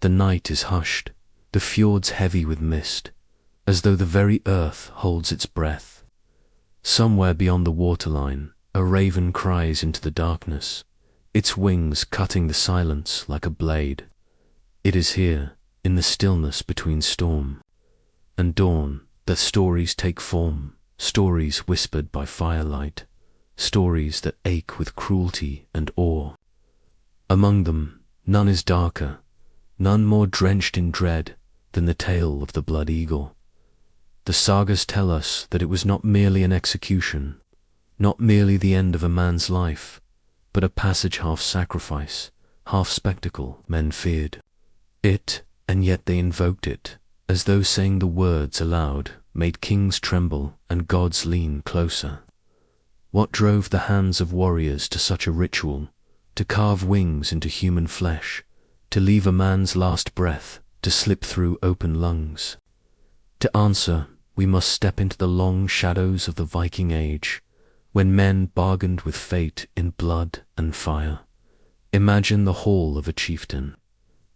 The night is hushed, the fjords heavy with mist, as though the very earth holds its breath. Somewhere beyond the waterline, a raven cries into the darkness, its wings cutting the silence like a blade. It is here, in the stillness between storm and dawn, that stories take form, stories whispered by firelight, stories that ache with cruelty and awe. Among them, none is darker, none more drenched in dread than the tale of the blood eagle. The sagas tell us that it was not merely an execution, not merely the end of a man's life, but a passage half sacrifice, half spectacle men feared it, and yet they invoked it, as though saying the words aloud made kings tremble and gods lean closer. What drove the hands of warriors to such a ritual, to carve wings into human flesh, to leave a man's last breath to slip through open lungs? To answer, we must step into the long shadows of the Viking Age, when men bargained with fate in blood and fire. Imagine the hall of a chieftain,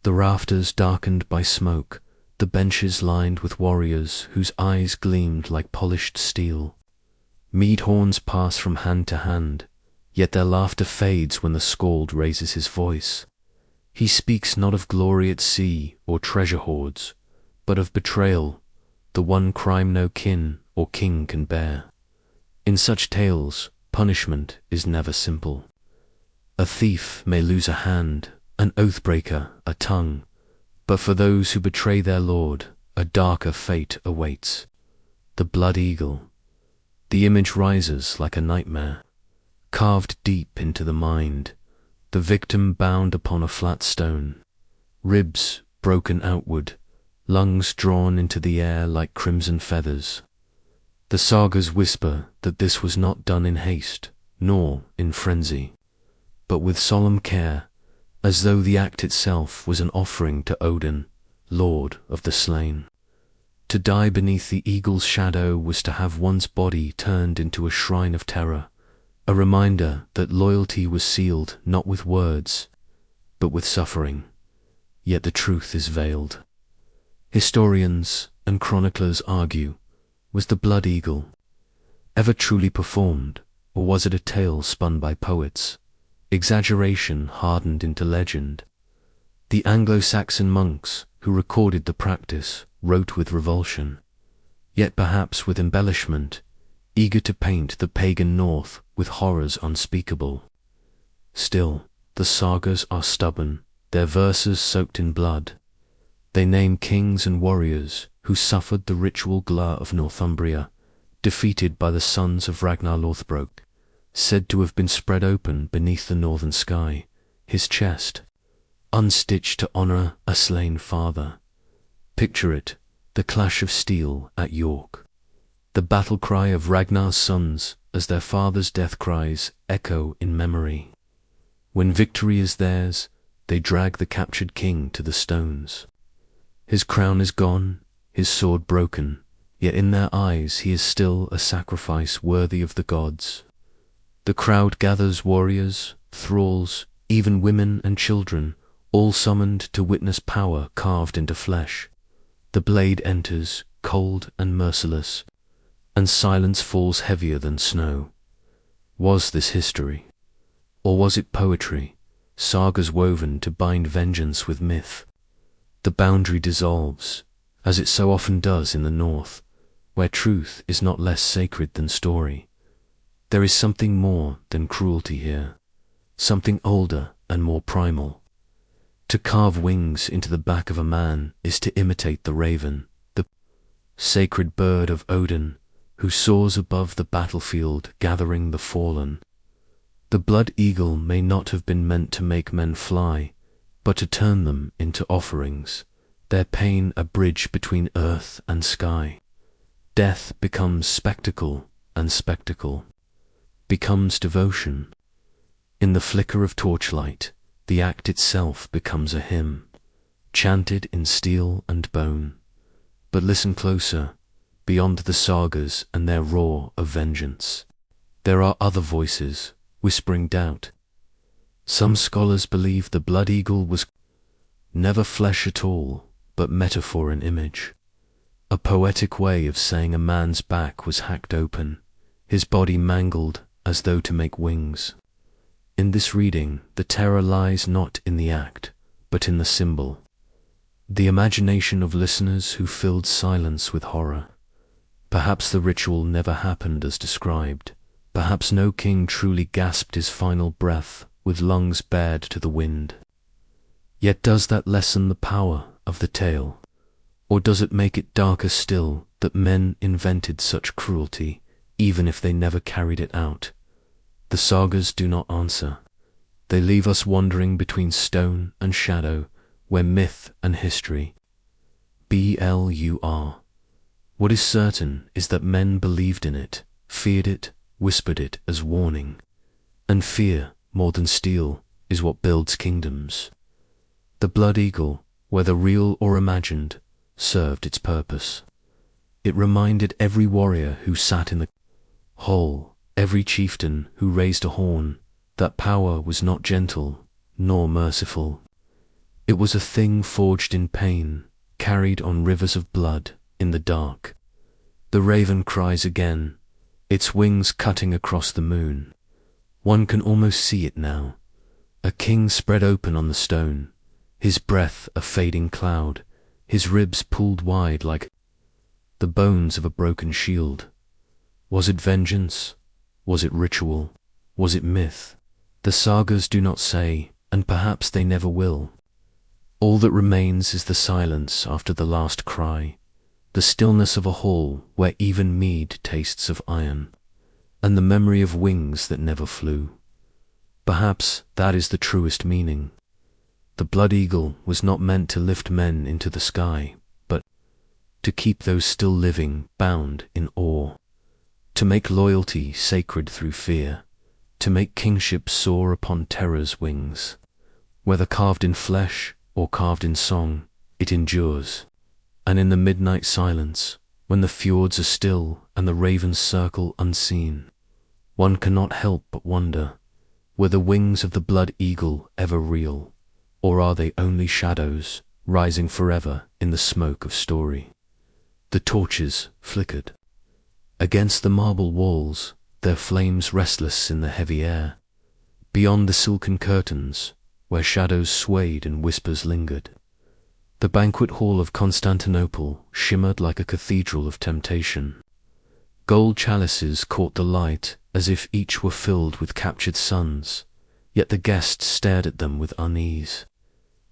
the rafters darkened by smoke, the benches lined with warriors whose eyes gleamed like polished steel. Mead horns pass from hand to hand, yet their laughter fades when the skald raises his voice. He speaks not of glory at sea or treasure hoards, but of betrayal, the one crime no kin or king can bear. In such tales, punishment is never simple. A thief may lose a hand, an oathbreaker a tongue, but for those who betray their lord, a darker fate awaits. The blood eagle. The image rises like a nightmare, carved deep into the mind, the victim bound upon a flat stone, ribs broken outward, lungs drawn into the air like crimson feathers. The sagas whisper that this was not done in haste, nor in frenzy, but with solemn care, as though the act itself was an offering to Odin, lord of the slain. To die beneath the eagle's shadow was to have one's body turned into a shrine of terror, a reminder that loyalty was sealed not with words, but with suffering. Yet the truth is veiled. Historians and chroniclers argue, was the blood eagle ever truly performed, or was it a tale spun by poets, exaggeration hardened into legend? The Anglo-Saxon monks who recorded the practice wrote with revulsion, yet perhaps with embellishment, eager to paint the pagan north with horrors unspeakable. Still, the sagas are stubborn, their verses soaked in blood. They name kings and warriors who suffered the ritual glare of Northumbria, defeated by the sons of Ragnar Lothbrok, said to have been spread open beneath the northern sky, his chest, unstitched to honor a slain father. Picture it, the clash of steel at York, the battle cry of Ragnar's sons as their father's death cries echo in memory. When victory is theirs, they drag the captured king to the stones. His crown is gone, his sword broken, yet in their eyes he is still a sacrifice worthy of the gods. The crowd gathers warriors, thralls, even women and children, all summoned to witness power carved into flesh. The blade enters, cold and merciless, and silence falls heavier than snow. Was this history? Or was it poetry, sagas woven to bind vengeance with myth? The boundary dissolves, as it so often does in the north, where truth is not less sacred than story. There is something more than cruelty here, something older and more primal. To carve wings into the back of a man is to imitate the raven, the sacred bird of Odin, who soars above the battlefield gathering the fallen. The blood eagle may not have been meant to make men fly, but to turn them into offerings, their pain a bridge between earth and sky. Death becomes spectacle, and spectacle becomes devotion. In the flicker of torchlight, the act itself becomes a hymn, chanted in steel and bone. But listen closer, beyond the sagas and their roar of vengeance. There are other voices, whispering doubt. Some scholars believe the blood eagle was never flesh at all, but metaphor and image. A poetic way of saying a man's back was hacked open, his body mangled as though to make wings. In this reading, the terror lies not in the act, but in the symbol. The imagination of listeners who filled silence with horror. Perhaps the ritual never happened as described. Perhaps no king truly gasped his final breath with lungs bared to the wind. Yet does that lessen the power of the tale? Or does it make it darker still that men invented such cruelty, even if they never carried it out? The sagas do not answer. They leave us wandering between stone and shadow, where myth and history blur. What is certain is that men believed in it, feared it, whispered it as warning. And fear, more than steel, is what builds kingdoms. The blood eagle, whether real or imagined, served its purpose. It reminded every warrior who sat in the hall, every chieftain who raised a horn, that power was not gentle nor merciful. It was a thing forged in pain, carried on rivers of blood in the dark. The raven cries again, its wings cutting across the moon. One can almost see it now. A king spread open on the stone, his breath a fading cloud, his ribs pulled wide like the bones of a broken shield. Was it vengeance? Was it ritual? Was it myth? The sagas do not say, and perhaps they never will. All that remains is the silence after the last cry, the stillness of a hall where even mead tastes of iron, and the memory of wings that never flew. Perhaps that is the truest meaning. The blood eagle was not meant to lift men into the sky, but to keep those still living bound in awe, to make loyalty sacred through fear, to make kingship soar upon terror's wings. Whether carved in flesh or carved in song, it endures. And in the midnight silence, when the fjords are still and the ravens circle unseen, one cannot help but wonder, were the wings of the blood eagle ever real, or are they only shadows rising forever in the smoke of story? The torches flickered against the marble walls, their flames restless in the heavy air. Beyond the silken curtains, where shadows swayed and whispers lingered, the banquet hall of Constantinople shimmered like a cathedral of temptation. Gold chalices caught the light as if each were filled with captured suns, yet the guests stared at them with unease.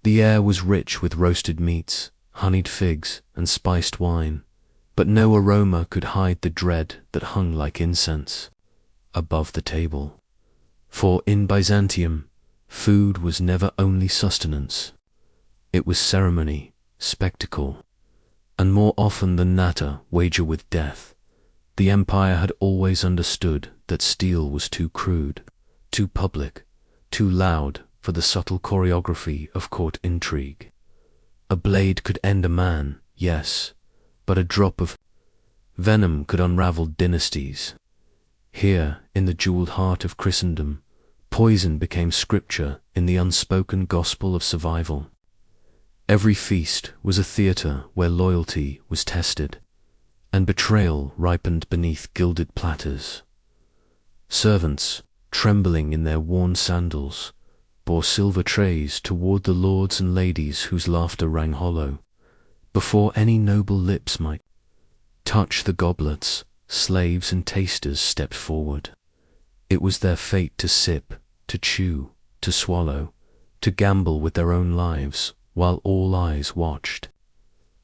The air was rich with roasted meats, honeyed figs, and spiced wine, but no aroma could hide the dread that hung like incense above the table. For in Byzantium, food was never only sustenance. It was ceremony, spectacle, and more often than not a wager with death. The empire had always understood that steel was too crude, too public, too loud for the subtle choreography of court intrigue. A blade could end a man, yes, but a drop of venom could unravel dynasties. Here, in the jeweled heart of Christendom, poison became scripture in the unspoken gospel of survival. Every feast was a theater where loyalty was tested, and betrayal ripened beneath gilded platters. Servants, trembling in their worn sandals, bore silver trays toward the lords and ladies whose laughter rang hollow. Before any noble lips might touch the goblets, slaves and tasters stepped forward. It was their fate to sip, to chew, to swallow, to gamble with their own lives, while all eyes watched.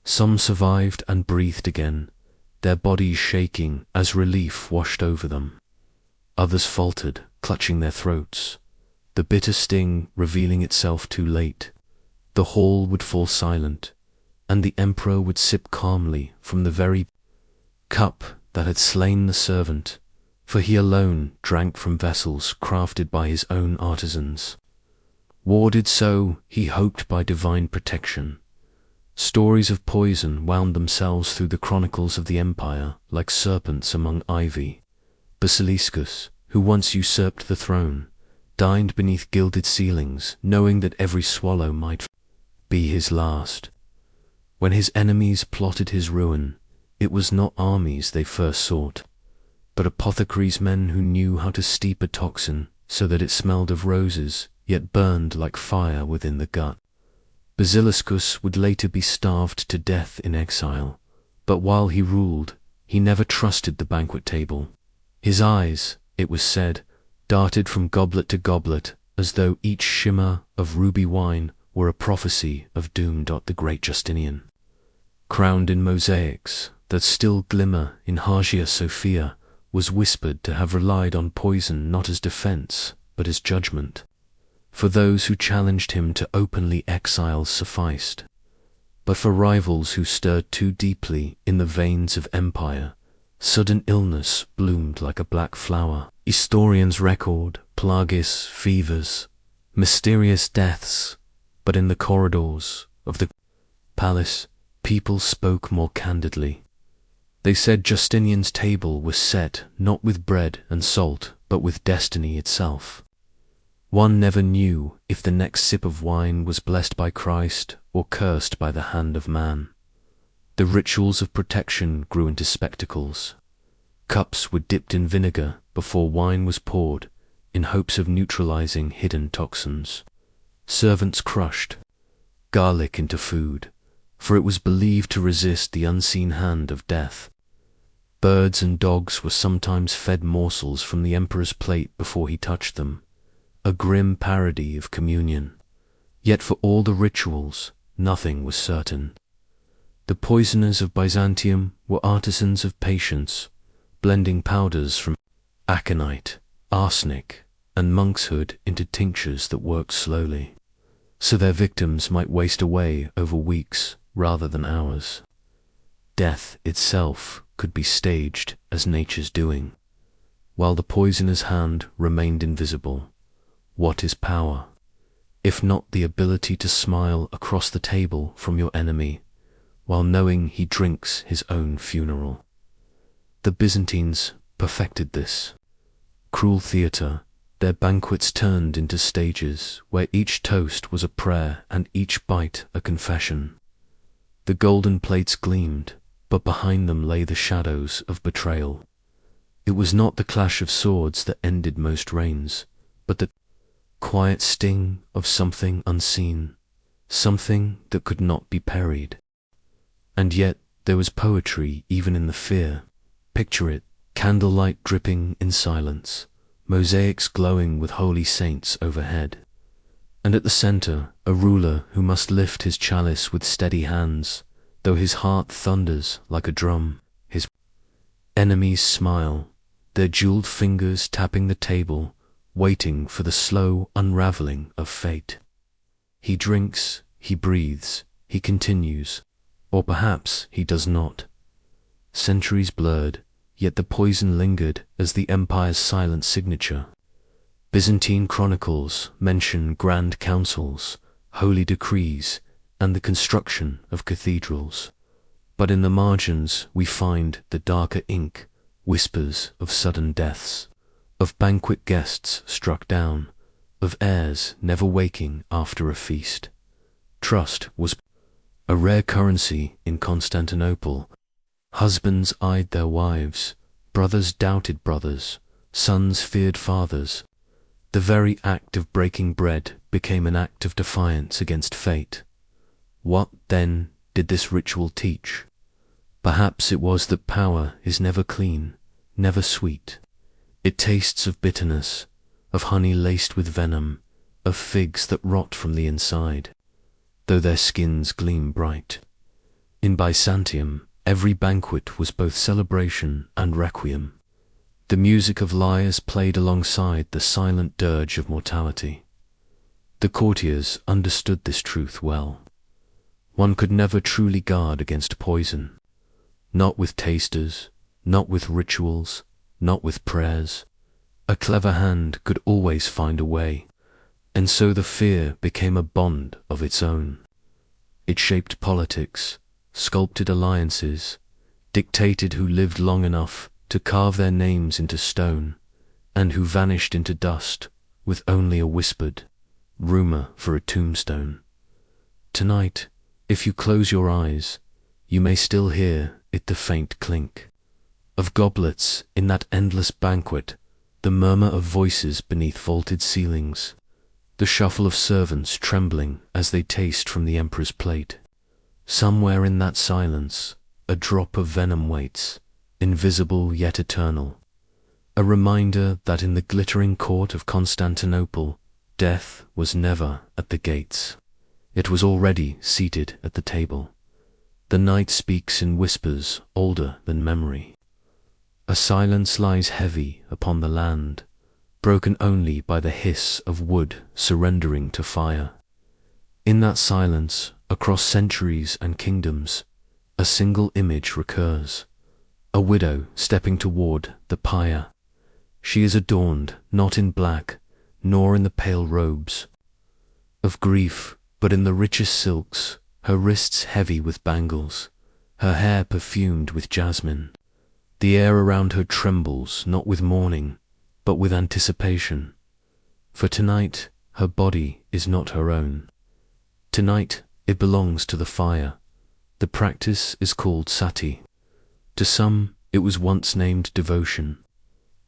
Some survived and breathed again, their bodies shaking as relief washed over them. Others faltered, clutching their throats, the bitter sting revealing itself too late. The hall would fall silent, and the emperor would sip calmly from the very cup that had slain the servant, for he alone drank from vessels crafted by his own artisans. Warded so, he hoped, by divine protection. Stories of poison wound themselves through the chronicles of the empire like serpents among ivy. Basiliscus, who once usurped the throne, dined beneath gilded ceilings, knowing that every swallow might be his last. When his enemies plotted his ruin, it was not armies they first sought, but apothecaries, men who knew how to steep a toxin so that it smelled of roses, yet burned like fire within the gut. Basiliscus would later be starved to death in exile, but while he ruled, he never trusted the banquet table. His eyes, it was said, darted from goblet to goblet as though each shimmer of ruby wine were a prophecy of doom. The great Justinian, crowned in mosaics that still glimmer in Hagia Sophia, was whispered to have relied on poison not as defense, but as judgment. For those who challenged him to openly exile sufficed, but for rivals who stirred too deeply in the veins of empire, sudden illness bloomed like a black flower. Historians record plagues, fevers, mysterious deaths, but in the corridors of the palace, people spoke more candidly. They said Justinian's table was set not with bread and salt, but with destiny itself. One never knew if the next sip of wine was blessed by Christ or cursed by the hand of man. The rituals of protection grew into spectacles. Cups were dipped in vinegar before wine was poured, in hopes of neutralizing hidden toxins. Servants crushed garlic into food, for it was believed to resist the unseen hand of death. Birds and dogs were sometimes fed morsels from the emperor's plate before he touched them, a grim parody of communion. Yet for all the rituals, nothing was certain. The poisoners of Byzantium were artisans of patience, blending powders from aconite, arsenic, and monkshood into tinctures that worked slowly, so their victims might waste away over weeks rather than hours. Death itself could be staged as nature's doing, while the poisoner's hand remained invisible. What is power, if not the ability to smile across the table from your enemy, while knowing he drinks his own funeral? The Byzantines perfected this. Cruel theatre, their banquets turned into stages where each toast was a prayer and each bite a confession. The golden plates gleamed, but behind them lay the shadows of betrayal. It was not the clash of swords that ended most reigns, but the quiet sting of something unseen, something that could not be parried. And yet there was poetry even in the fear. Picture it, candlelight dripping in silence, mosaics glowing with holy saints overhead, and at the center a ruler who must lift his chalice with steady hands, though his heart thunders like a drum. His enemies smile, their jeweled fingers tapping the table, waiting for the slow unraveling of fate. He drinks, he breathes, he continues, or perhaps he does not. Centuries blurred, yet the poison lingered as the empire's silent signature. Byzantine chronicles mention grand councils, holy decrees, and the construction of cathedrals. But in the margins we find the darker ink, whispers of sudden deaths, of banquet guests struck down, of heirs never waking after a feast. Trust was a rare currency in Constantinople. Husbands eyed their wives, brothers doubted brothers, sons feared fathers. The very act of breaking bread became an act of defiance against fate. What, then, did this ritual teach? Perhaps it was that power is never clean, never sweet. It tastes of bitterness, of honey laced with venom, of figs that rot from the inside, though their skins gleam bright. In Byzantium, every banquet was both celebration and requiem. The music of lyres played alongside the silent dirge of mortality. The courtiers understood this truth well. One could never truly guard against poison. Not with tasters, not with rituals, not with prayers. A clever hand could always find a way, and so the fear became a bond of its own. It shaped politics, sculpted alliances, dictated who lived long enough to carve their names into stone, and who vanished into dust with only a whispered rumor for a tombstone. Tonight, if you close your eyes, you may still hear it, the faint clink of goblets in that endless banquet, the murmur of voices beneath vaulted ceilings, the shuffle of servants trembling as they taste from the emperor's plate. Somewhere in that silence, a drop of venom waits, invisible yet eternal, a reminder that in the glittering court of Constantinople, death was never at the gates. It was already seated at the table. The night speaks in whispers older than memory. A silence lies heavy upon the land, broken only by the hiss of wood surrendering to fire. In that silence, across centuries and kingdoms, a single image recurs, a widow stepping toward the pyre. She is adorned not in black, nor in the pale robes of grief, but in the richest silks, her wrists heavy with bangles, her hair perfumed with jasmine. The air around her trembles not with mourning, but with anticipation. For tonight, her body is not her own. Tonight, it belongs to the fire. The practice is called sati. To some, it was once named devotion.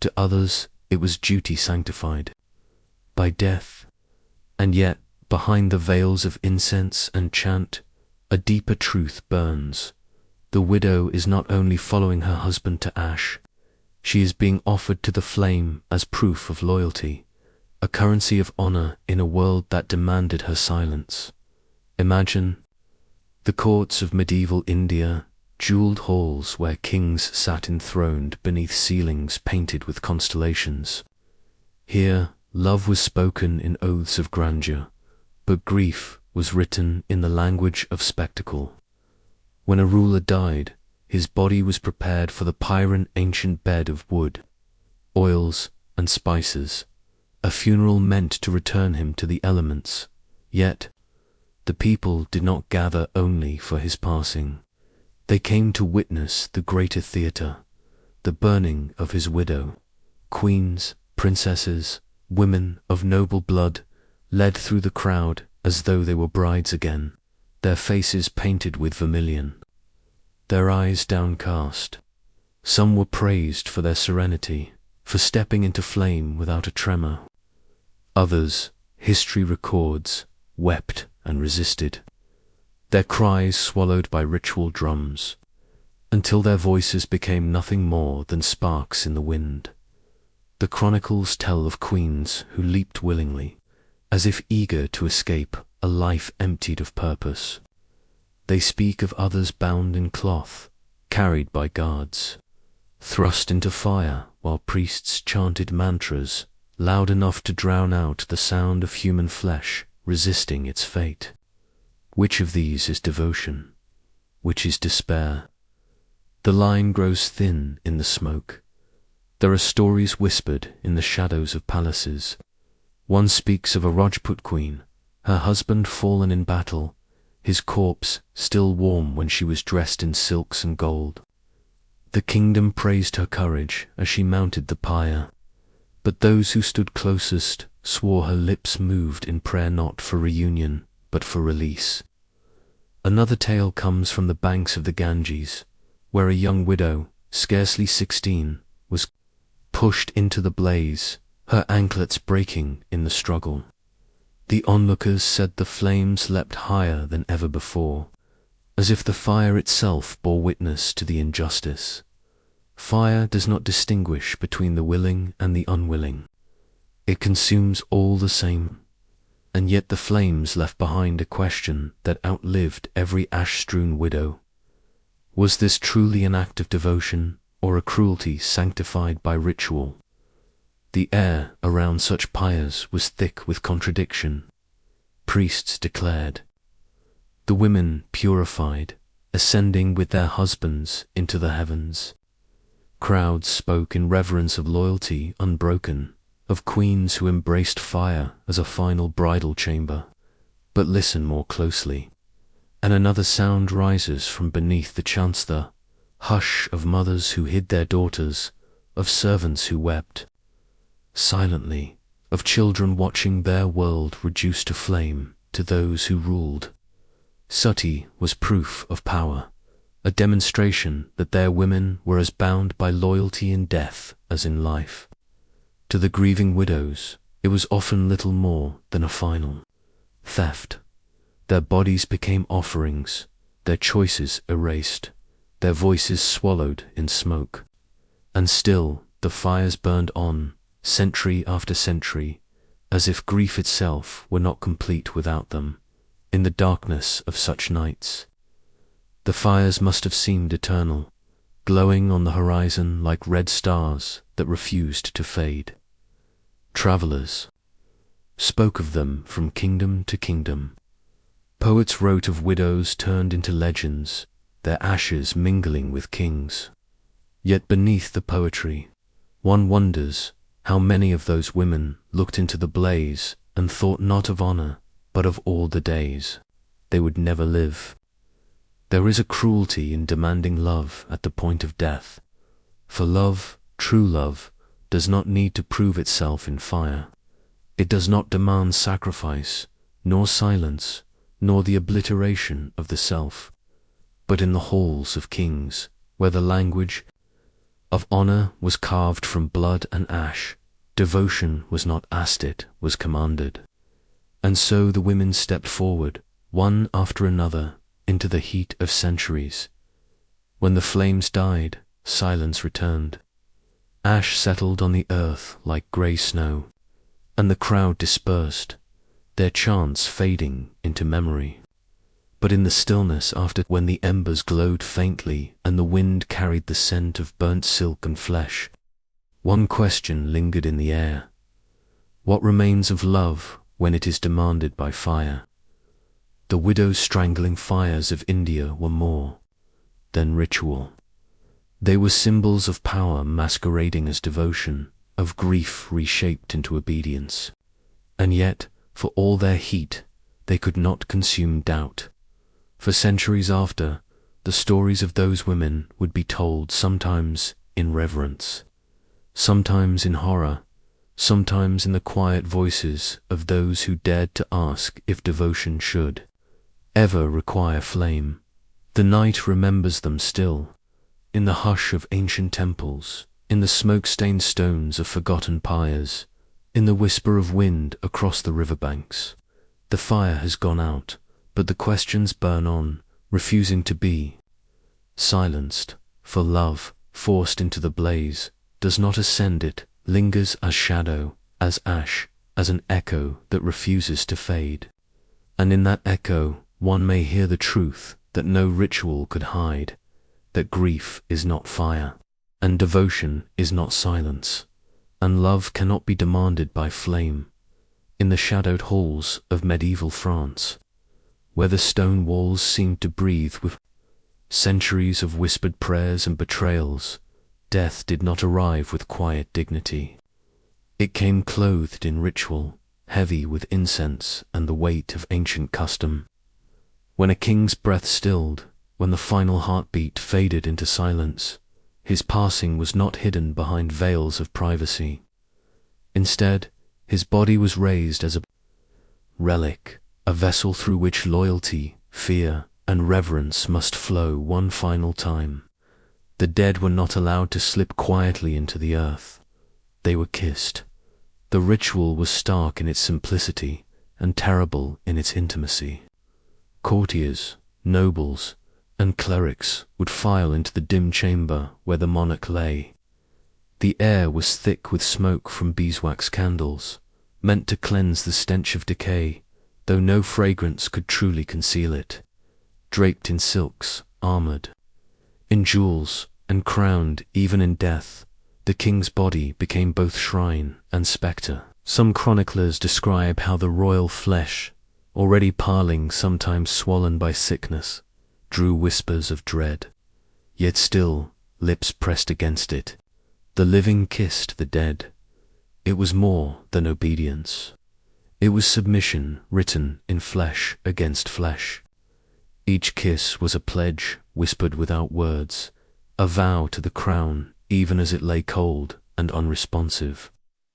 To others, it was duty sanctified by death. And yet, behind the veils of incense and chant, a deeper truth burns. The widow is not only following her husband to ash, she is being offered to the flame as proof of loyalty, a currency of honor in a world that demanded her silence. Imagine the courts of medieval India, jeweled halls where kings sat enthroned beneath ceilings painted with constellations. Here, love was spoken in oaths of grandeur, but grief was written in the language of spectacle. When a ruler died, his body was prepared for the Pyrrhon ancient bed of wood, oils, and spices, a funeral meant to return him to the elements. Yet, the people did not gather only for his passing. They came to witness the greater theatre, the burning of his widow. Queens, princesses, women of noble blood led through the crowd as though they were brides again, their faces painted with vermilion, their eyes downcast. Some were praised for their serenity, for stepping into flame without a tremor. Others, history records, wept and resisted, their cries swallowed by ritual drums, until their voices became nothing more than sparks in the wind. The chronicles tell of queens who leaped willingly, as if eager to escape a life emptied of purpose. They speak of others bound in cloth, carried by guards, thrust into fire while priests chanted mantras loud enough to drown out the sound of human flesh resisting its fate. Which of these is devotion? Which is despair? The line grows thin in the smoke. There are stories whispered in the shadows of palaces. One speaks of a Rajput queen, her husband fallen in battle, his corpse still warm when she was dressed in silks and gold. The kingdom praised her courage as she mounted the pyre, but those who stood closest swore her lips moved in prayer not for reunion, but for release. Another tale comes from the banks of the Ganges, where a young widow, scarcely 16, was pushed into the blaze, her anklets breaking in the struggle. The onlookers said the flames leapt higher than ever before, as if the fire itself bore witness to the injustice. Fire does not distinguish between the willing and the unwilling. It consumes all the same, and yet the flames left behind a question that outlived every ash-strewn widow. Was this truly an act of devotion, or a cruelty sanctified by ritual? The air around such pyres was thick with contradiction. Priests declared, the women purified, ascending with their husbands into the heavens. Crowds spoke in reverence of loyalty unbroken, of queens who embraced fire as a final bridal chamber. But listen more closely, and another sound rises from beneath the chants, the hush of mothers who hid their daughters, of servants who wept silently, of children watching their world reduced to flame, to those who ruled. Suttee was proof of power, a demonstration that their women were as bound by loyalty in death as in life. To the grieving widows, it was often little more than a final theft. Their bodies became offerings, their choices erased, their voices swallowed in smoke. And still the fires burned on, century after century, as if grief itself were not complete without them. In the darkness of such nights, the fires must have seemed eternal, glowing on the horizon like red stars that refused to fade. Travelers spoke of them from kingdom to kingdom. Poets wrote of widows turned into legends, their ashes mingling with kings. Yet beneath the poetry, one wonders how many of those women looked into the blaze and thought not of honor, but of all the days they would never live. There is a cruelty in demanding love at the point of death, for love, true love, does not need to prove itself in fire. It does not demand sacrifice, nor silence, nor the obliteration of the self. But in the halls of kings, where the language of honor was carved from blood and ash, devotion was not asked, it was commanded. And so the women stepped forward, one after another, into the heat of centuries. When the flames died, silence returned. Ash settled on the earth like grey snow, and the crowd dispersed, their chants fading into memory. But in the stillness after, when the embers glowed faintly and the wind carried the scent of burnt silk and flesh, one question lingered in the air. What remains of love when it is demanded by fire? The widow's strangling fires of India were more than ritual. They were symbols of power masquerading as devotion, of grief reshaped into obedience. And yet, for all their heat, they could not consume doubt. For centuries after, the stories of those women would be told, sometimes in reverence, sometimes in horror, sometimes in the quiet voices of those who dared to ask if devotion should ever require flame. The night remembers them still, in the hush of ancient temples, in the smoke-stained stones of forgotten pyres, in the whisper of wind across the riverbanks. The fire has gone out, but the questions burn on, refusing to be silenced, for love, forced into the blaze, does not ascend, it lingers as shadow, as ash, as an echo that refuses to fade. And in that echo, one may hear the truth that no ritual could hide, that grief is not fire, and devotion is not silence, and love cannot be demanded by flame. In the shadowed halls of medieval France, where the stone walls seemed to breathe with centuries of whispered prayers and betrayals, death did not arrive with quiet dignity. It came clothed in ritual, heavy with incense and the weight of ancient custom. When a king's breath stilled, when the final heartbeat faded into silence, his passing was not hidden behind veils of privacy. Instead, his body was raised as a relic, a vessel through which loyalty, fear, and reverence must flow one final time. The dead were not allowed to slip quietly into the earth. They were kissed. The ritual was stark in its simplicity and terrible in its intimacy. Courtiers, nobles, and clerics would file into the dim chamber where the monarch lay. The air was thick with smoke from beeswax candles, meant to cleanse the stench of decay, though no fragrance could truly conceal it. Draped in silks, armored in jewels, and crowned even in death, the king's body became both shrine and spectre. Some chroniclers describe how the royal flesh, already parling, sometimes swollen by sickness, drew whispers of dread. Yet still, lips pressed against it, the living kissed the dead. It was more than obedience. It was submission written in flesh against flesh. Each kiss was a pledge whispered without words, a vow to the crown even as it lay cold and unresponsive.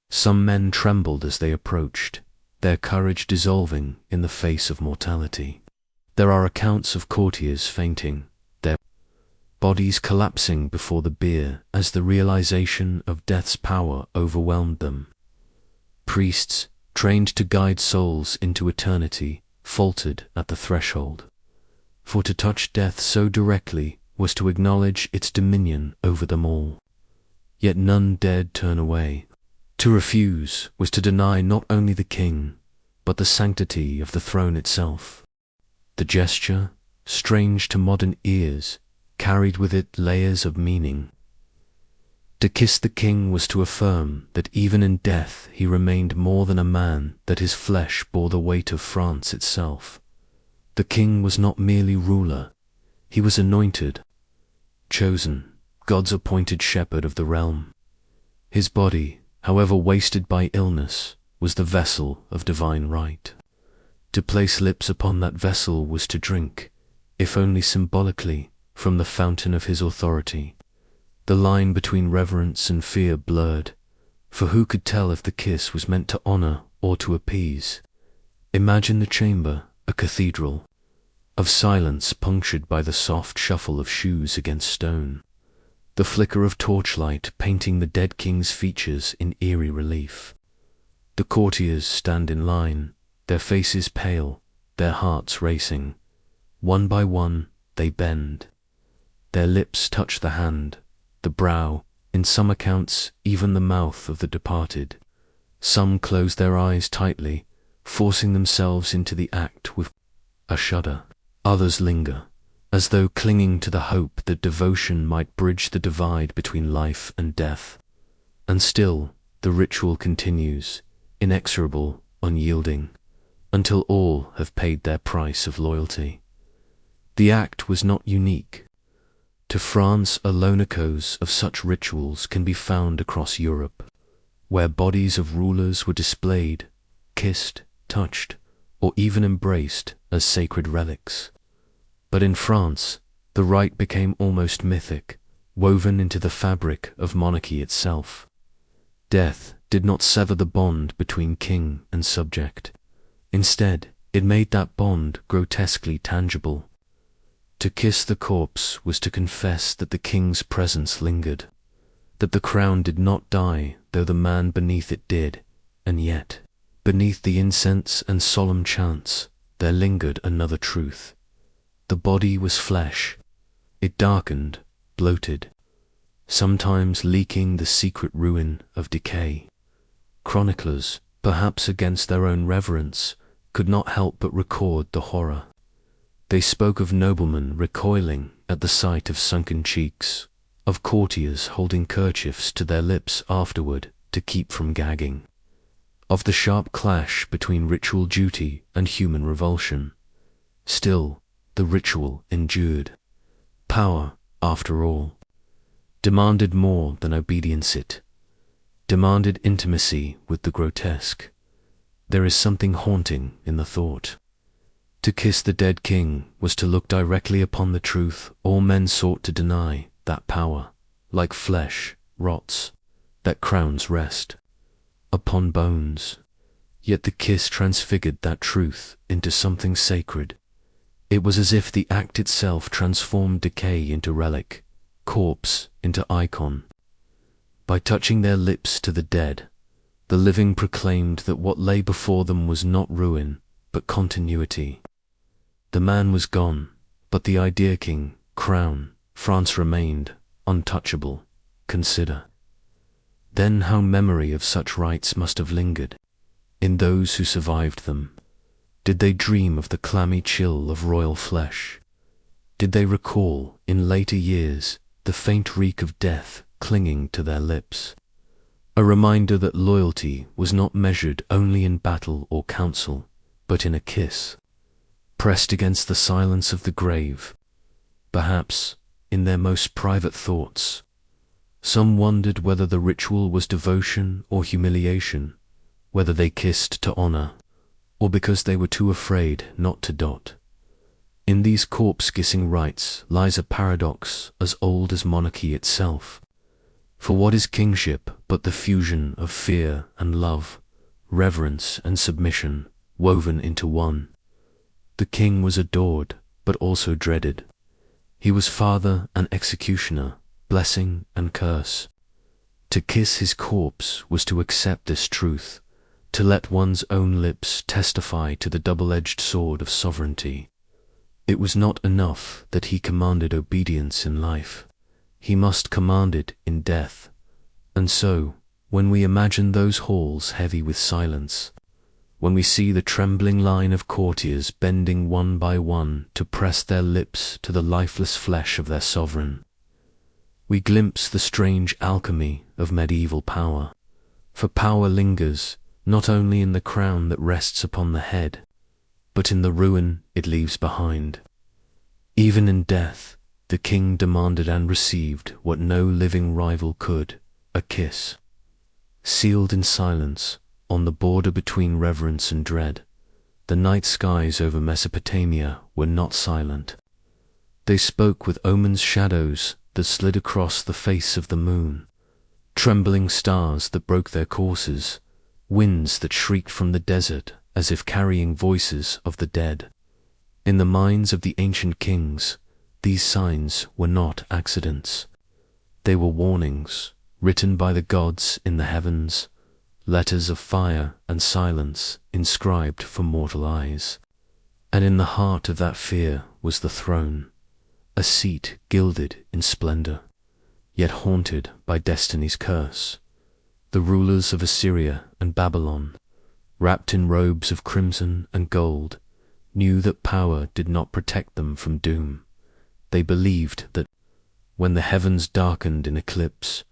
Some men trembled as they approached, their courage dissolving in the face of mortality. There are accounts of courtiers fainting, their bodies collapsing before the bier as the realization of death's power overwhelmed them. Priests, trained to guide souls into eternity, faltered at the threshold. For to touch death so directly was to acknowledge its dominion over them all. Yet none dared turn away. To refuse was to deny not only the king, but the sanctity of the throne itself. The gesture, strange to modern ears, carried with it layers of meaning. To kiss the king was to affirm that even in death he remained more than a man, that his flesh bore the weight of France itself. The king was not merely ruler, he was anointed, chosen, God's appointed shepherd of the realm. His body, however wasted by illness, was the vessel of divine rite. To place lips upon that vessel was to drink, if only symbolically, from the fountain of his authority. The line between reverence and fear blurred, for who could tell if the kiss was meant to honor or to appease? Imagine the chamber, a cathedral, of silence punctured by the soft shuffle of shoes against stone, the flicker of torchlight painting the dead king's features in eerie relief. The courtiers stand in line, their faces pale, their hearts racing. One by one they bend. Their lips touch the hand, the brow, in some accounts even the mouth of the departed. Some close their eyes tightly, forcing themselves into the act with a shudder. Others linger, as though clinging to the hope that devotion might bridge the divide between life and death. And still the ritual continues, inexorable, unyielding, until all have paid their price of loyalty. The act was not unique. To France alone echoes of such rituals can be found across Europe, where bodies of rulers were displayed, kissed, touched, or even embraced as sacred relics. But in France, the rite became almost mythic, woven into the fabric of monarchy itself. Death did not sever the bond between king and subject. Instead, it made that bond grotesquely tangible. To kiss the corpse was to confess that the king's presence lingered, that the crown did not die though the man beneath it did, and yet, beneath the incense and solemn chants, there lingered another truth. The body was flesh. It darkened, bloated, sometimes leaking the secret ruin of decay. Chronicles, perhaps against their own reverence, could not help but record the horror. They spoke of noblemen recoiling at the sight of sunken cheeks, of courtiers holding kerchiefs to their lips afterward to keep from gagging, of the sharp clash between ritual duty and human revulsion. Still, the ritual endured. Power, after all, demanded more than obedience. It demanded intimacy with the grotesque. There is something haunting in the thought. To kiss the dead king was to look directly upon the truth all men sought to deny, that power, like flesh, rots, that crowns rest upon bones. Yet the kiss transfigured that truth into something sacred. It was as if the act itself transformed decay into relic, corpse into icon. By touching their lips to the dead, the living proclaimed that what lay before them was not ruin, but continuity. The man was gone, but the idea king, crown, France remained untouchable. Consider then how memory of such rites must have lingered in those who survived them. Did they dream of the clammy chill of royal flesh? Did they recall, in later years, the faint reek of death clinging to their lips? A reminder that loyalty was not measured only in battle or council, but in a kiss, pressed against the silence of the grave, perhaps in their most private thoughts. Some wondered whether the ritual was devotion or humiliation, whether they kissed to honor, or because they were too afraid not to dot. In these corpse-kissing rites lies a paradox as old as monarchy itself. For what is kingship but the fusion of fear and love, reverence and submission, woven into one? The king was adored, but also dreaded. He was father and executioner, blessing and curse. To kiss his corpse was to accept this truth, to let one's own lips testify to the double-edged sword of sovereignty. It was not enough that he commanded obedience in life. He must command it in death. And so, when we imagine those halls heavy with silence, when we see the trembling line of courtiers bending one by one to press their lips to the lifeless flesh of their sovereign, we glimpse the strange alchemy of medieval power. For power lingers not only in the crown that rests upon the head, but in the ruin it leaves behind. Even in death, the king demanded and received what no living rival could, a kiss. Sealed in silence, on the border between reverence and dread, the night skies over Mesopotamia were not silent. They spoke with ominous shadows that slid across the face of the moon, trembling stars that broke their courses, winds that shrieked from the desert as if carrying voices of the dead. In the minds of the ancient kings, these signs were not accidents. They were warnings, written by the gods in the heavens, letters of fire and silence inscribed for mortal eyes. And in the heart of that fear was the throne, a seat gilded in splendor, yet haunted by destiny's curse. The rulers of Assyria and Babylon, wrapped in robes of crimson and gold, knew that power did not protect them from doom. They believed that when the heavens darkened in eclipse,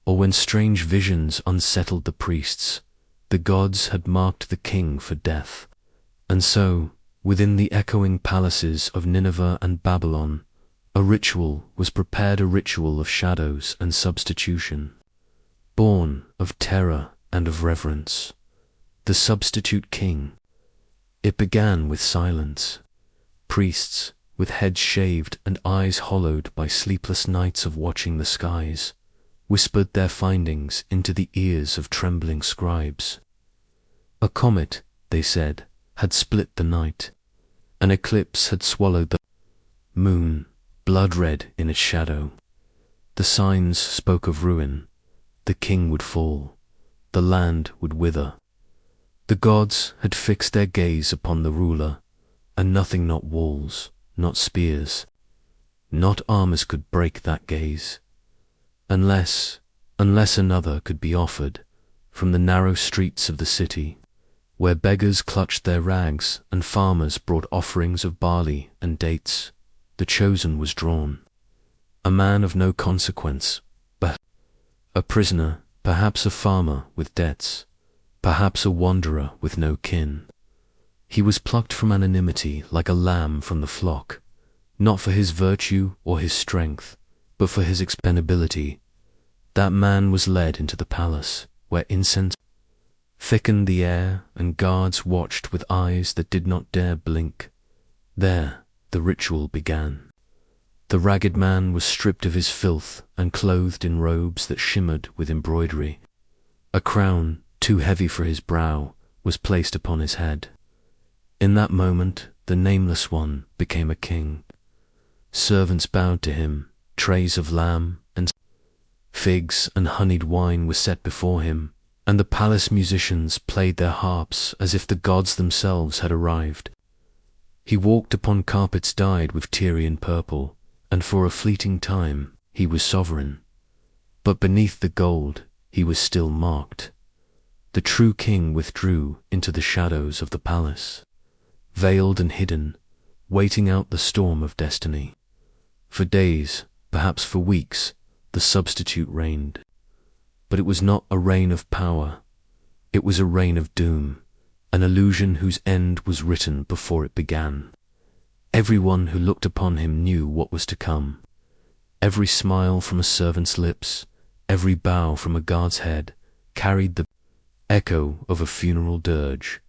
or when strange visions unsettled the priests, the gods had marked the king for death. And so, within the echoing palaces of Nineveh and Babylon, a ritual was prepared, a ritual of shadows and substitution, born of terror and of reverence. The substitute king. It began with silence. Priests, with heads shaved and eyes hollowed by sleepless nights of watching the skies, whispered their findings into the ears of trembling scribes. A comet, they said, had split the night. An eclipse had swallowed the moon, blood-red in its shadow. The signs spoke of ruin. The king would fall. The land would wither. The gods had fixed their gaze upon the ruler, and nothing, not walls, not spears, not armors could break that gaze. Unless another could be offered from the narrow streets of the city, where beggars clutched their rags and farmers brought offerings of barley and dates, the chosen was drawn. A man of no consequence, but a prisoner, perhaps a farmer with debts, perhaps a wanderer with no kin. He was plucked from anonymity like a lamb from the flock, not for his virtue or his strength, but for his expendability. That man was led into the palace, where incense thickened the air and guards watched with eyes that did not dare blink. There the ritual began. The ragged man was stripped of his filth and clothed in robes that shimmered with embroidery. A crown, too heavy for his brow, was placed upon his head. In that moment, the nameless one became a king. Servants bowed to him, trays of lamb and figs and honeyed wine were set before him, and the palace musicians played their harps as if the gods themselves had arrived. He walked upon carpets dyed with Tyrian purple, and for a fleeting time he was sovereign. But beneath the gold he was still marked. The true king withdrew into the shadows of the palace, veiled and hidden, waiting out the storm of destiny. For days, perhaps for weeks, the substitute reigned. But it was not a reign of power. It was a reign of doom, an illusion whose end was written before it began. Everyone who looked upon him knew what was to come. Every smile from a servant's lips, every bow from a guard's head, carried the echo of a funeral dirge.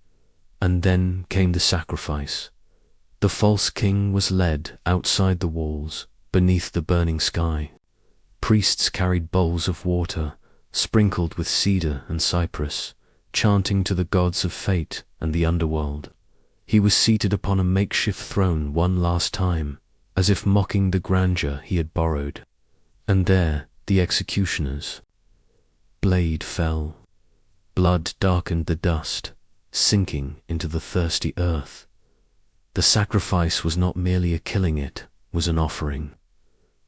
And then came the sacrifice. The false king was led outside the walls, beneath the burning sky. Priests carried bowls of water, sprinkled with cedar and cypress, chanting to the gods of fate and the underworld. He was seated upon a makeshift throne one last time, as if mocking the grandeur he had borrowed. And there, the executioner's blade fell. Blood darkened the dust, sinking into the thirsty earth. The sacrifice was not merely a killing, it was an offering.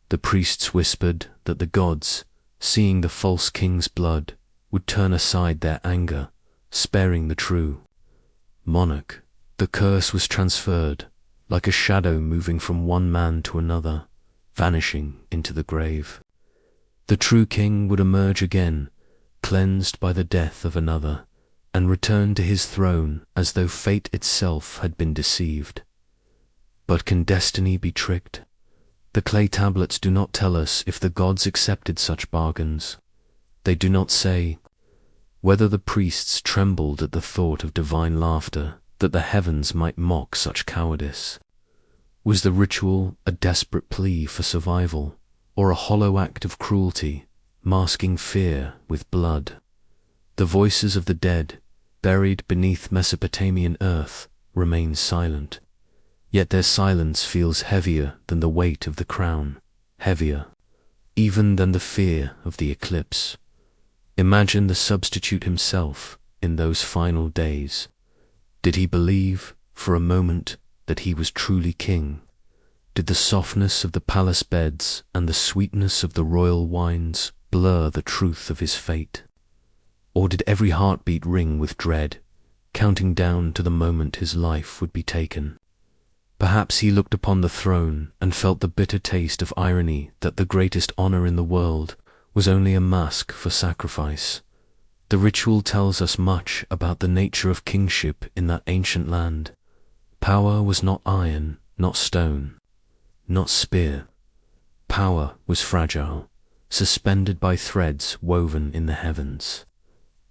The priests whispered that the gods, seeing the false king's blood, would turn aside their anger, sparing the true monarch. The curse was transferred, like a shadow moving from one man to another, vanishing into the grave. The true king would emerge again, cleansed by the death of another, and return to his throne as though fate itself had been deceived. But can destiny be tricked? The clay tablets do not tell us if the gods accepted such bargains. They do not say whether the priests trembled at the thought of divine laughter, that the heavens might mock such cowardice. Was the ritual a desperate plea for survival, or a hollow act of cruelty, masking fear with blood? The voices of the dead, buried beneath Mesopotamian earth, remain silent. Yet their silence feels heavier than the weight of the crown, heavier even than the fear of the eclipse. Imagine the substitute himself in those final days. Did he believe, for a moment, that he was truly king? Did the softness of the palace beds and the sweetness of the royal wines blur the truth of his fate? Or did every heartbeat ring with dread, counting down to the moment his life would be taken? Perhaps he looked upon the throne and felt the bitter taste of irony that the greatest honor in the world was only a mask for sacrifice. The ritual tells us much about the nature of kingship in that ancient land. Power was not iron, not stone, not spear. Power was fragile, suspended by threads woven in the heavens.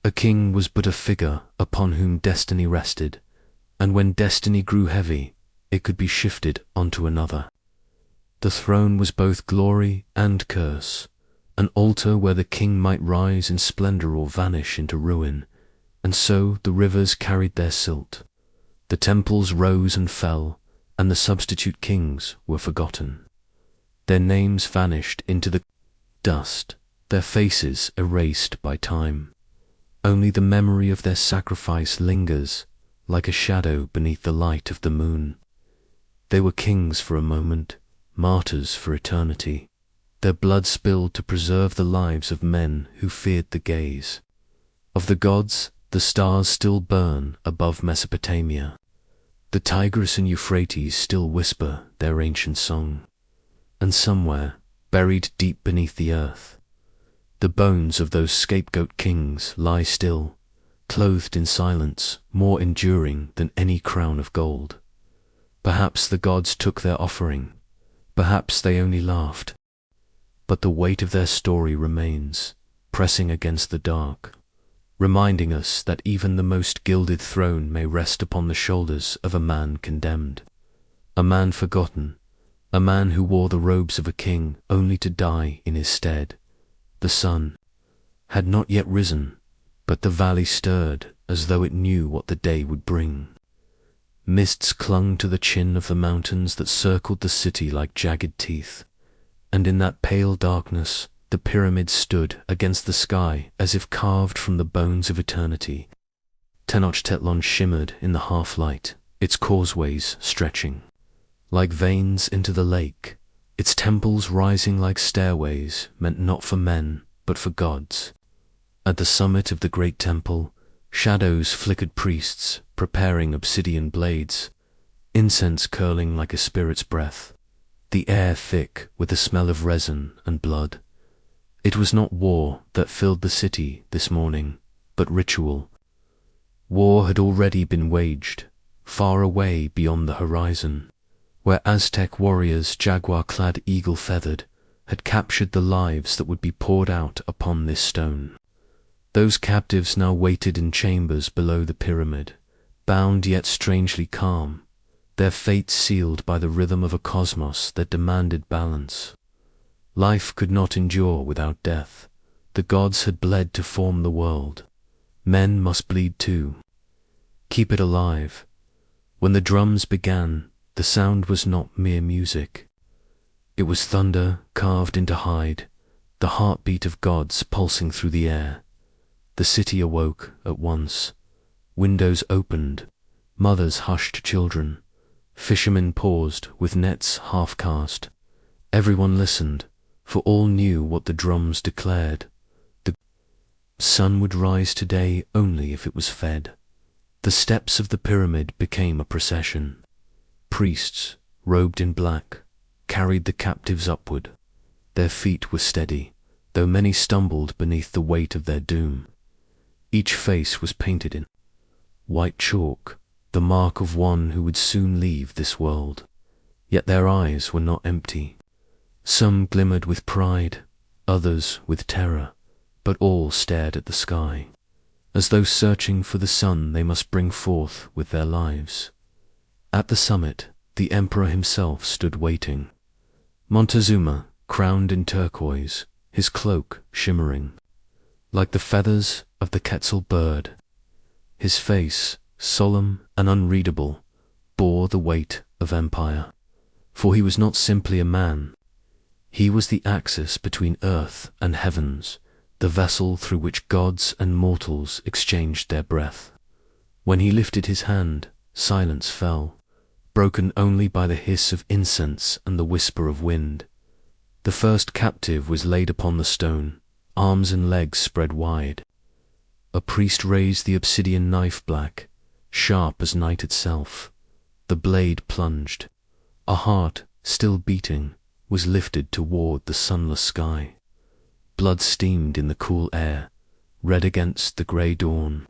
A king was but a figure upon whom destiny rested, and when destiny grew heavy, it could be shifted onto another. The throne was both glory and curse, an altar where the king might rise in splendor or vanish into ruin, and so the rivers carried their silt. The temples rose and fell, and the substitute kings were forgotten. Their names vanished into the dust, their faces erased by time. Only the memory of their sacrifice lingers, like a shadow beneath the light of the moon. They were kings for a moment, martyrs for eternity. Their blood spilled to preserve the lives of men who feared the gaze. Of the gods, the stars still burn above Mesopotamia. The Tigris and Euphrates still whisper their ancient song. And somewhere, buried deep beneath the earth, the bones of those scapegoat kings lie still, clothed in silence more enduring than any crown of gold. Perhaps the gods took their offering, perhaps they only laughed, but the weight of their story remains, pressing against the dark, reminding us that even the most gilded throne may rest upon the shoulders of a man condemned, a man forgotten, a man who wore the robes of a king only to die in his stead. The sun had not yet risen, but the valley stirred as though it knew what the day would bring. Mists clung to the chin of the mountains that circled the city like jagged teeth, and in that pale darkness the pyramid stood against the sky as if carved from the bones of eternity. Tenochtitlan shimmered in the half-light, its causeways stretching like veins into the lake, its temples rising like stairways meant not for men, but for gods. At the summit of the great temple, shadows flickered priests, preparing obsidian blades, incense curling like a spirit's breath, the air thick with the smell of resin and blood. It was not war that filled the city this morning, but ritual. War had already been waged, far away beyond the horizon, where Aztec warriors, jaguar-clad, eagle-feathered, had captured the lives that would be poured out upon this stone. Those captives now waited in chambers below the pyramid, bound yet strangely calm, their fates sealed by the rhythm of a cosmos that demanded balance. Life could not endure without death. The gods had bled to form the world. Men must bleed too. Keep it alive. When the drums began, the sound was not mere music. It was thunder carved into hide, the heartbeat of gods pulsing through the air. The city awoke at once. Windows opened, mothers hushed children, fishermen paused with nets half cast. Everyone listened, for all knew what the drums declared. The sun would rise today only if it was fed. The steps of the pyramid became a procession. Priests, robed in black, carried the captives upward. Their feet were steady, though many stumbled beneath the weight of their doom. Each face was painted in white chalk, the mark of one who would soon leave this world. Yet their eyes were not empty. Some glimmered with pride, others with terror, but all stared at the sky, as though searching for the sun they must bring forth with their lives. At the summit, the emperor himself stood waiting. Montezuma, crowned in turquoise, his cloak shimmering, like the feathers of the quetzal bird. His face, solemn and unreadable, bore the weight of empire. For he was not simply a man. He was the axis between earth and heavens, the vessel through which gods and mortals exchanged their breath. When he lifted his hand, silence fell, broken only by the hiss of incense and the whisper of wind. The first captive was laid upon the stone, arms and legs spread wide. A priest raised the obsidian knife black, sharp as night itself. The blade plunged. A heart, still beating, was lifted toward the sunless sky. Blood steamed in the cool air, red against the grey dawn.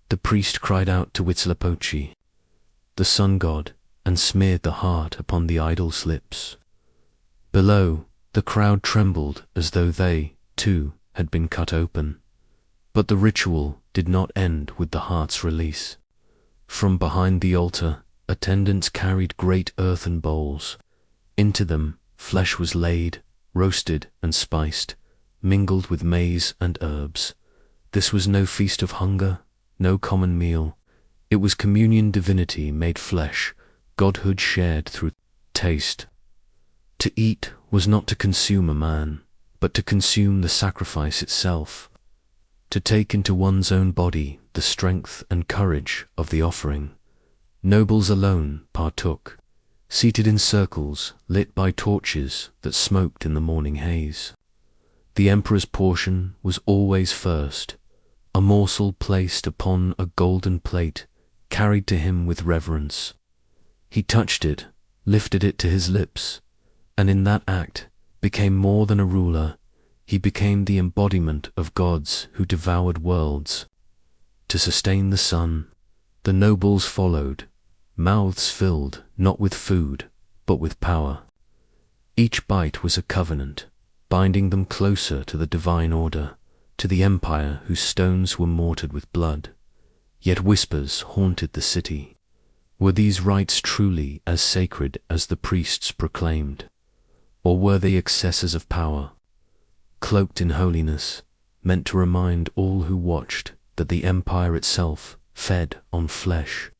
The priest cried out to Huitzilopochtli, the sun god, and smeared the heart upon the idol's lips. Below, the crowd trembled as though they, too, had been cut open. But the ritual did not end with the heart's release. From behind the altar, attendants carried great earthen bowls. Into them, flesh was laid, roasted and spiced, mingled with maize and herbs. This was no feast of hunger, no common meal. It was communion, divinity made flesh, godhood shared through taste. To eat was not to consume a man, but to consume the sacrifice itself, to take into one's own body the strength and courage of the offering. Nobles alone partook, seated in circles lit by torches that smoked in the morning haze. The emperor's portion was always first, a morsel placed upon a golden plate, carried to him with reverence. He touched it, lifted it to his lips, and in that act became more than a ruler. He became the embodiment of gods who devoured worlds. To sustain the sun, the nobles followed, mouths filled not with food, but with power. Each bite was a covenant, binding them closer to the divine order, to the empire whose stones were mortared with blood. Yet whispers haunted the city. Were these rites truly as sacred as the priests proclaimed? Or were they excesses of power, cloaked in holiness, meant to remind all who watched that the empire itself fed on flesh?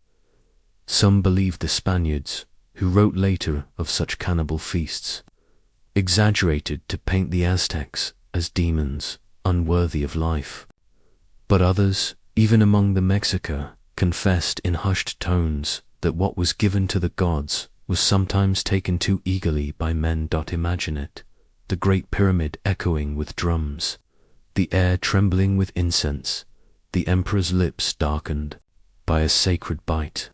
Some believed the Spaniards, who wrote later of such cannibal feasts, exaggerated to paint the Aztecs as demons, unworthy of life. But others, even among the Mexica, confessed in hushed tones that what was given to the gods was sometimes taken too eagerly by men. Imagine it, the Great Pyramid echoing with drums, the air trembling with incense, the emperor's lips darkened by a sacred bite.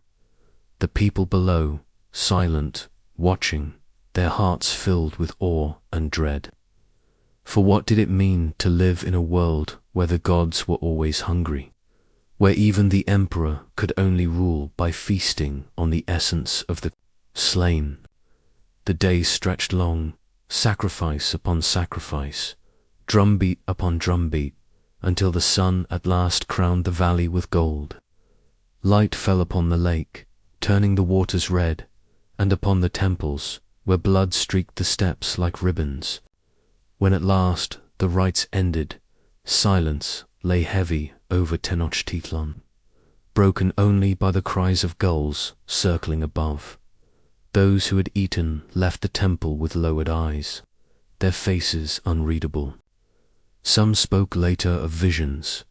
The people below, silent, watching, their hearts filled with awe and dread. For what did it mean to live in a world where the gods were always hungry, where even the emperor could only rule by feasting on the essence of the slain? The days stretched long, sacrifice upon sacrifice, drumbeat upon drumbeat, until the sun at last crowned the valley with gold. Light fell upon the lake, turning the waters red, and upon the temples, where blood streaked the steps like ribbons. When at last the rites ended, silence lay heavy over Tenochtitlan. broken only by the cries of gulls circling above. Those who had eaten left the temple with lowered eyes, their faces unreadable. Some spoke later of visions,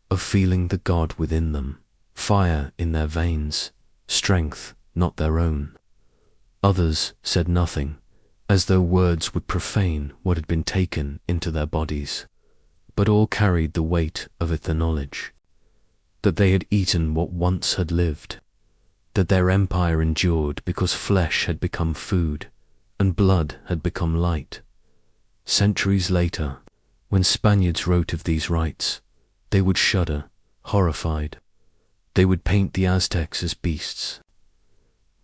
of feeling the god within them, fire in their veins, strength not their own. Others said nothing, as though words would profane what had been taken into their bodies, but all carried the weight of it, the knowledge that they had eaten what once had lived, that their empire endured because flesh had become food and blood had become light. Centuries later, when Spaniards wrote of these rites, they would shudder, horrified. They would paint the Aztecs as beasts,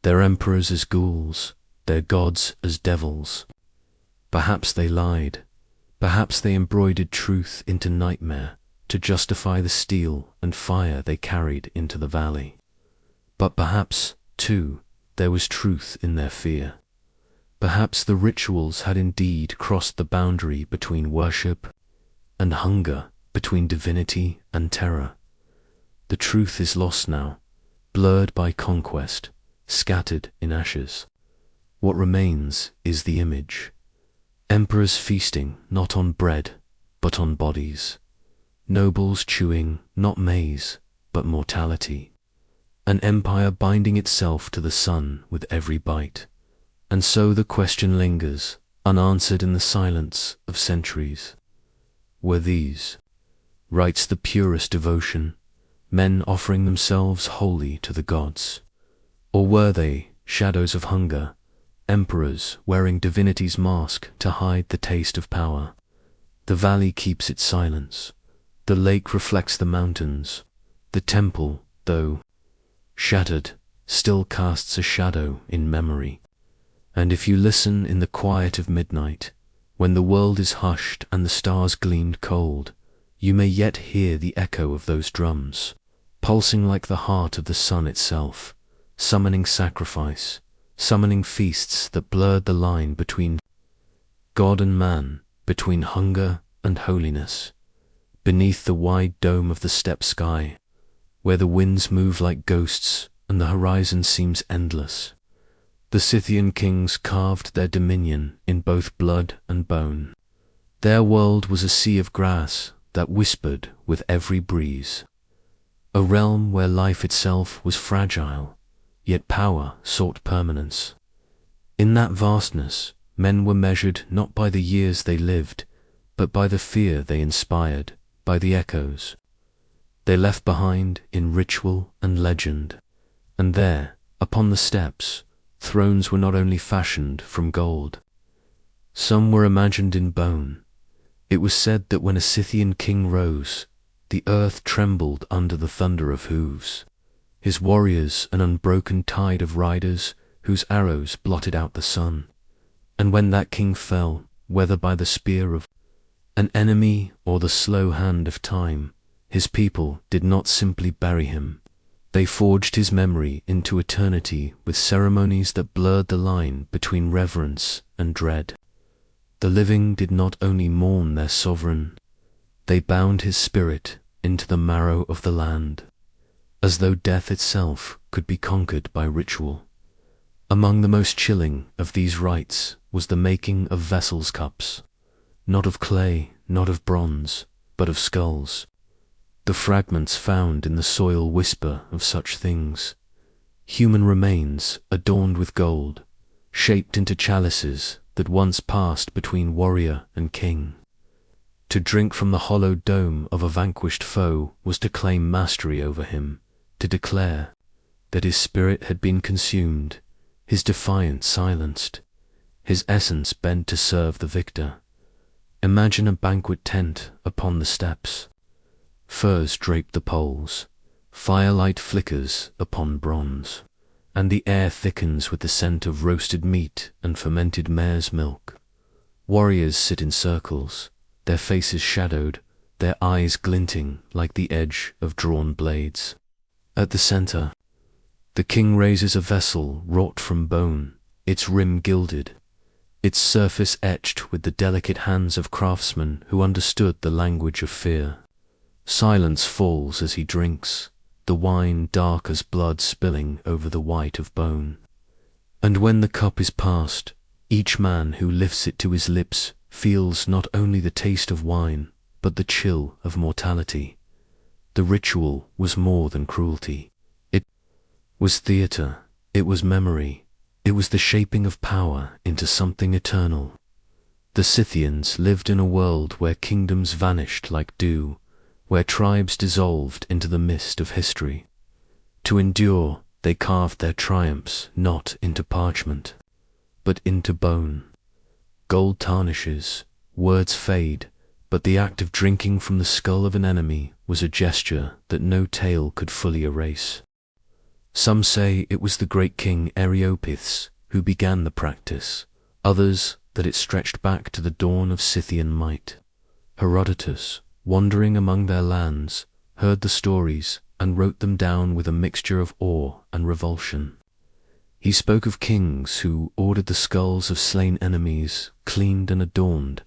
their emperors as ghouls, their gods as devils. Perhaps they lied. Perhaps they embroidered truth into nightmare to justify the steel and fire they carried into the valley. But perhaps, too, there was truth in their fear. Perhaps the rituals had indeed crossed the boundary between worship and hunger, between divinity and terror. The truth is lost now, blurred by conquest, scattered in ashes. What remains is the image. Emperors feasting not on bread, but on bodies. Nobles chewing not maize, but mortality. An empire binding itself to the sun with every bite. And so the question lingers, unanswered in the silence of centuries. Were these rites the purest devotion, men offering themselves wholly to the gods? Or were they shadows of hunger, emperors wearing divinity's mask to hide the taste of power? The valley keeps its silence. The lake reflects the mountains. The temple, though shattered, still casts a shadow in memory. And if you listen in the quiet of midnight, when the world is hushed and the stars gleamed cold, you may yet hear the echo of those drums, pulsing like the heart of the sun itself, summoning sacrifice, summoning feasts that blurred the line between God and man, between hunger and holiness. Beneath the wide dome of the steppe sky, where the winds move like ghosts and the horizon seems endless, the Scythian kings carved their dominion in both blood and bone. Their world was a sea of grass that whispered with every breeze, a realm where life itself was fragile, yet power sought permanence. In that vastness, men were measured not by the years they lived, but by the fear they inspired, by the echoes they left behind in ritual and legend. And there, upon the steppes, thrones were not only fashioned from gold. Some were imagined in bone. It was said that when a Scythian king rose, the earth trembled under the thunder of hooves. His warriors an unbroken tide of riders whose arrows blotted out the sun. And when that king fell, whether by the spear of an enemy or the slow hand of time, his people did not simply bury him. They forged his memory into eternity with ceremonies that blurred the line between reverence and dread. The living did not only mourn their sovereign, they bound his spirit into the marrow of the land, as though death itself could be conquered by ritual. Among the most chilling of these rites was the making of vessels cups, not of clay, not of bronze, but of skulls. The fragments found in the soil whisper of such things. Human remains adorned with gold, shaped into chalices that once passed between warrior and king. To drink from the hollowed dome of a vanquished foe was to claim mastery over him, to declare that his spirit had been consumed, his defiance silenced, his essence bent to serve the victor. Imagine a banquet tent upon the steppes. Furs drape the poles, firelight flickers upon bronze, and the air thickens with the scent of roasted meat and fermented mare's milk. Warriors sit in circles, their faces shadowed, their eyes glinting like the edge of drawn blades. At the center, the king raises a vessel wrought from bone, its rim gilded, its surface etched with the delicate hands of craftsmen who understood the language of fear. Silence falls as he drinks, the wine dark as blood spilling over the white of bone. And when the cup is passed, each man who lifts it to his lips feels not only the taste of wine, but the chill of mortality. The ritual was more than cruelty. It was theatre, it was memory, it was the shaping of power into something eternal. The Scythians lived in a world where kingdoms vanished like dew, where tribes dissolved into the mist of history. To endure, they carved their triumphs not into parchment, but into bone. Gold tarnishes, words fade, but the act of drinking from the skull of an enemy was a gesture that no tale could fully erase. Some say it was the great king Areopagus who began the practice, others that it stretched back to the dawn of Scythian might. Herodotus, wandering among their lands, heard the stories and wrote them down with a mixture of awe and revulsion. He spoke of kings who ordered the skulls of slain enemies cleaned and adorned,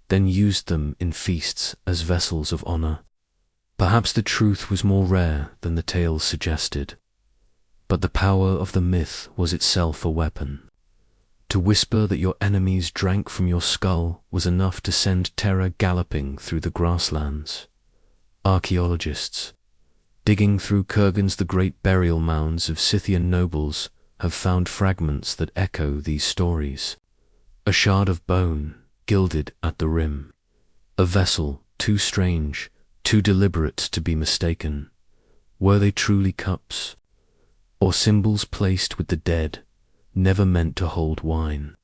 then used them in feasts as vessels of honor. Perhaps the truth was more rare than the tales suggested, but the power of the myth was itself a weapon. To whisper that your enemies drank from your skull was enough to send terror galloping through the grasslands. Archaeologists, digging through Kurgan's the great burial mounds of Scythian nobles, have found fragments that echo these stories. A shard of bone, gilded at the rim. A vessel too strange, too deliberate to be mistaken. Were they truly cups? Or symbols placed with the dead, never meant to hold wine?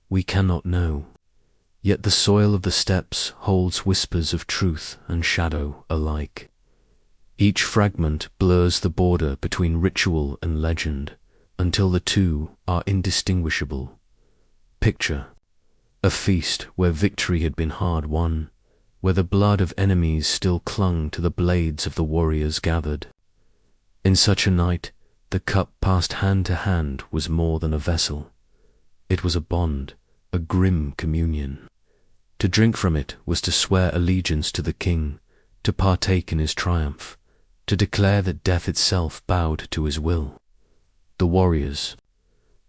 We cannot know. Yet the soil of the steppes holds whispers of truth and shadow alike. Each fragment blurs the border between ritual and legend, until the two are indistinguishable. Picture a feast where victory had been hard won, where the blood of enemies still clung to the blades of the warriors gathered. In such a night, the cup passed hand to hand was more than a vessel. It was a bond, a grim communion. To drink from it was to swear allegiance to the king, to partake in his triumph, to declare that death itself bowed to his will. The warriors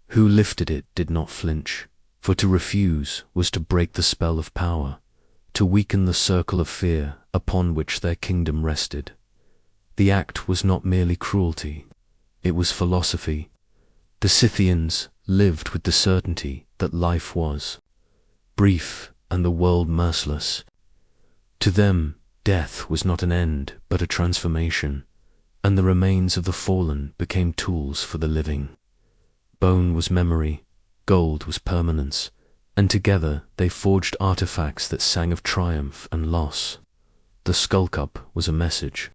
who lifted it did not flinch, for to refuse was to break the spell of power, to weaken the circle of fear upon which their kingdom rested. The act was not merely cruelty, it was philosophy. The Scythians lived with the certainty that life was brief and the world merciless. To them, death was not an end but a transformation, and the remains of the fallen became tools for the living. Bone was memory, gold was permanence, and together they forged artifacts that sang of triumph and loss. The skull cup was a message,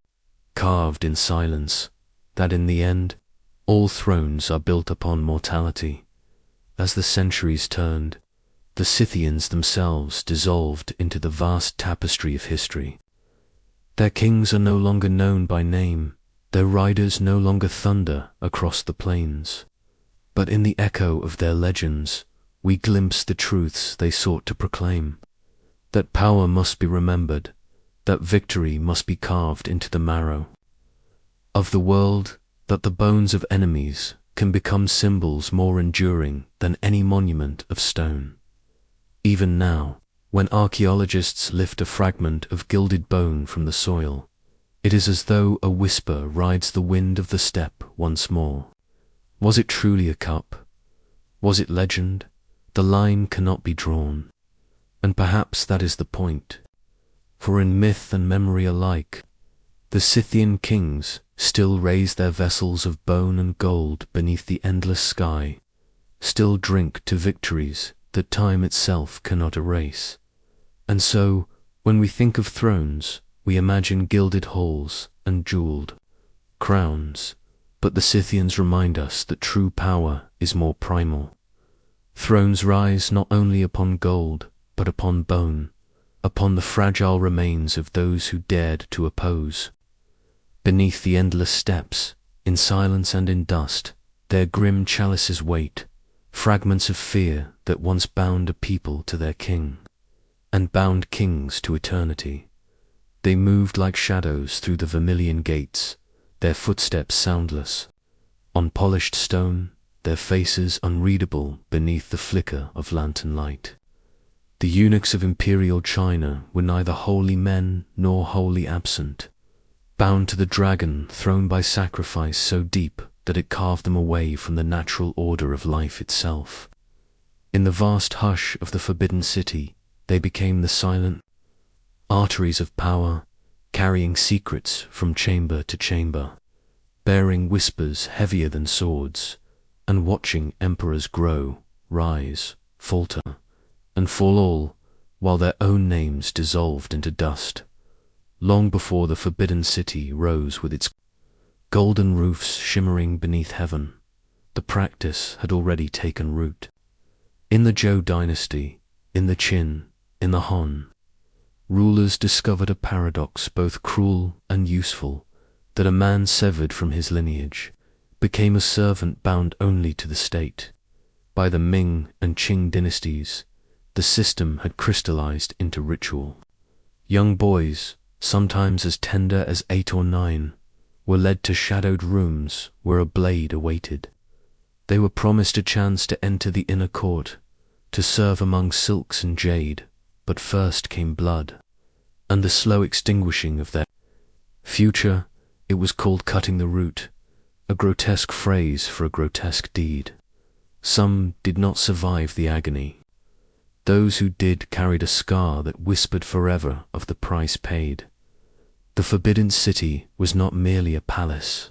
carved in silence, that in the end, all thrones are built upon mortality. As the centuries turned, the Scythians themselves dissolved into the vast tapestry of history. Their kings are no longer known by name, their riders no longer thunder across the plains. But in the echo of their legends, we glimpse the truths they sought to proclaim. That power must be remembered, that victory must be carved into the marrow of the world, that the bones of enemies can become symbols more enduring than any monument of stone. Even now, when archaeologists lift a fragment of gilded bone from the soil, it is as though a whisper rides the wind of the steppe once more. Was it truly a cup? Was it legend? The line cannot be drawn. And perhaps that is the point. For in myth and memory alike, the Scythian kings still raise their vessels of bone and gold beneath the endless sky, still drink to victories that time itself cannot erase. And so, when we think of thrones, we imagine gilded halls and jeweled crowns, but the Scythians remind us that true power is more primal. Thrones rise not only upon gold, but upon bone, upon the fragile remains of those who dared to oppose. Beneath the endless steppes, in silence and in dust, their grim chalices wait, fragments of fear that once bound a people to their king, and bound kings to eternity. They moved like shadows through the vermilion gates, their footsteps soundless. On polished stone, their faces unreadable beneath the flicker of lantern light. The eunuchs of imperial China were neither wholly men nor wholly absent, bound to the dragon thrown by sacrifice so deep that it carved them away from the natural order of life itself. In the vast hush of the forbidden city, they became the silent arteries of power, carrying secrets from chamber to chamber, bearing whispers heavier than swords, and watching emperors grow, rise, falter, and fall all, while their own names dissolved into dust. Long before the forbidden city rose with its golden roofs shimmering beneath heaven, the practice had already taken root. In the Zhou dynasty, in the Qin, in the Han, rulers discovered a paradox both cruel and useful, that a man severed from his lineage became a servant bound only to the state. By the Ming and Qing dynasties, the system had crystallized into ritual. Young boys, sometimes as tender as 8 or 9, were led to shadowed rooms where a blade awaited. They were promised a chance to enter the inner court, to serve among silks and jade, but first came blood, and the slow extinguishing of their future. It was called cutting the root, a grotesque phrase for a grotesque deed. Some did not survive the agony. Those who did carried a scar that whispered forever of the price paid. The forbidden city was not merely a palace.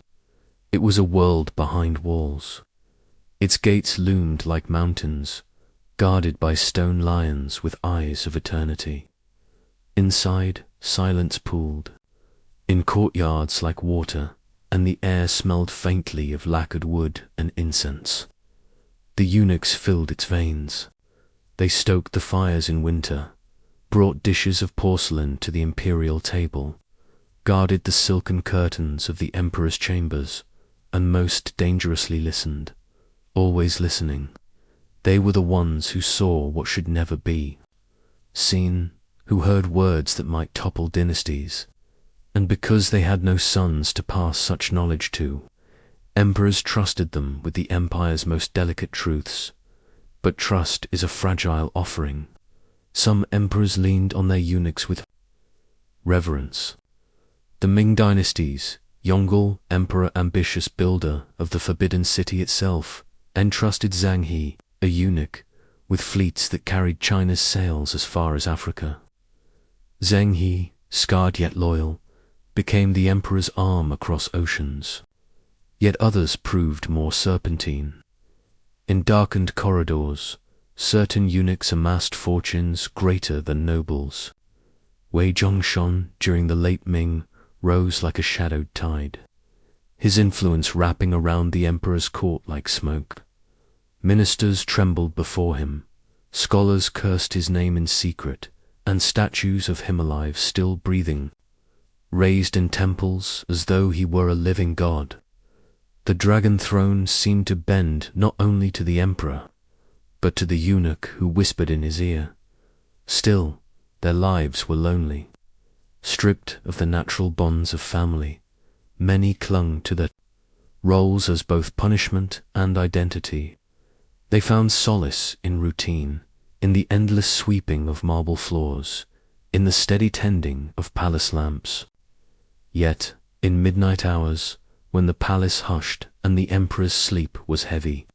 It was a world behind walls. Its gates loomed like mountains, guarded by stone lions with eyes of eternity. Inside, silence pooled, in courtyards like water, and the air smelled faintly of lacquered wood and incense. The eunuchs filled its veins. They stoked the fires in winter, brought dishes of porcelain to the imperial table, guarded the silken curtains of the emperor's chambers, and most dangerously listened, always listening. They were the ones who saw what should never be seen, who heard words that might topple dynasties, and because they had no sons to pass such knowledge to, emperors trusted them with the empire's most delicate truths. But trust is a fragile offering. Some emperors leaned on their eunuchs with reverence. The Ming dynasties, Yongle, emperor ambitious builder of the forbidden city itself, entrusted Zhang He, a eunuch, with fleets that carried China's sails as far as Africa. Zhang He, scarred yet loyal, became the emperor's arm across oceans. Yet others proved more serpentine. In darkened corridors, certain eunuchs amassed fortunes greater than nobles. Wei Zhongshan, during the late Ming, rose like a shadowed tide, his influence wrapping around the emperor's court like smoke. Ministers trembled before him, scholars cursed his name in secret, and statues of him alive still breathing, raised in temples as though he were a living god. The dragon throne seemed to bend not only to the emperor, but to the eunuch who whispered in his ear. Still, their lives were lonely. Stripped of the natural bonds of family, many clung to their roles as both punishment and identity. They found solace in routine, in the endless sweeping of marble floors, in the steady tending of palace lamps. Yet, in midnight hours, when the palace hushed and the emperor's sleep was heavy,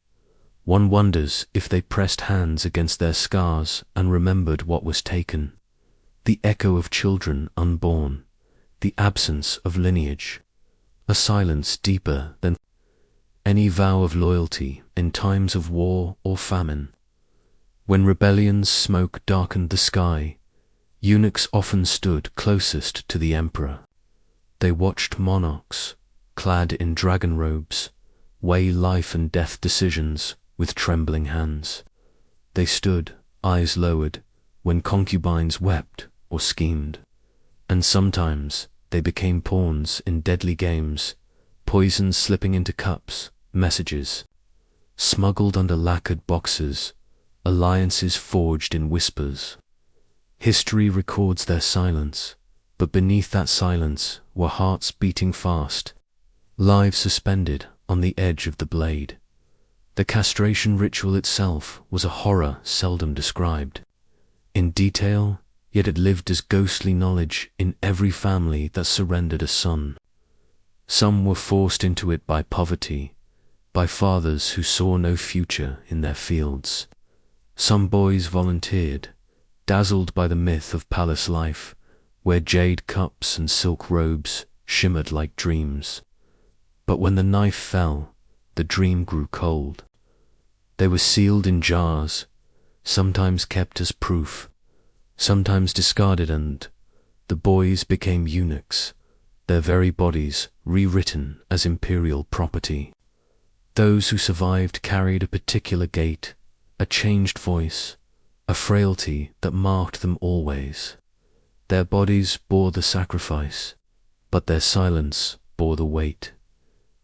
one wonders if they pressed hands against their scars and remembered what was taken. The echo of children unborn, the absence of lineage, a silence deeper than any vow of loyalty in times of war or famine. When rebellion's smoke darkened the sky, eunuchs often stood closest to the emperor. They watched monarchs, clad in dragon robes, weigh life and death decisions with trembling hands. They stood, eyes lowered, when concubines wept or schemed, and sometimes they became pawns in deadly games, poison slipping into cups, messages smuggled under lacquered boxes, alliances forged in whispers. History records their silence, but beneath that silence were hearts beating fast, lives suspended on the edge of the blade. The castration ritual itself was a horror seldom described in detail, yet it lived as ghostly knowledge in every family that surrendered a son. Some were forced into it by poverty, by fathers who saw no future in their fields. Some boys volunteered, dazzled by the myth of palace life, where jade cups and silk robes shimmered like dreams. But when the knife fell, the dream grew cold. They were sealed in jars, sometimes kept as proof, sometimes discarded, and the boys became eunuchs, their very bodies rewritten as imperial property. Those who survived carried a particular gait, a changed voice, a frailty that marked them always. Their bodies bore the sacrifice, but their silence bore the weight.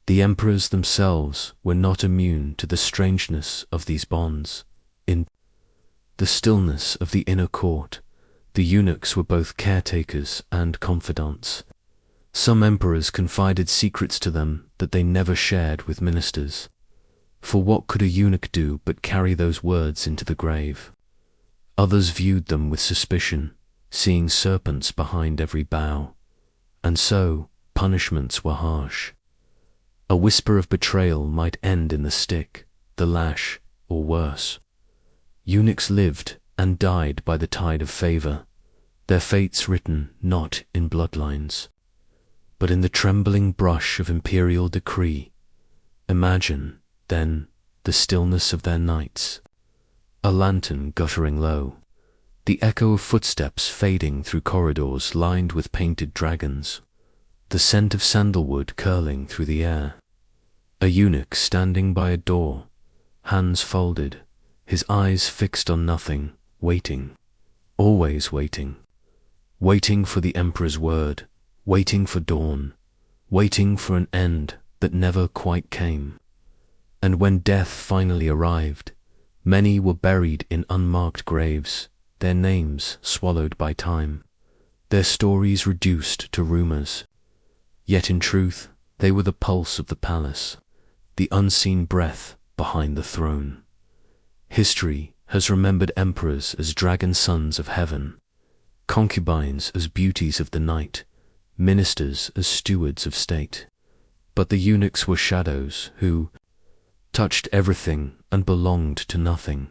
The emperors themselves were not immune to the strangeness of these bonds. In the stillness of the inner court, the eunuchs were both caretakers and confidants. Some emperors confided secrets to them that they never shared with ministers. For what could a eunuch do but carry those words into the grave? Others viewed them with suspicion, seeing serpents behind every bow. And so, punishments were harsh. A whisper of betrayal might end in the stick, the lash, or worse. Eunuchs lived and died by the tide of favor, their fates written not in bloodlines, but in the trembling brush of imperial decree. Imagine, then, the stillness of their nights. A lantern guttering low, the echo of footsteps fading through corridors lined with painted dragons, the scent of sandalwood curling through the air. A eunuch standing by a door, hands folded, his eyes fixed on nothing, waiting, always waiting, waiting for the emperor's word, waiting for dawn, waiting for an end that never quite came. And when death finally arrived, many were buried in unmarked graves, their names swallowed by time, their stories reduced to rumors. Yet in truth, they were the pulse of the palace, the unseen breath behind the throne. History has remembered emperors as dragon sons of heaven, concubines as beauties of the night, ministers as stewards of state. But the eunuchs were shadows who touched everything and belonged to nothing.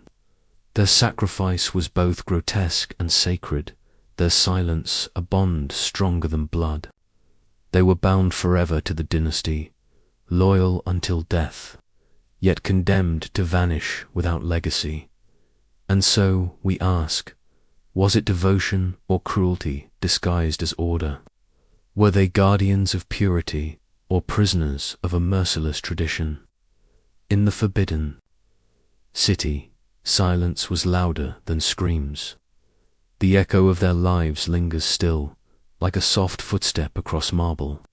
Their sacrifice was both grotesque and sacred, their silence a bond stronger than blood. They were bound forever to the dynasty, loyal until death, yet condemned to vanish without legacy. And so, we ask, was it devotion or cruelty disguised as order? Were they guardians of purity or prisoners of a merciless tradition? In the forbidden city, silence was louder than screams. The echo of their lives lingers still, like a soft footstep across marble,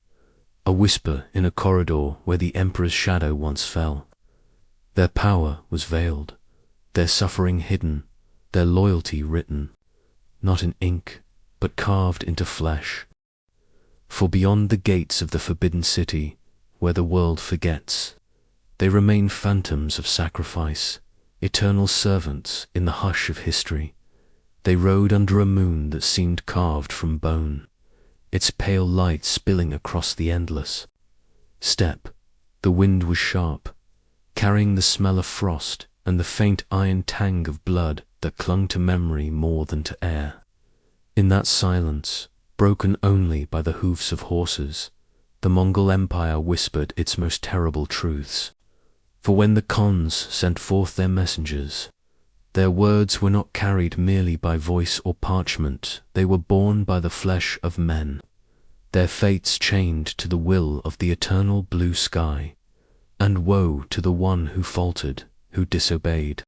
a whisper in a corridor where the emperor's shadow once fell. Their power was veiled, their suffering hidden, their loyalty written, not in ink, but carved into flesh. For beyond the gates of the forbidden city, where the world forgets, they remain phantoms of sacrifice, eternal servants in the hush of history. They rode under a moon that seemed carved from bone, its pale light spilling across the endless steppe. The wind was sharp, carrying the smell of frost and the faint iron tang of blood that clung to memory more than to air. In that silence, broken only by the hoofs of horses, the Mongol Empire whispered its most terrible truths. For when the Khans sent forth their messengers, their words were not carried merely by voice or parchment, they were borne by the flesh of men, their fates chained to the will of the eternal blue sky. And woe to the one who faltered, who disobeyed,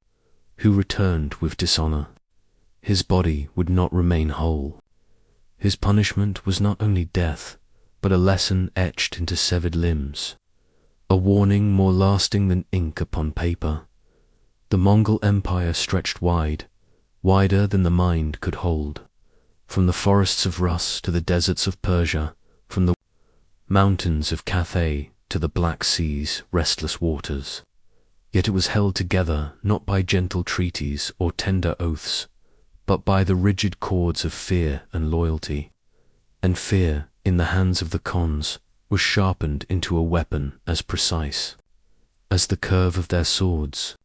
who returned with dishonor. His body would not remain whole. His punishment was not only death, but a lesson etched into severed limbs, a warning more lasting than ink upon paper. The Mongol Empire stretched wide, wider than the mind could hold, from the forests of Rus to the deserts of Persia, from the mountains of Cathay to the Black Sea's restless waters. Yet it was held together not by gentle treaties or tender oaths, but by the rigid cords of fear and loyalty. And fear, in the hands of the Khans, was sharpened into a weapon as precise as the curve of their swords.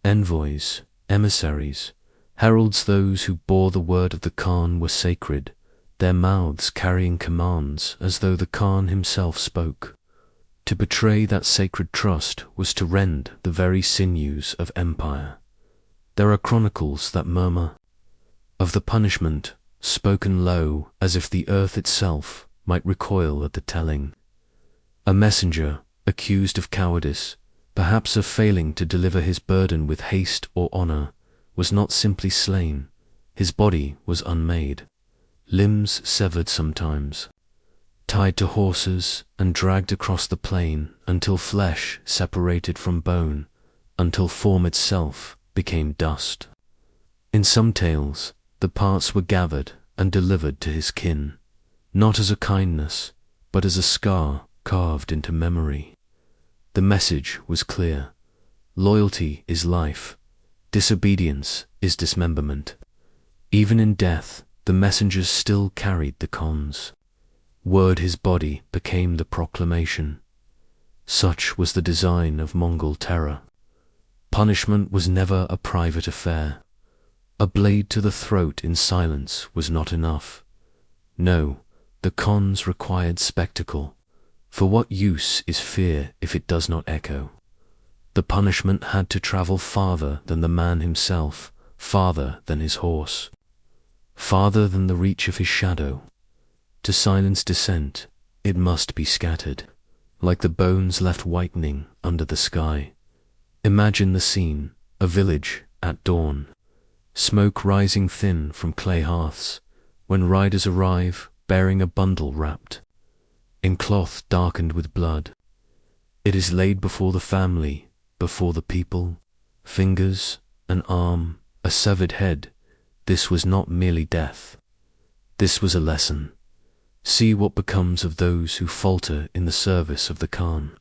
Envoys, emissaries, heralds, those who bore the word of the Khan were sacred, their mouths carrying commands as though the Khan himself spoke. To betray that sacred trust was to rend the very sinews of empire. There are chronicles that murmur of the punishment, spoken low as if the earth itself might recoil at the telling. A messenger, accused of cowardice, perhaps of failing to deliver his burden with haste or honor, was not simply slain, his body was unmade, limbs severed sometimes, tied to horses and dragged across the plain until flesh separated from bone, until form itself became dust. In some tales, the parts were gathered and delivered to his kin, not as a kindness, but as a scar carved into memory. The message was clear. Loyalty is life. Disobedience is dismemberment. Even in death, the messengers still carried the Khans. Word his body became the proclamation. Such was the design of Mongol terror. Punishment was never a private affair. A blade to the throat in silence was not enough. No, the Khans required spectacle. For what use is fear if it does not echo? The punishment had to travel farther than the man himself, farther than his horse, farther than the reach of his shadow. To silence dissent, it must be scattered, like the bones left whitening under the sky. Imagine the scene, a village at dawn, smoke rising thin from clay hearths, when riders arrive bearing a bundle wrapped in cloth darkened with blood. It is laid before the family, before the people, fingers, an arm, a severed head. This was not merely death. This was a lesson. See what becomes of those who falter in the service of the Khan.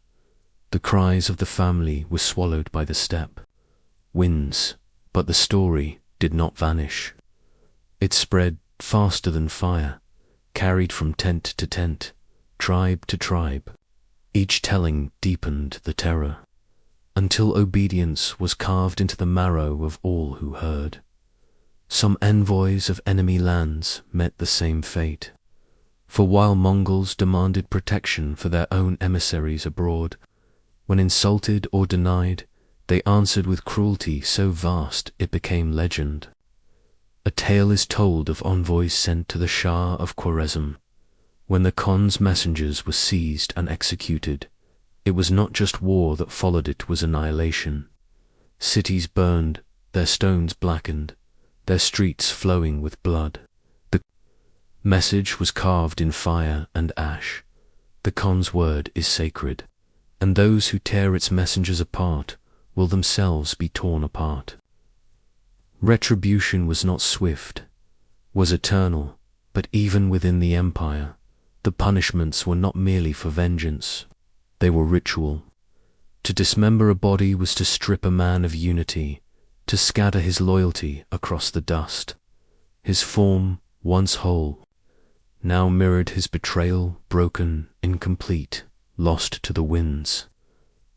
The cries of the family were swallowed by the steppe winds, but the story did not vanish. It spread faster than fire, carried from tent to tent, tribe to tribe. Each telling deepened the terror, until obedience was carved into the marrow of all who heard. Some envoys of enemy lands met the same fate. For while Mongols demanded protection for their own emissaries abroad, when insulted or denied, they answered with cruelty so vast it became legend. A tale is told of envoys sent to the Shah of Gruesome. When the Khan's messengers were seized and executed, it was not just war that followed, it was annihilation. Cities burned, their stones blackened, their streets flowing with blood. The message was carved in fire and ash. The Khan's word is sacred, and those who tear its messengers apart will themselves be torn apart. Retribution was not swift, was eternal, but even within the empire, the punishments were not merely for vengeance, they were ritual. To dismember a body was to strip a man of unity, to scatter his loyalty across the dust. His form, once whole, now mirrored his betrayal, broken, incomplete, lost to the winds.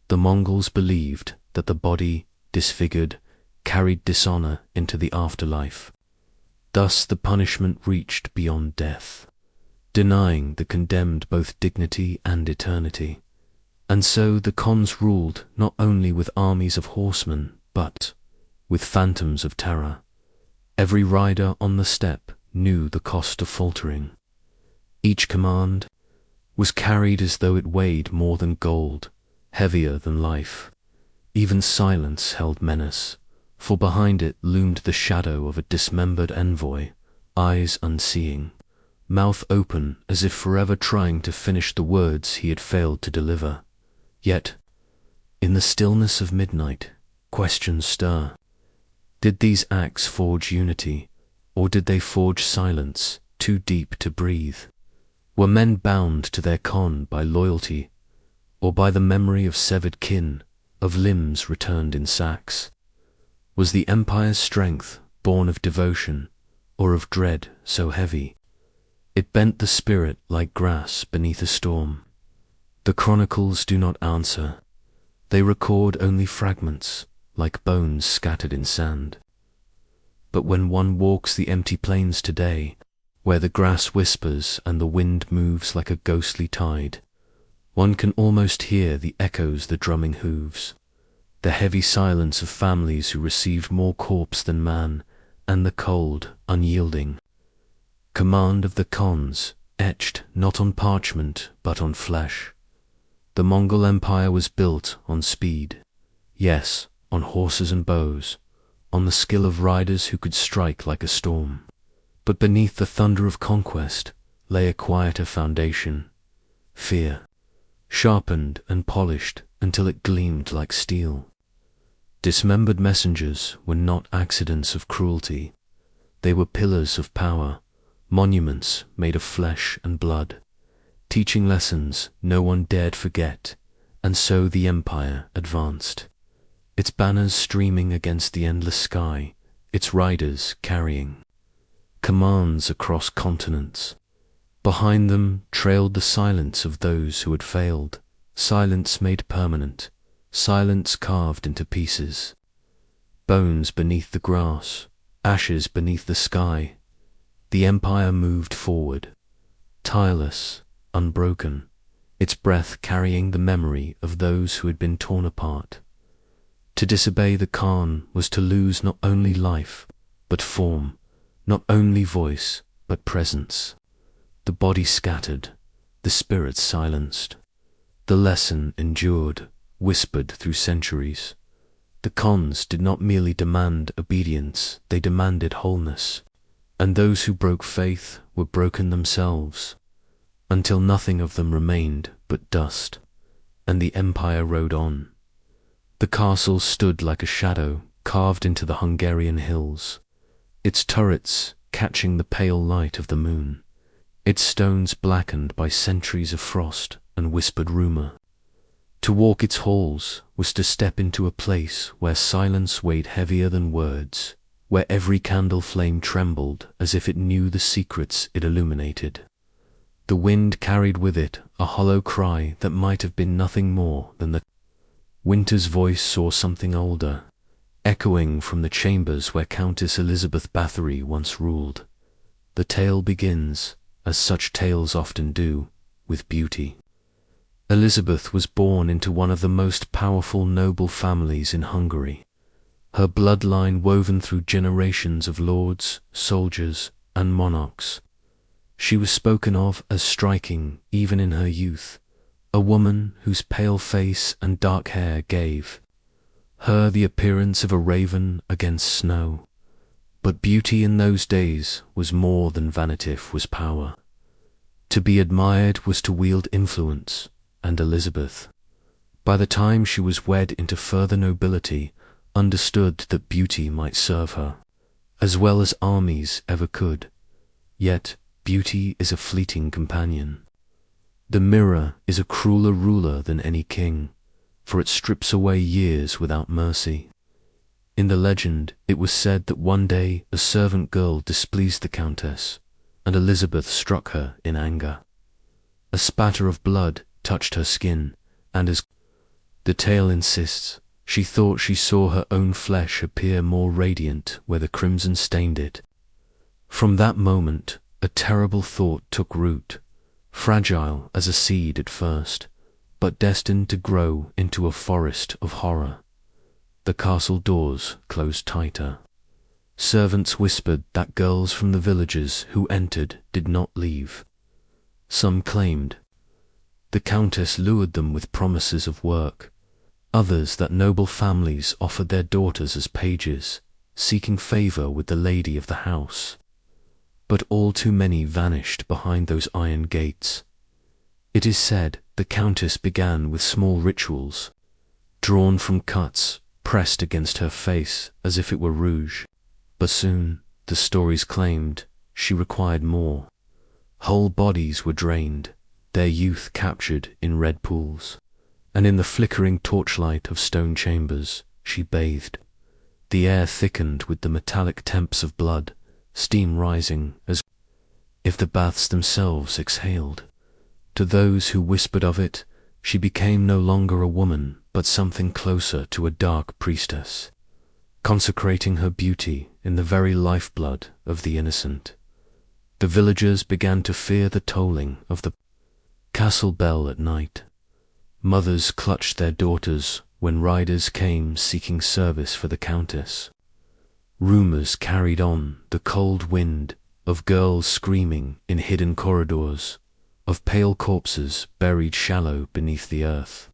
The Mongols believed that the body, disfigured, carried dishonor into the afterlife. Thus the punishment reached beyond death, denying the condemned both dignity and eternity. And so the Khans ruled not only with armies of horsemen, but with phantoms of terror. Every rider on the steppe knew the cost of faltering. Each command was carried as though it weighed more than gold, heavier than life. Even silence held menace, for behind it loomed the shadow of a dismembered envoy, eyes unseeing, mouth open as if forever trying to finish the words he had failed to deliver. Yet, in the stillness of midnight, questions stir. Did these acts forge unity, or did they forge silence, too deep to breathe? Were men bound to their Khan by loyalty, or by the memory of severed kin, of limbs returned in sacks? Was the empire's strength born of devotion, or of dread so heavy it bent the spirit like grass beneath a storm? The chronicles do not answer. They record only fragments, like bones scattered in sand. But when one walks the empty plains today, where the grass whispers and the wind moves like a ghostly tide, one can almost hear the echoes, the drumming hooves, the heavy silence of families who received more corpse than man, and the cold, unyielding command of the khans, etched not on parchment but on flesh. The Mongol Empire was built on speed, yes, on horses and bows, on the skill of riders who could strike like a storm. But beneath the thunder of conquest lay a quieter foundation, fear, sharpened and polished until it gleamed like steel. Dismembered messengers were not accidents of cruelty. They were pillars of power, monuments made of flesh and blood, teaching lessons no one dared forget, and so the empire advanced, its banners streaming against the endless sky, its riders carrying commands across continents. Behind them trailed the silence of those who had failed, silence made permanent, silence carved into pieces. Bones beneath the grass, ashes beneath the sky, the empire moved forward, tireless, unbroken, its breath carrying the memory of those who had been torn apart. To disobey the Khan was to lose not only life, but form, not only voice, but presence. The body scattered, the spirit silenced. The lesson endured, whispered through centuries. The Khans did not merely demand obedience, they demanded wholeness. And those who broke faith were broken themselves, until nothing of them remained but dust, and the empire rode on. The castle stood like a shadow carved into the Hungarian hills, its turrets catching the pale light of the moon, its stones blackened by centuries of frost and whispered rumor. To walk its halls was to step into a place where silence weighed heavier than words, where every candle flame trembled as if it knew the secrets it illuminated. The wind carried with it a hollow cry that might have been nothing more than the winter's voice saw something older, echoing from the chambers where Countess Elizabeth Bathory once ruled. The tale begins, as such tales often do, with beauty. Elizabeth was born into one of the most powerful noble families in Hungary, her bloodline woven through generations of lords, soldiers, and monarchs. She was spoken of as striking even in her youth, a woman whose pale face and dark hair gave her the appearance of a raven against snow. But beauty in those days was more than vanity, was power. To be admired was to wield influence, and Elizabeth, by the time she was wed into further nobility, understood that beauty might serve her, as well as armies ever could. Yet beauty is a fleeting companion. The mirror is a crueler ruler than any king, for it strips away years without mercy. In the legend, it was said that one day a servant girl displeased the countess, and Elizabeth struck her in anger. A spatter of blood touched her skin, and as the tale insists, she thought she saw her own flesh appear more radiant where the crimson stained it. From that moment, a terrible thought took root, fragile as a seed at first, but destined to grow into a forest of horror. The castle doors closed tighter. Servants whispered that girls from the villages who entered did not leave. Some claimed the countess lured them with promises of work, others that noble families offered their daughters as pages, seeking favor with the lady of the house. But all too many vanished behind those iron gates. It is said the countess began with small rituals, drawn from cuts pressed against her face as if it were rouge. But soon, the stories claimed, she required more. Whole bodies were drained, their youth captured in red pools. and in the flickering torchlight of stone chambers she bathed. The air thickened with the metallic temps of blood, steam rising as if the baths themselves exhaled. To those who whispered of it, she became no longer a woman, but something closer to a dark priestess, consecrating her beauty in the very lifeblood of the innocent. The villagers began to fear the tolling of the castle bell at night. Mothers clutched their daughters when riders came seeking service for the countess. Rumors carried on the cold wind of girls screaming in hidden corridors, of pale corpses buried shallow beneath the earth,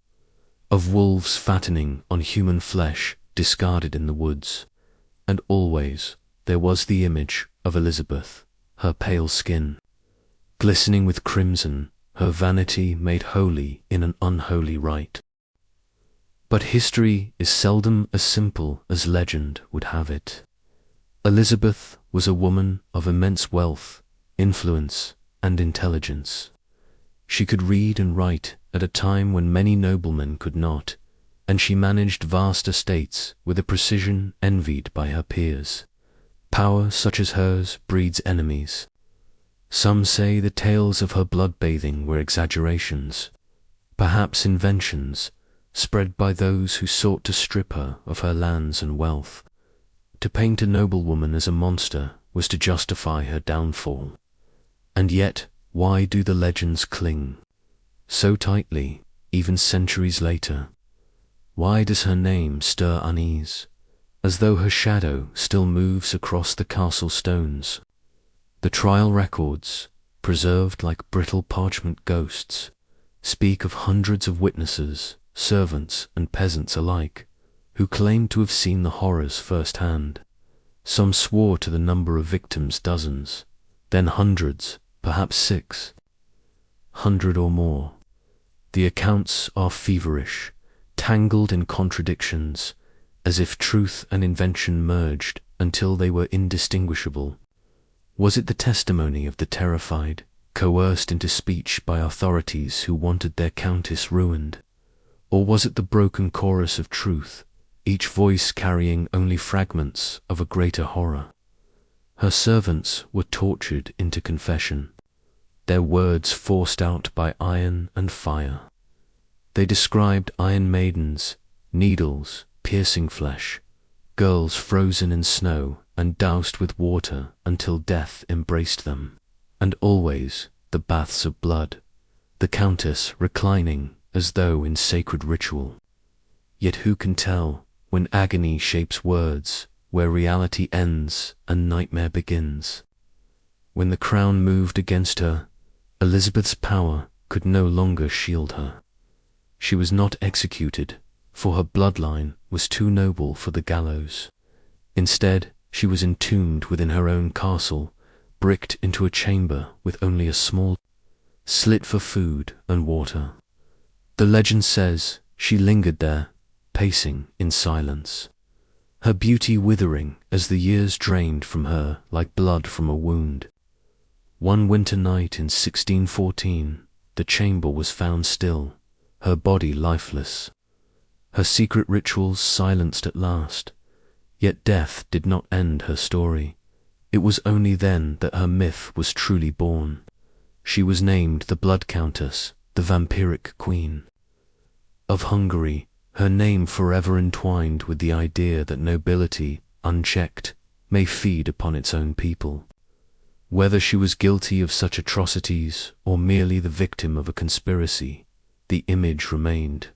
of wolves fattening on human flesh discarded in the woods. And always there was the image of Elizabeth, her pale skin glistening with crimson, her vanity made holy in an unholy rite. But history is seldom as simple as legend would have it. Elizabeth was a woman of immense wealth, influence, and intelligence. She could read and write at a time when many noblemen could not, and she managed vast estates with a precision envied by her peers. Power such as hers breeds enemies. Some say the tales of her blood-bathing were exaggerations, perhaps inventions, spread by those who sought to strip her of her lands and wealth. To paint a noblewoman as a monster was to justify her downfall. And yet, why do the legends cling so tightly, even centuries later? Why does her name stir unease, as though her shadow still moves across the castle stones? The trial records, preserved like brittle parchment ghosts, speak of hundreds of witnesses, servants and peasants alike, who claimed to have seen the horrors firsthand. Some swore to the number of victims dozens, then hundreds, perhaps 600 or more. The accounts are feverish, tangled in contradictions, as if truth and invention merged until they were indistinguishable. Was it the testimony of the terrified, coerced into speech by authorities who wanted their countess ruined? Or was it the broken chorus of truth, each voice carrying only fragments of a greater horror? Her servants were tortured into confession, their words forced out by iron and fire. They described iron maidens, needles, piercing flesh, girls frozen in snow and doused with water until death embraced them, and always the baths of blood, the countess reclining as though in sacred ritual. Yet who can tell, when agony shapes words, where reality ends and nightmare begins? When the crown moved against her, Elizabeth's power could no longer shield her. She was not executed, for her bloodline was too noble for the gallows. Instead, she was entombed within her own castle, bricked into a chamber with only a small slit for food and water. The legend says she lingered there, pacing in silence, her beauty withering as the years drained from her like blood from a wound. One winter night in 1614, the chamber was found still, her body lifeless, her secret rituals silenced at last. Yet death did not end her story. It was only then that her myth was truly born. She was named the Blood Countess, the vampiric queen of Hungary, her name forever entwined with the idea that nobility, unchecked, may feed upon its own people. Whether she was guilty of such atrocities or merely the victim of a conspiracy, the image remained,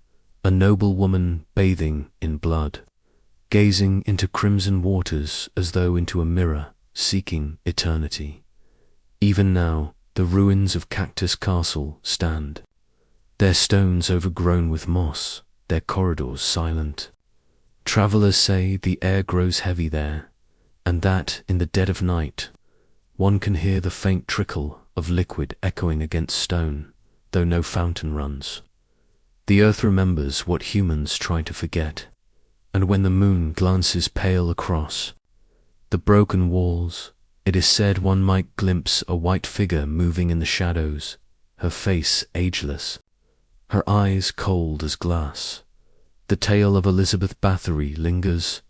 a noble woman bathing in blood, gazing into crimson waters as though into a mirror, seeking eternity. Even now, the ruins of Cactus Castle stand, their stones overgrown with moss, their corridors silent. Travelers say the air grows heavy there, and that in the dead of night, one can hear the faint trickle of liquid echoing against stone, though no fountain runs. The earth remembers what humans try to forget, and when the moon glances pale across the broken walls, it is said one might glimpse a white figure moving in the shadows, her face ageless, her eyes cold as glass. The tale of Elizabeth Bathory lingers,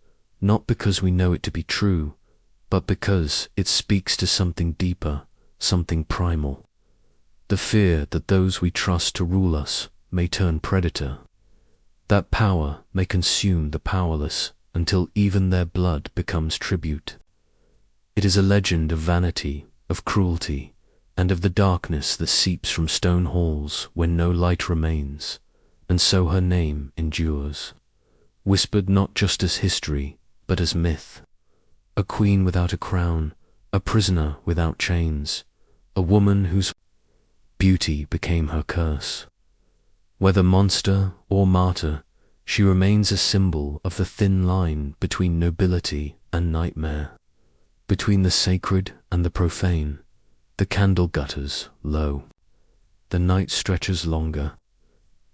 not because we know it to be true, but because it speaks to something deeper, something primal. The fear that those we trust to rule us may turn predator, that power may consume the powerless until even their blood becomes tribute. It is a legend of vanity, of cruelty, and of the darkness that seeps from stone halls when no light remains, and so her name endures, whispered not just as history, but as myth. A queen without a crown, a prisoner without chains, a woman whose beauty became her curse. Whether monster or martyr, she remains a symbol of the thin line between nobility and nightmare, between the sacred and the profane. The candle gutters low, the night stretches longer,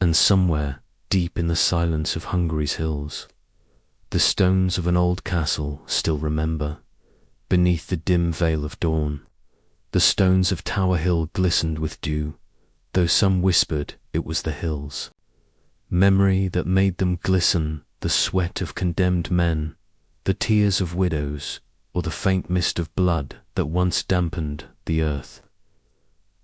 and somewhere deep in the silence of Hungary's hills, the stones of an old castle still remember, beneath the dim veil of dawn. The stones of Tower Hill glistened with dew, though some whispered it was the hills. Memory that made them glisten, the sweat of condemned men, the tears of widows, or the faint mist of blood that once dampened the earth.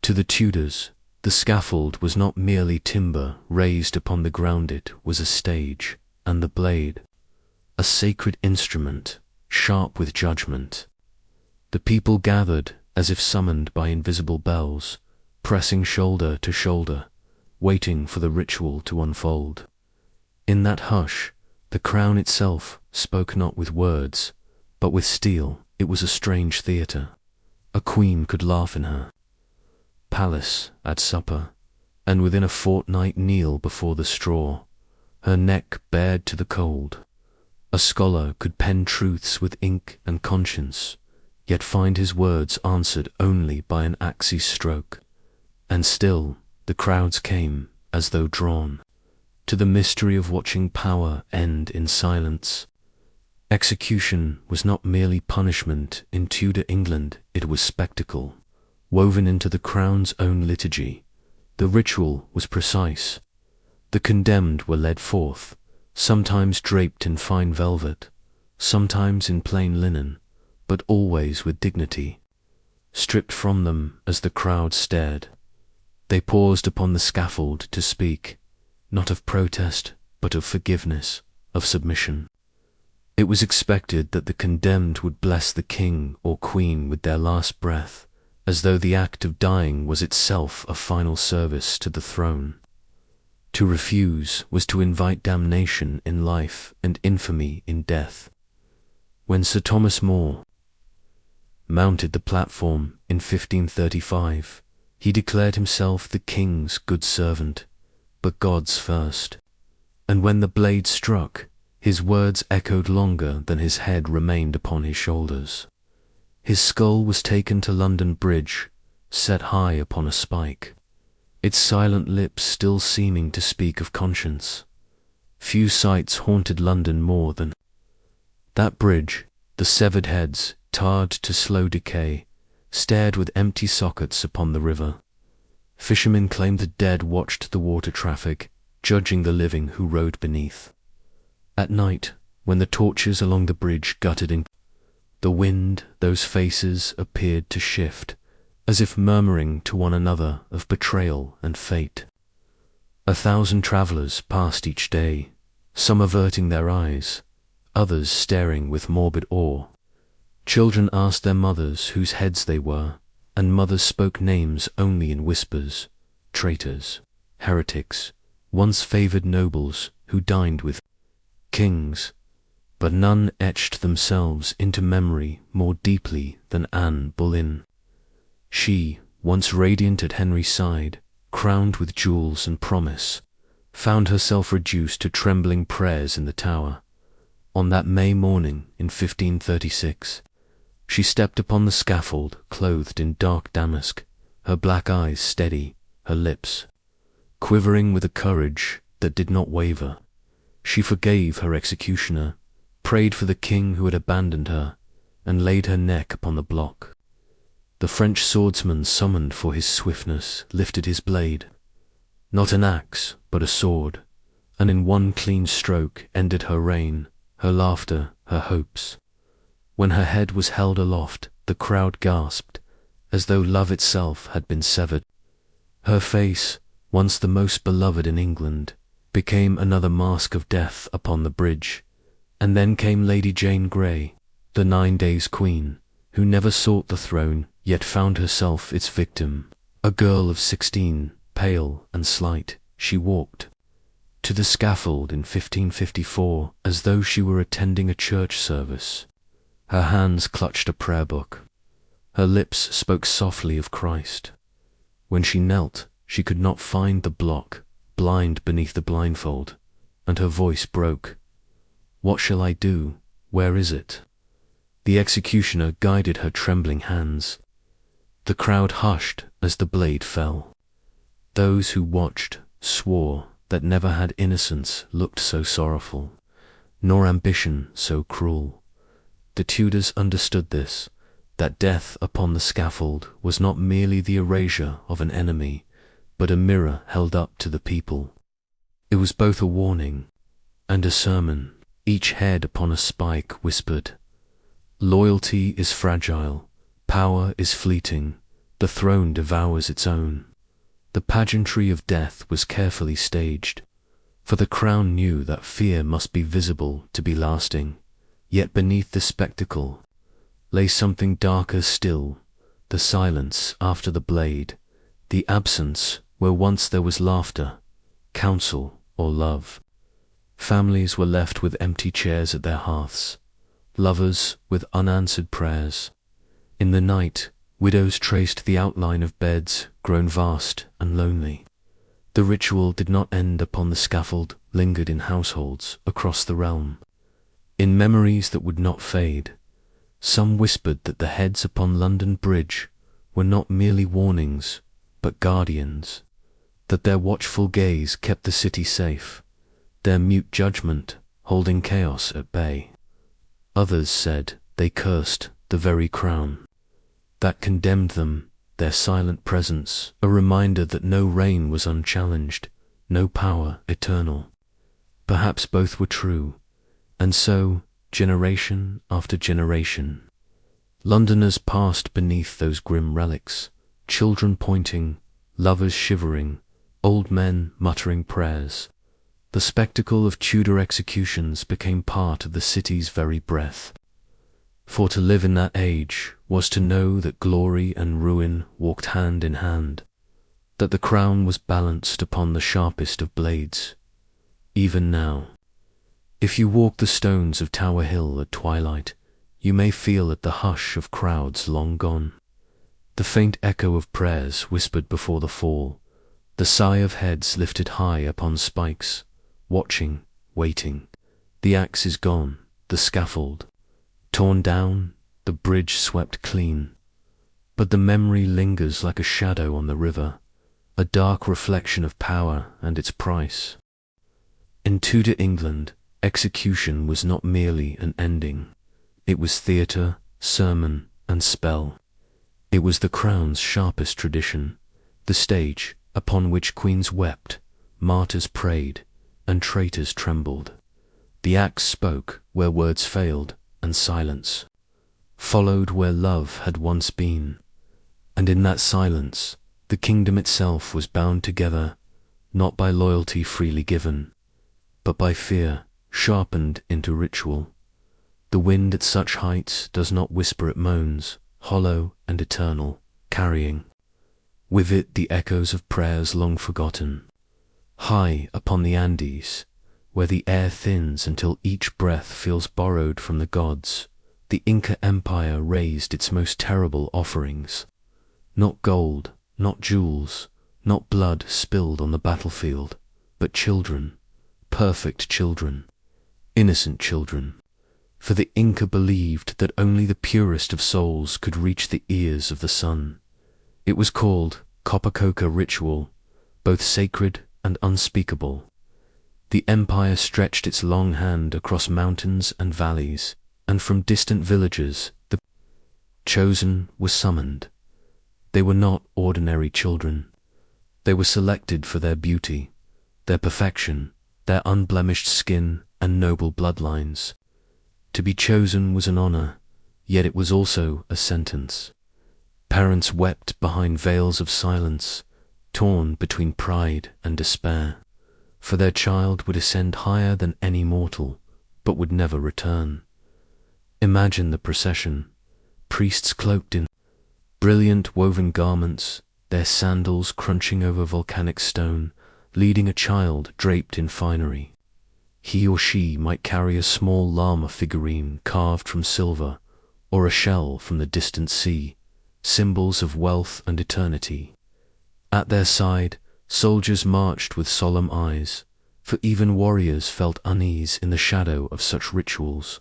To the Tudors, the scaffold was not merely timber raised upon the ground, it was a stage, and the blade, a sacred instrument, sharp with judgment. The people gathered as if summoned by invisible bells, pressing shoulder to shoulder, waiting for the ritual to unfold. In that hush, the crown itself spoke not with words, but with steel. It was a strange theatre. A queen could laugh in her palace at supper, and within a fortnight kneel before the straw, her neck bared to the cold. A scholar could pen truths with ink and conscience, yet find his words answered only by an axe's stroke. And still the crowds came, as though drawn to the mystery of watching power end in silence. Execution was not merely punishment in Tudor England, it was spectacle, woven into the crown's own liturgy. The ritual was precise. The condemned were led forth, sometimes draped in fine velvet, sometimes in plain linen, but always with dignity. Stripped from them as the crowd stared, they paused upon the scaffold to speak, not of protest, but of forgiveness, of submission. It was expected that the condemned would bless the king or queen with their last breath, as though the act of dying was itself a final service to the throne. To refuse was to invite damnation in life and infamy in death. When Sir Thomas More mounted the platform in 1535, he declared himself the king's good servant, but God's first. And when the blade struck, his words echoed longer than his head remained upon his shoulders. His skull was taken to London Bridge, set high upon a spike, its silent lips still seeming to speak of conscience. Few sights haunted London more than that bridge. The severed heads, tarred to slow decay, stared with empty sockets upon the river. Fishermen claimed the dead watched the water traffic, judging the living who rode beneath. At night, when the torches along the bridge guttered in the wind, those faces appeared to shift, as if murmuring to one another of betrayal and fate. 1,000 travellers passed each day, some averting their eyes, others staring with morbid awe. Children asked their mothers whose heads they were, and mothers spoke names only in whispers: traitors, heretics, once favoured nobles who dined with kings, but none etched themselves into memory more deeply than Anne Boleyn. She, once radiant at Henry's side, crowned with jewels and promise, found herself reduced to trembling prayers in the Tower. On that May morning in 1536, she stepped upon the scaffold clothed in dark damask, her black eyes steady, her lips quivering with a courage that did not waver. She forgave her executioner, prayed for the king who had abandoned her, and laid her neck upon the block. The French swordsman, summoned for his swiftness, lifted his blade. not an axe, but a sword, and in one clean stroke ended her reign, her laughter, her hopes. When her head was held aloft, the crowd gasped, as though love itself had been severed. Her face, once the most beloved in England, became another mask of death upon the bridge. And then came Lady Jane Grey, the 9 Days' Queen, who never sought the throne, yet found herself its victim. A girl of 16, pale and slight, she walked to the scaffold in 1554 as though she were attending a church service. Her hands clutched a prayer book. Her lips spoke softly of Christ. When she knelt, she could not find the block, blind beneath the blindfold, and her voice broke. "What shall I do? Where is it?" The executioner guided her trembling hands. The crowd hushed as the blade fell. Those who watched swore that never had innocence looked so sorrowful, nor ambition so cruel. The Tudors understood this, that death upon the scaffold was not merely the erasure of an enemy, but a mirror held up to the people. It was both a warning and a sermon. Each head upon a spike whispered, "Loyalty is fragile, power is fleeting, the throne devours its own." The pageantry of death was carefully staged, for the crown knew that fear must be visible to be lasting. Yet beneath the spectacle lay something darker still, the silence after the blade, the absence where once there was laughter, counsel, or love. Families were left with empty chairs at their hearths, lovers with unanswered prayers. In the night, widows traced the outline of beds grown vast and lonely. The ritual did not end upon the scaffold, lingered in households across the realm. In memories that would not fade, some whispered that the heads upon London Bridge were not merely warnings, but guardians, that their watchful gaze kept the city safe, their mute judgment holding chaos at bay. Others said they cursed the very crown that condemned them, their silent presence, a reminder that no reign was unchallenged, no power eternal. Perhaps both were true, and so, generation after generation, Londoners passed beneath those grim relics, children pointing, lovers shivering, old men muttering prayers. The spectacle of Tudor executions became part of the city's very breath. For to live in that age was to know that glory and ruin walked hand in hand, that the crown was balanced upon the sharpest of blades. Even now, if you walk the stones of Tower Hill at twilight, you may feel at the hush of crowds long gone, the faint echo of prayers whispered before the fall, the sigh of heads lifted high upon spikes, watching, waiting. The axe is gone, the scaffold torn down, the bridge swept clean, but the memory lingers like a shadow on the river, a dark reflection of power and its price. In Tudor England, execution was not merely an ending. It was theatre, sermon, and spell. It was the crown's sharpest tradition, the stage upon which queens wept, martyrs prayed, and traitors trembled. The axe spoke where words failed, and silence followed where love had once been. And in that silence, the kingdom itself was bound together, not by loyalty freely given, but by fear sharpened into ritual. The wind at such heights does not whisper, it moans, hollow and eternal, carrying with it the echoes of prayers long forgotten. High upon the Andes, where the air thins until each breath feels borrowed from the gods, the Inca Empire raised its most terrible offerings. Not gold, not jewels, not blood spilled on the battlefield, but children, perfect children, innocent children. For the Inca believed that only the purest of souls could reach the ears of the sun. It was called Copacoca ritual, both sacred and unspeakable. The empire stretched its long hand across mountains and valleys, and from distant villages the chosen were summoned. They were not ordinary children. They were selected for their beauty, their perfection, their unblemished skin and noble bloodlines. To be chosen was an honor, yet it was also a sentence. Parents wept behind veils of silence, torn between pride and despair, for their child would ascend higher than any mortal, but would never return. Imagine the procession, priests cloaked in brilliant woven garments, their sandals crunching over volcanic stone, leading a child draped in finery. He or she might carry a small llama figurine carved from silver, or a shell from the distant sea, symbols of wealth and eternity. At their side, soldiers marched with solemn eyes, for even warriors felt unease in the shadow of such rituals.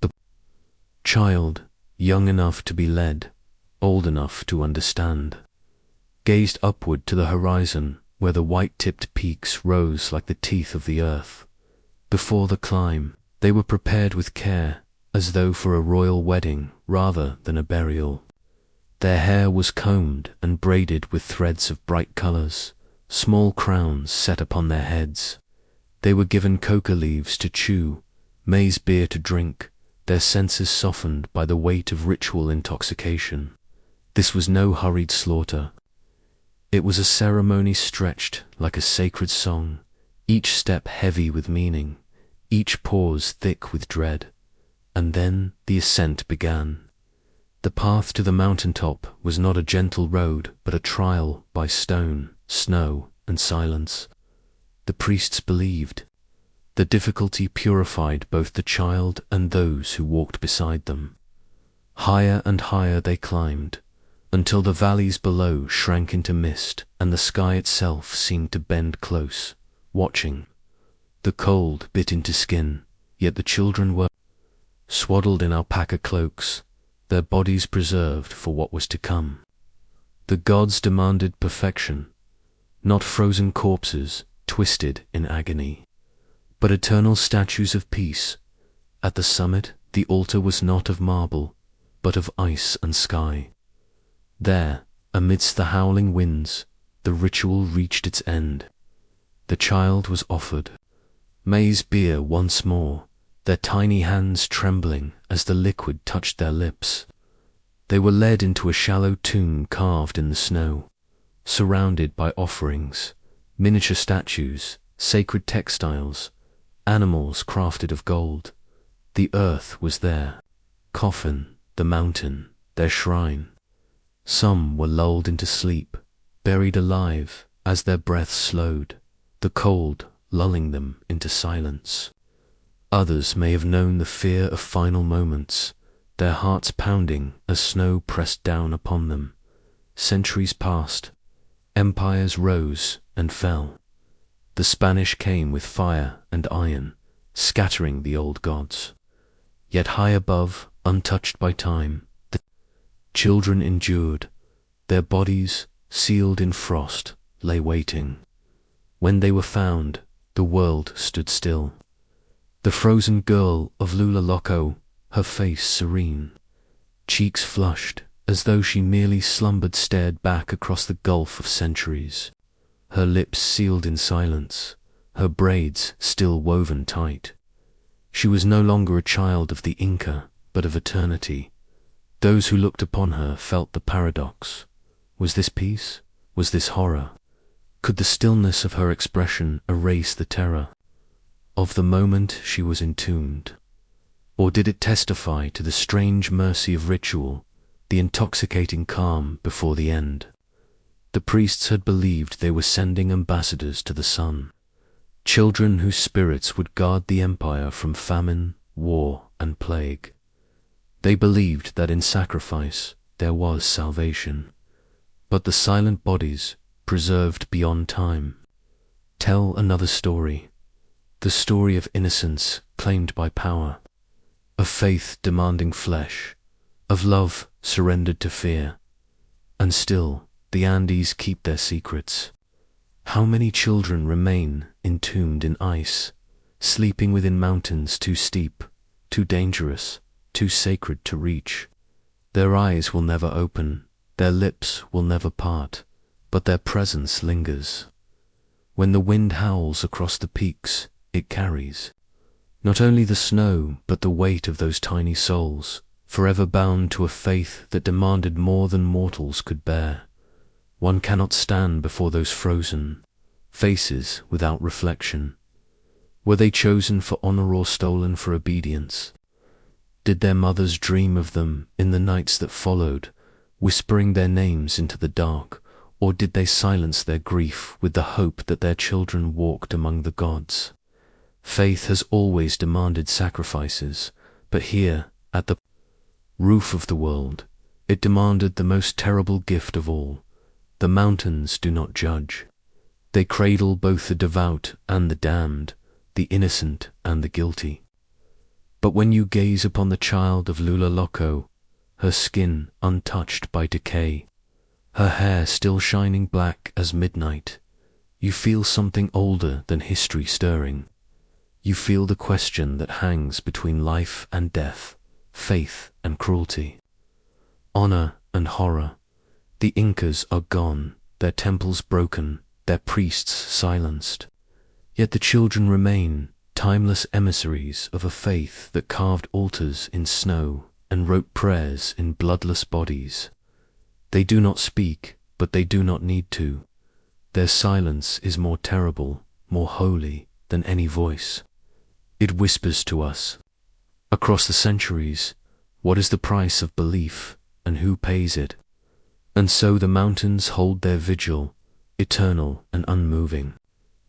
The child, young enough to be led, old enough to understand, gazed upward to the horizon where the white-tipped peaks rose like the teeth of the earth. Before the climb, they were prepared with care, as though for a royal wedding rather than a burial. Their hair was combed and braided with threads of bright colors, small crowns set upon their heads. They were given coca leaves to chew, maize beer to drink, their senses softened by the weight of ritual intoxication. This was no hurried slaughter. It was a ceremony stretched like a sacred song, each step heavy with meaning, each pause thick with dread. And then the ascent began. The path to the mountaintop was not a gentle road, but a trial by stone, snow, and silence. The priests believed. The difficulty purified both the child and those who walked beside them. Higher and higher they climbed, until the valleys below shrank into mist and the sky itself seemed to bend close, watching. The cold bit into skin, yet the children were swaddled in alpaca cloaks, their bodies preserved for what was to come. The gods demanded perfection, not frozen corpses twisted in agony, but eternal statues of peace. At the summit, the altar was not of marble, but of ice and sky. There, amidst the howling winds, the ritual reached its end. The child was offered. Maize beer once more, their tiny hands trembling as the liquid touched their lips. They were led into a shallow tomb carved in the snow, surrounded by offerings, miniature statues, sacred textiles, animals crafted of gold. The earth was there, coffin, the mountain, their shrine. Some were lulled into sleep, buried alive as their breath slowed, the cold lulling them into silence. Others may have known the fear of final moments, their hearts pounding as snow pressed down upon them. Centuries passed, empires rose and fell. The Spanish came with fire and iron, scattering the old gods. Yet high above, untouched by time, the children endured. Their bodies, sealed in frost, lay waiting. When they were found, the world stood still. The frozen girl of Lula Loco, her face serene, cheeks flushed, as though she merely slumbered, stared back across the gulf of centuries. Her lips sealed in silence, her braids still woven tight. She was no longer a child of the Inca, but of eternity. Those who looked upon her felt the paradox. Was this peace? Was this horror? Could the stillness of her expression erase the terror of the moment she was entombed? Or did it testify to the strange mercy of ritual, the intoxicating calm before the end? The priests had believed they were sending ambassadors to the sun, children whose spirits would guard the empire from famine, war, and plague. They believed that in sacrifice there was salvation. But the silent bodies, preserved beyond time, tell another story, the story of innocence claimed by power, of faith demanding flesh, of love surrendered to fear. And still, the Andes keep their secrets. How many children remain entombed in ice, sleeping within mountains too steep, too dangerous, too sacred to reach? Their eyes will never open, their lips will never part, but their presence lingers. When the wind howls across the peaks, it carries not only the snow, but the weight of those tiny souls, forever bound to a faith that demanded more than mortals could bear. One cannot stand before those frozen faces without reflection. Were they chosen for honor or stolen for obedience? Did their mothers dream of them in the nights that followed, whispering their names into the dark, or did they silence their grief with the hope that their children walked among the gods? Faith has always demanded sacrifices, but here, at the roof of the world, it demanded the most terrible gift of all. The mountains do not judge. They cradle both the devout and the damned, the innocent and the guilty. But when you gaze upon the child of Lula Loco, her skin untouched by decay, her hair still shining black as midnight, you feel something older than history stirring. You feel the question that hangs between life and death, faith and cruelty, honor and horror. The Incas are gone, their temples broken, their priests silenced. Yet the children remain, timeless emissaries of a faith that carved altars in snow and wrote prayers in bloodless bodies. They do not speak, but they do not need to. Their silence is more terrible, more holy than any voice. It whispers to us, across the centuries, what is the price of belief and who pays it? And so the mountains hold their vigil, eternal and unmoving.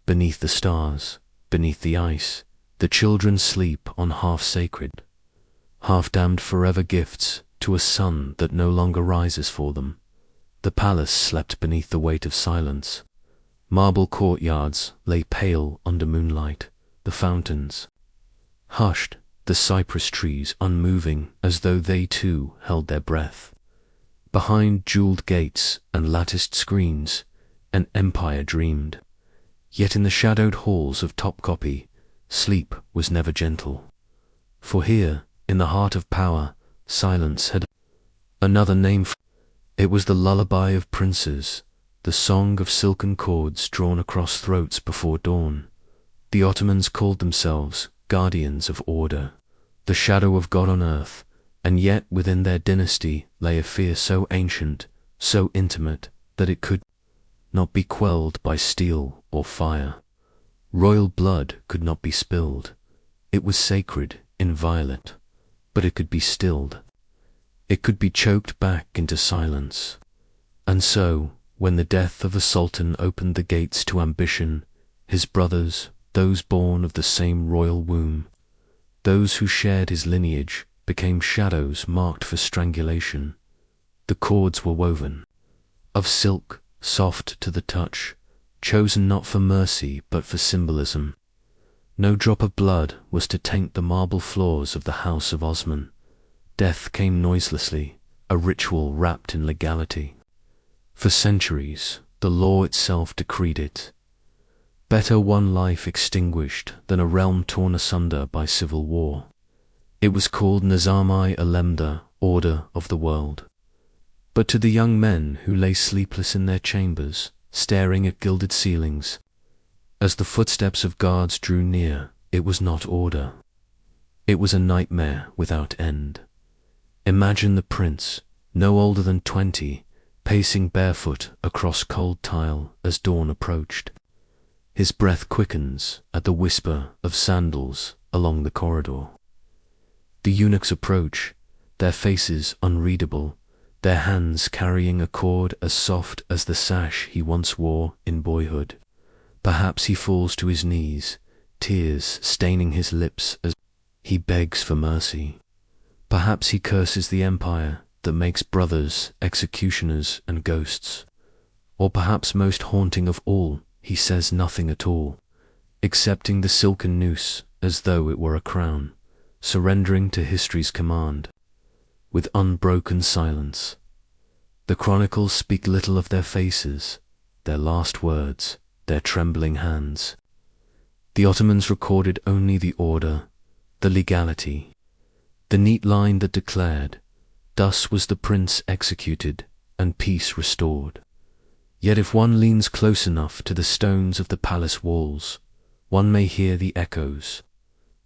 Beneath the stars, beneath the ice, the children sleep on half-sacred, half-damned forever gifts to a sun that no longer rises for them. The palace slept beneath the weight of silence. Marble courtyards lay pale under moonlight, the fountains hushed, the cypress trees unmoving as though they too held their breath. Behind jeweled gates and latticed screens, an empire dreamed. Yet in the shadowed halls of Topkapi, sleep was never gentle. For here, in the heart of power, silence had another name. It was the lullaby of princes, the song of silken cords drawn across throats before dawn. The Ottomans called themselves guardians of order, the shadow of God on earth, and yet within their dynasty lay a fear so ancient, so intimate, that it could not be quelled by steel or fire. Royal blood could not be spilled. It was sacred, inviolate, but it could be stilled. It could be choked back into silence. And so, when the death of a sultan opened the gates to ambition, his brothers, those born of the same royal womb, those who shared his lineage, became shadows marked for strangulation. The cords were woven of silk, soft to the touch, chosen not for mercy but for symbolism. No drop of blood was to taint the marble floors of the house of Osman. Death came noiselessly, a ritual wrapped in legality. For centuries, the law itself decreed it. Better one life extinguished than a realm torn asunder by civil war. It was called Nizam-i-Alemdar, Order of the World. But to the young men who lay sleepless in their chambers, staring at gilded ceilings, as the footsteps of guards drew near, it was not order. It was a nightmare without end. Imagine the prince, no older than 20, pacing barefoot across cold tile as dawn approached. His breath quickens at the whisper of sandals along the corridor. The eunuchs approach, their faces unreadable, their hands carrying a cord as soft as the sash he once wore in boyhood. Perhaps he falls to his knees, tears staining his lips as he begs for mercy. Perhaps he curses the empire that makes brothers, executioners, and ghosts. Or perhaps most haunting of all, he says nothing at all, accepting the silken noose as though it were a crown, surrendering to history's command, with unbroken silence. The chronicles speak little of their faces, their last words, their trembling hands. The Ottomans recorded only the order, the legality, the neat line that declared, thus was the prince executed and peace restored. Yet if one leans close enough to the stones of the palace walls, one may hear the echoes,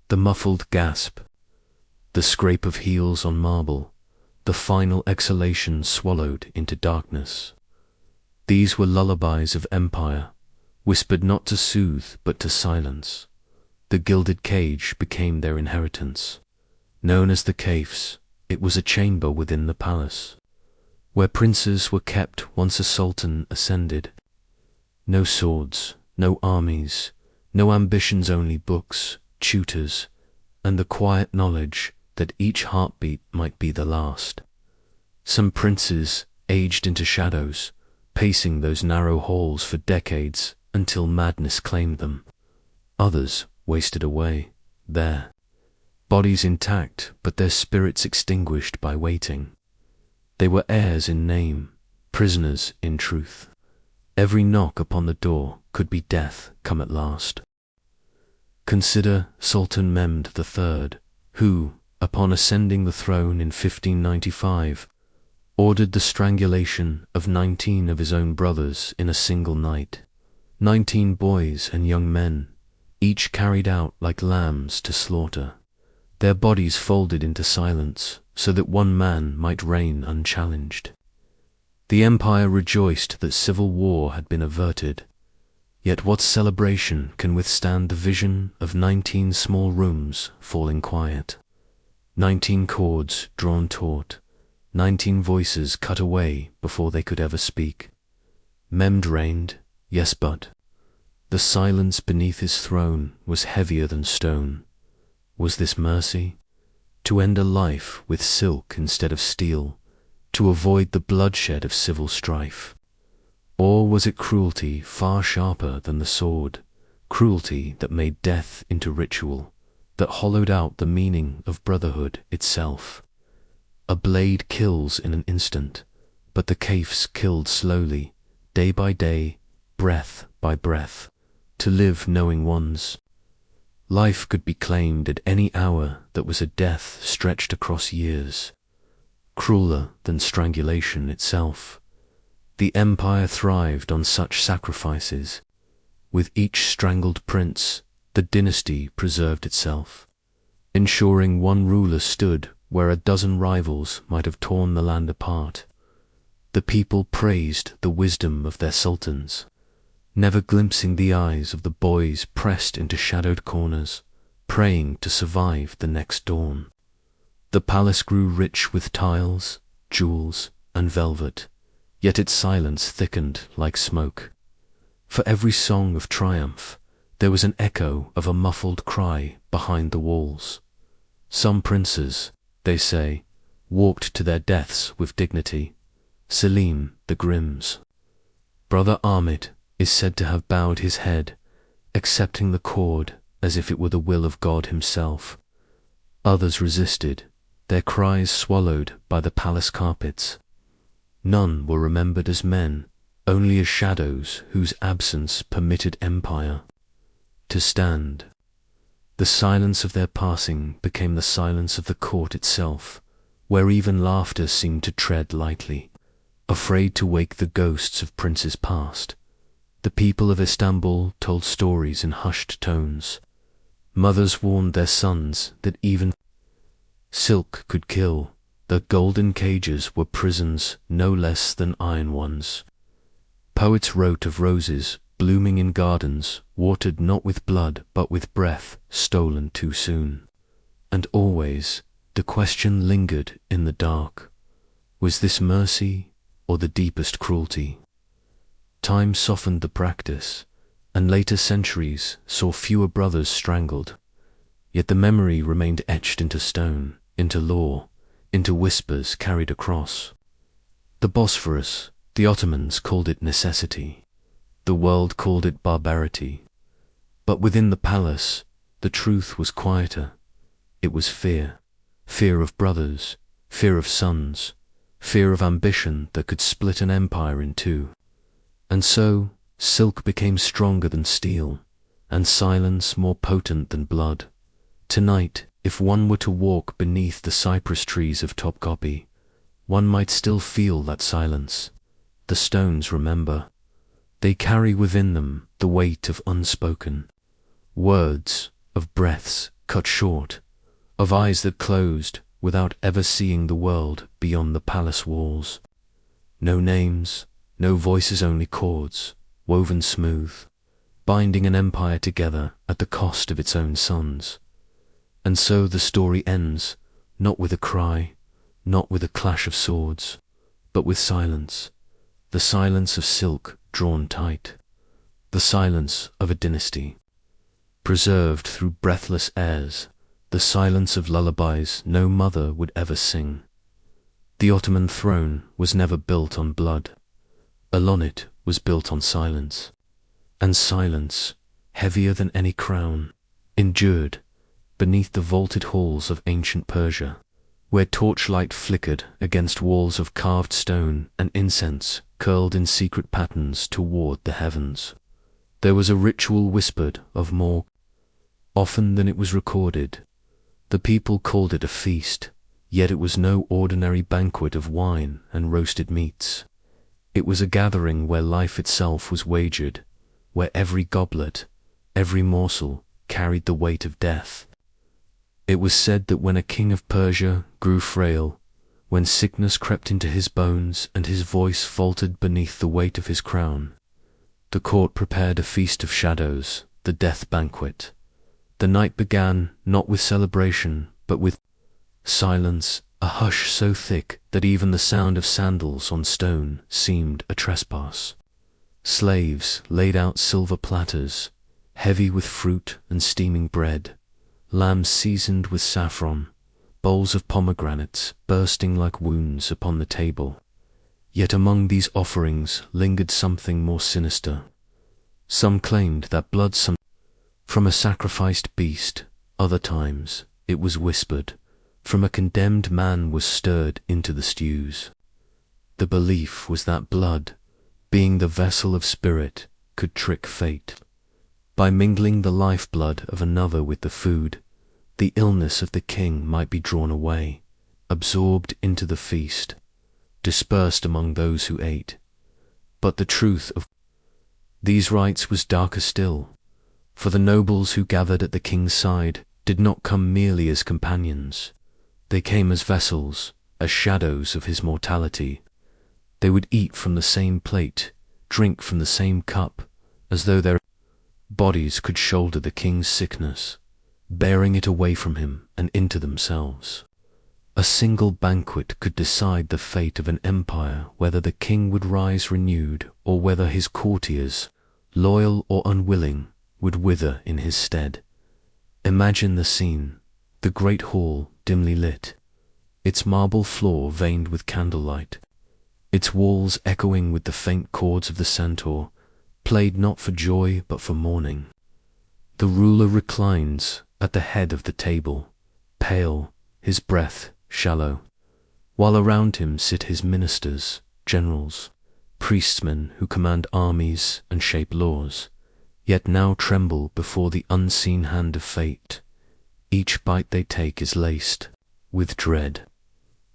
the muffled gasp, the scrape of heels on marble, the final exhalation swallowed into darkness. These were lullabies of empire, whispered not to soothe but to silence. The gilded cage became their inheritance. Known as the caves, it was a chamber within the palace, where princes were kept once a sultan ascended. No swords, no armies, no ambitions, only books, tutors, and the quiet knowledge that each heartbeat might be the last. Some princes aged into shadows, pacing those narrow halls for decades until madness claimed them. Others wasted away, there, bodies intact but their spirits extinguished by waiting. They were heirs in name, prisoners in truth. Every knock upon the door could be death come at last. Consider Sultan Mehmed III, who, upon ascending the throne in 1595, ordered the strangulation of 19 of his own brothers in a single night. 19 boys and young men, each carried out like lambs to slaughter, their bodies folded into silence so that one man might reign unchallenged. The empire rejoiced that civil war had been averted, yet what celebration can withstand the vision of 19 small rooms falling quiet? 19 cords drawn taut, 19 voices cut away before they could ever speak. Mehmed reigned, yes, but the silence beneath his throne was heavier than stone. Was this mercy? To end a life with silk instead of steel, to avoid the bloodshed of civil strife? Or was it cruelty far sharper than the sword, cruelty that made death into ritual, that hollowed out the meaning of brotherhood itself? A blade kills in an instant, but the kafs killed slowly, day by day, breath by breath, to live knowing one's life could be claimed at any hour that was a death stretched across years, crueler than strangulation itself. The empire thrived on such sacrifices. With each strangled prince, the dynasty preserved itself, ensuring one ruler stood where a dozen rivals might have torn the land apart. The people praised the wisdom of their sultans, never glimpsing the eyes of the boys pressed into shadowed corners, praying to survive the next dawn. The palace grew rich with tiles, jewels, and velvet, yet its silence thickened like smoke. For every song of triumph, there was an echo of a muffled cry behind the walls. Some princes, they say, walked to their deaths with dignity. Selim, the Grimm's brother Ahmed, is said to have bowed his head, accepting the cord as if it were the will of God himself. Others resisted, their cries swallowed by the palace carpets. None were remembered as men, only as shadows whose absence permitted empire to stand. The silence of their passing became the silence of the court itself, where even laughter seemed to tread lightly, afraid to wake the ghosts of princes past. The people of Istanbul told stories in hushed tones. Mothers warned their sons that even silk could kill. The golden cages were prisons no less than iron ones. Poets wrote of roses blooming in gardens, watered not with blood but with breath stolen too soon. And always the question lingered in the dark. Was this mercy or the deepest cruelty? Time softened the practice, and later centuries saw fewer brothers strangled. Yet the memory remained etched into stone, into law, into whispers carried across. The Bosphorus, the Ottomans called it necessity. The world called it barbarity. But within the palace, the truth was quieter. It was fear. Fear of brothers, fear of sons, fear of ambition that could split an empire in two. And so, silk became stronger than steel, and silence more potent than blood. Tonight, if one were to walk beneath the cypress trees of Topkapi, one might still feel that silence. The stones remember. They carry within them the weight of unspoken words, of breaths cut short, of eyes that closed without ever seeing the world beyond the palace walls. No names, no voices, only chords, woven smooth, binding an empire together at the cost of its own sons. And so the story ends, not with a cry, not with a clash of swords, but with silence, the silence of silk drawn tight, the silence of a dynasty, preserved through breathless airs, the silence of lullabies no mother would ever sing. The Ottoman throne was never built on blood. Alone it was built on silence. And silence, heavier than any crown, endured beneath the vaulted halls of ancient Persia, where torchlight flickered against walls of carved stone and incense curled in secret patterns toward the heavens. There was a ritual whispered of more often than it was recorded. The people called it a feast, yet it was no ordinary banquet of wine and roasted meats. It was a gathering where life itself was wagered, where every goblet, every morsel carried the weight of death. It was said that when a king of Persia grew frail, when sickness crept into his bones and his voice faltered beneath the weight of his crown, the court prepared a feast of shadows, the death banquet. The night began not with celebration, but with silence, a hush so thick that even the sound of sandals on stone seemed a trespass. Slaves laid out silver platters, heavy with fruit and steaming bread, lambs seasoned with saffron, bowls of pomegranates bursting like wounds upon the table. Yet among these offerings lingered something more sinister. Some claimed that blood from a sacrificed beast, other times, it was whispered, from a condemned man was stirred into the stews. The belief was that blood, being the vessel of spirit, could trick fate. By mingling the lifeblood of another with the food, the illness of the king might be drawn away, absorbed into the feast, dispersed among those who ate. But the truth of these rites was darker still, for the nobles who gathered at the king's side did not come merely as companions. They came as vessels, as shadows of his mortality. They would eat from the same plate, drink from the same cup, as though their bodies could shoulder the king's sickness, bearing it away from him and into themselves. A single banquet could decide the fate of an empire, whether the king would rise renewed or whether his courtiers, loyal or unwilling, would wither in his stead. Imagine the scene, the great hall dimly lit, its marble floor veined with candlelight, its walls echoing with the faint chords of the centaur, played not for joy but for mourning. The ruler reclines at the head of the table, pale, his breath shallow, while around him sit his ministers, generals, priestmen who command armies and shape laws, yet now tremble before the unseen hand of fate. Each bite they take is laced with dread.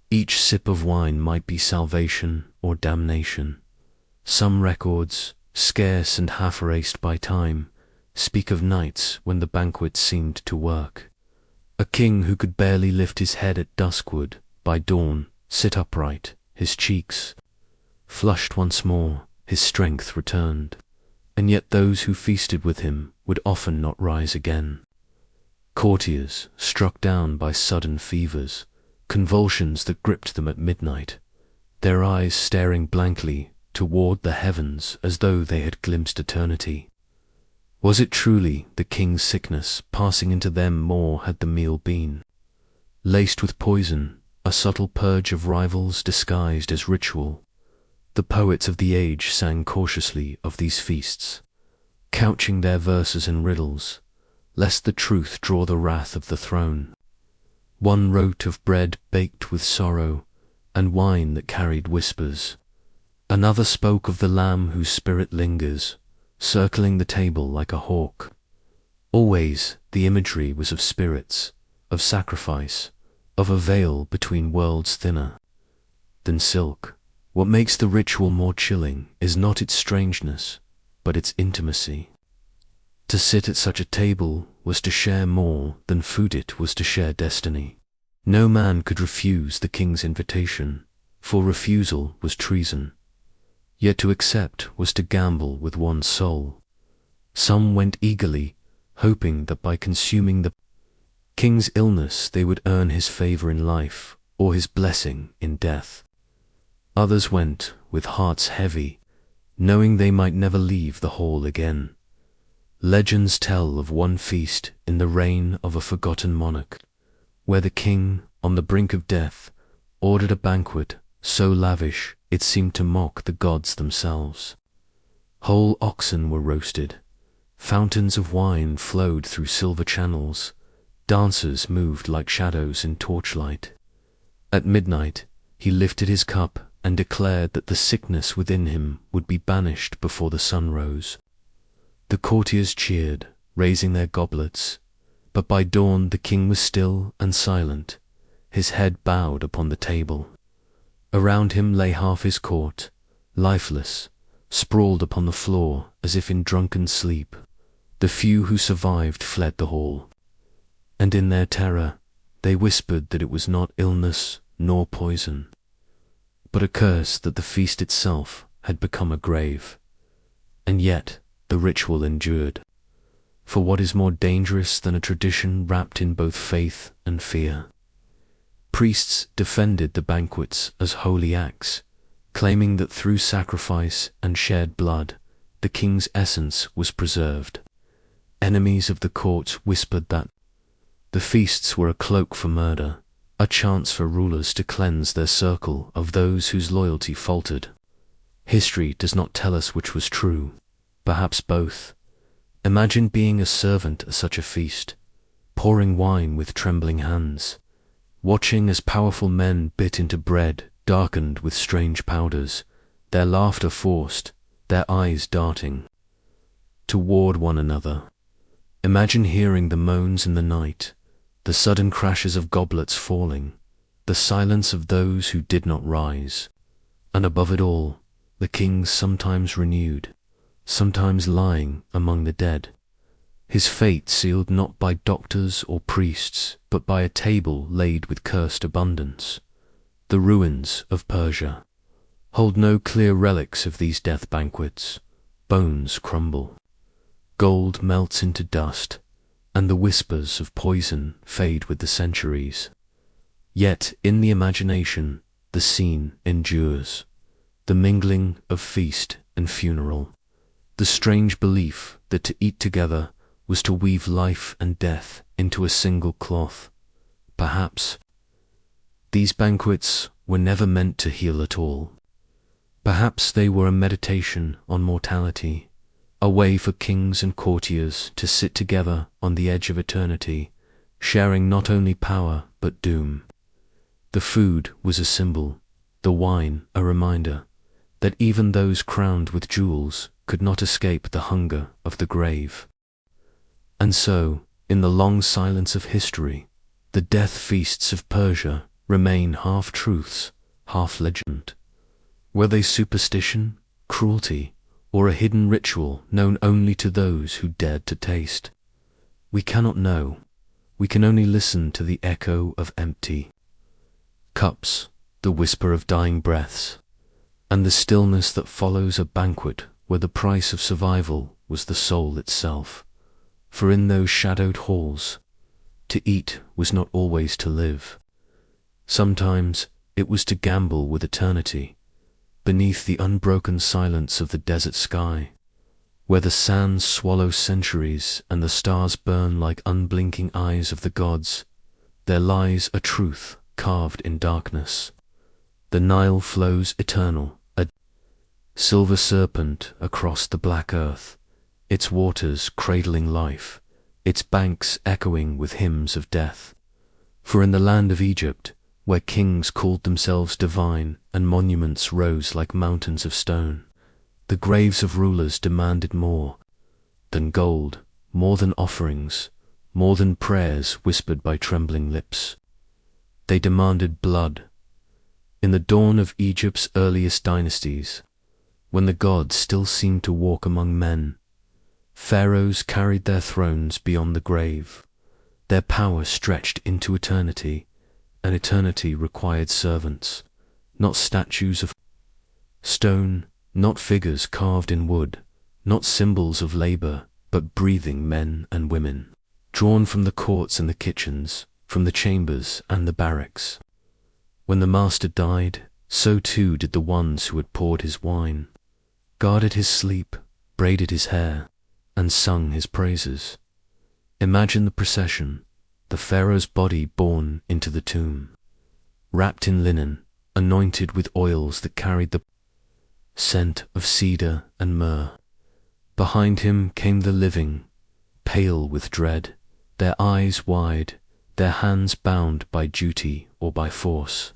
Each sip of wine might be salvation or damnation. Some records, scarce and half erased by time, speak of nights when the banquet seemed to work. A king who could barely lift his head at dusk would, by dawn, sit upright, his cheeks flushed once more, his strength returned. And yet those who feasted with him would often not rise again. Courtiers, struck down by sudden fevers, convulsions that gripped them at midnight, their eyes staring blankly toward the heavens as though they had glimpsed eternity. Was it truly the king's sickness passing into them, more had the meal been laced with poison, a subtle purge of rivals disguised as ritual? The poets of the age sang cautiously of these feasts, couching their verses in riddles, lest the truth draw the wrath of the throne. One wrote of bread baked with sorrow, and wine that carried whispers. Another spoke of the lamb whose spirit lingers, circling the table like a hawk. Always the imagery was of spirits, of sacrifice, of a veil between worlds thinner than silk. What makes the ritual more chilling is not its strangeness, but its intimacy. To sit at such a table was to share more than food, it was to share destiny. No man could refuse the king's invitation, for refusal was treason. Yet to accept was to gamble with one's soul. Some went eagerly, hoping that by consuming the king's illness they would earn his favor in life or his blessing in death. Others went with hearts heavy, knowing they might never leave the hall again. Legends tell of one feast in the reign of a forgotten monarch, where the king, on the brink of death, ordered a banquet so lavish it seemed to mock the gods themselves. Whole oxen were roasted, fountains of wine flowed through silver channels, dancers moved like shadows in torchlight. At midnight he lifted his cup and declared that the sickness within him would be banished before the sun rose. The courtiers cheered, raising their goblets, but by dawn the king was still and silent, his head bowed upon the table. Around him lay half his court, lifeless, sprawled upon the floor as if in drunken sleep. The few who survived fled the hall, and in their terror they whispered that it was not illness nor poison, but a curse that the feast itself had become a grave. And yet the ritual endured. For what is more dangerous than a tradition wrapped in both faith and fear? Priests defended the banquets as holy acts, claiming that through sacrifice and shed blood, the king's essence was preserved. Enemies of the court whispered that the feasts were a cloak for murder, a chance for rulers to cleanse their circle of those whose loyalty faltered. History does not tell us which was true. Perhaps both. Imagine being a servant at such a feast, pouring wine with trembling hands, watching as powerful men bit into bread darkened with strange powders, their laughter forced, their eyes darting toward one another. Imagine hearing the moans in the night, the sudden crashes of goblets falling, the silence of those who did not rise, and above it all, the kings sometimes renewed, sometimes lying among the dead, his fate sealed not by doctors or priests, but by a table laid with cursed abundance. The ruins of Persia hold no clear relics of these death banquets. Bones crumble, gold melts into dust, and the whispers of poison fade with the centuries. Yet in the imagination, the scene endures, the mingling of feast and funeral, the strange belief that to eat together was to weave life and death into a single cloth. Perhaps these banquets were never meant to heal at all. Perhaps they were a meditation on mortality, a way for kings and courtiers to sit together on the edge of eternity, sharing not only power but doom. The food was a symbol, the wine a reminder, that even those crowned with jewels could not escape the hunger of the grave. And so, in the long silence of history, the death feasts of Persia remain half truths, half legend. Were they superstition, cruelty, or a hidden ritual known only to those who dared to taste? We cannot know. We can only listen to the echo of empty cups, the whisper of dying breaths, and the stillness that follows a banquet where the price of survival was the soul itself. For in those shadowed halls, to eat was not always to live. Sometimes it was to gamble with eternity, beneath the unbroken silence of the desert sky, where the sands swallow centuries and the stars burn like unblinking eyes of the gods. There lies a truth carved in darkness. The Nile flows eternal, a silver serpent across the black earth, its waters cradling life, its banks echoing with hymns of death. For in the land of Egypt, where kings called themselves divine and monuments rose like mountains of stone, the graves of rulers demanded more than gold, more than offerings, more than prayers whispered by trembling lips. They demanded blood. In the dawn of Egypt's earliest dynasties, when the gods still seemed to walk among men. Pharaohs carried their thrones beyond the grave. Their power stretched into eternity, and eternity required servants, not statues of stone, not figures carved in wood, not symbols of labor, but breathing men and women, drawn from the courts and the kitchens, from the chambers and the barracks. When the master died, so too did the ones who had poured his wine, guarded his sleep, braided his hair, and sung his praises. Imagine the procession, the pharaoh's body borne into the tomb, wrapped in linen, anointed with oils that carried the scent of cedar and myrrh. Behind him came the living, pale with dread, their eyes wide, their hands bound by duty or by force.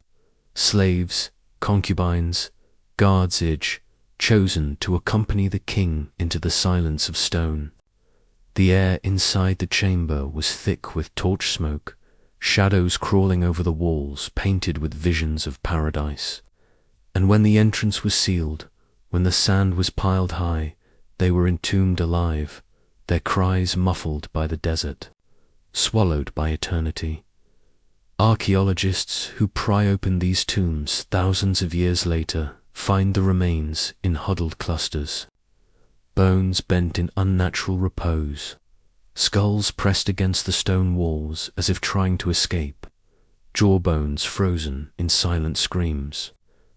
Slaves, concubines, guards each, chosen to accompany the king into the silence of stone. The air inside the chamber was thick with torch smoke, shadows crawling over the walls painted with visions of paradise. And when the entrance was sealed, when the sand was piled high, they were entombed alive, their cries muffled by the desert, swallowed by eternity. Archaeologists who pry open these tombs thousands of years later find the remains in huddled clusters, bones bent in unnatural repose, skulls pressed against the stone walls as if trying to escape, jawbones frozen in silent screams.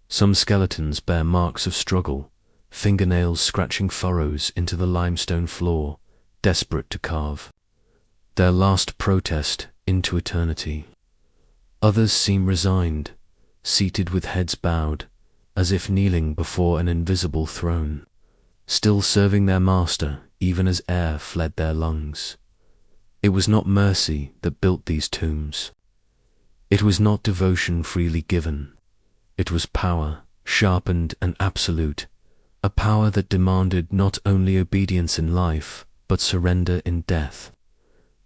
Some skeletons bear marks of struggle, fingernails scratching furrows into the limestone floor, desperate to carve their last protest into eternity. Others seem resigned, seated with heads bowed, as if kneeling before an invisible throne, still serving their master even as air fled their lungs. It was not mercy that built these tombs. It was not devotion freely given. It was power, sharpened and absolute, a power that demanded not only obedience in life, but surrender in death.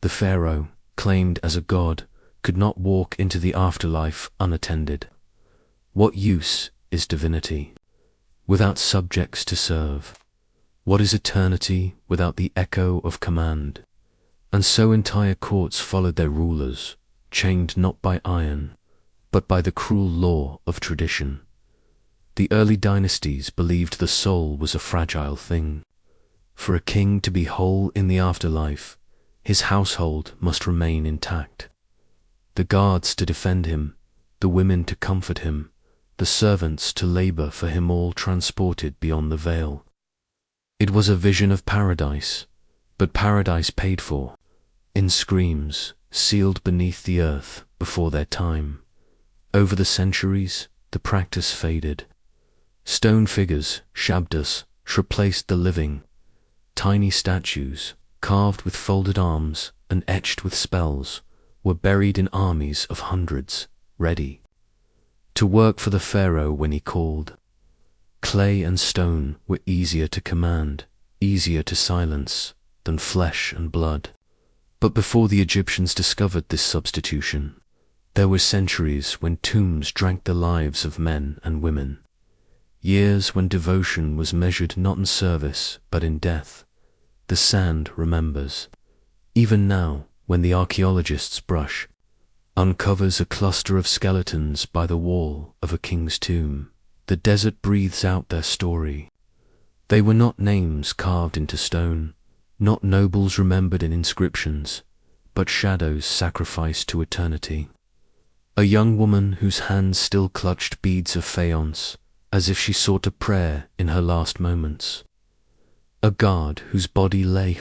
The pharaoh, claimed as a god, could not walk into the afterlife unattended. What use is divinity without subjects to serve? What is eternity without the echo of command? And so entire courts followed their rulers, chained not by iron, but by the cruel law of tradition. The early dynasties believed the soul was a fragile thing. For a king to be whole in the afterlife, his household must remain intact. The guards to defend him, the women to comfort him, the servants to labor for him, all transported beyond the veil. It was a vision of paradise, but paradise paid for, in screams, sealed beneath the earth before their time. Over the centuries, the practice faded. Stone figures, shabdas, replaced the living. Tiny statues, carved with folded arms and etched with spells, were buried in armies of hundreds, ready to work for the pharaoh when he called. Clay and stone were easier to command, easier to silence, than flesh and blood. But before the Egyptians discovered this substitution, there were centuries when tombs drank the lives of men and women. Years when devotion was measured not in service, but in death. The sand remembers. Even now, when the archaeologists' brush uncovers a cluster of skeletons by the wall of a king's tomb, the desert breathes out their story. They were not names carved into stone, not nobles remembered in inscriptions, but shadows sacrificed to eternity. A young woman whose hands still clutched beads of faience, as if she sought a prayer in her last moments. A guard whose body lay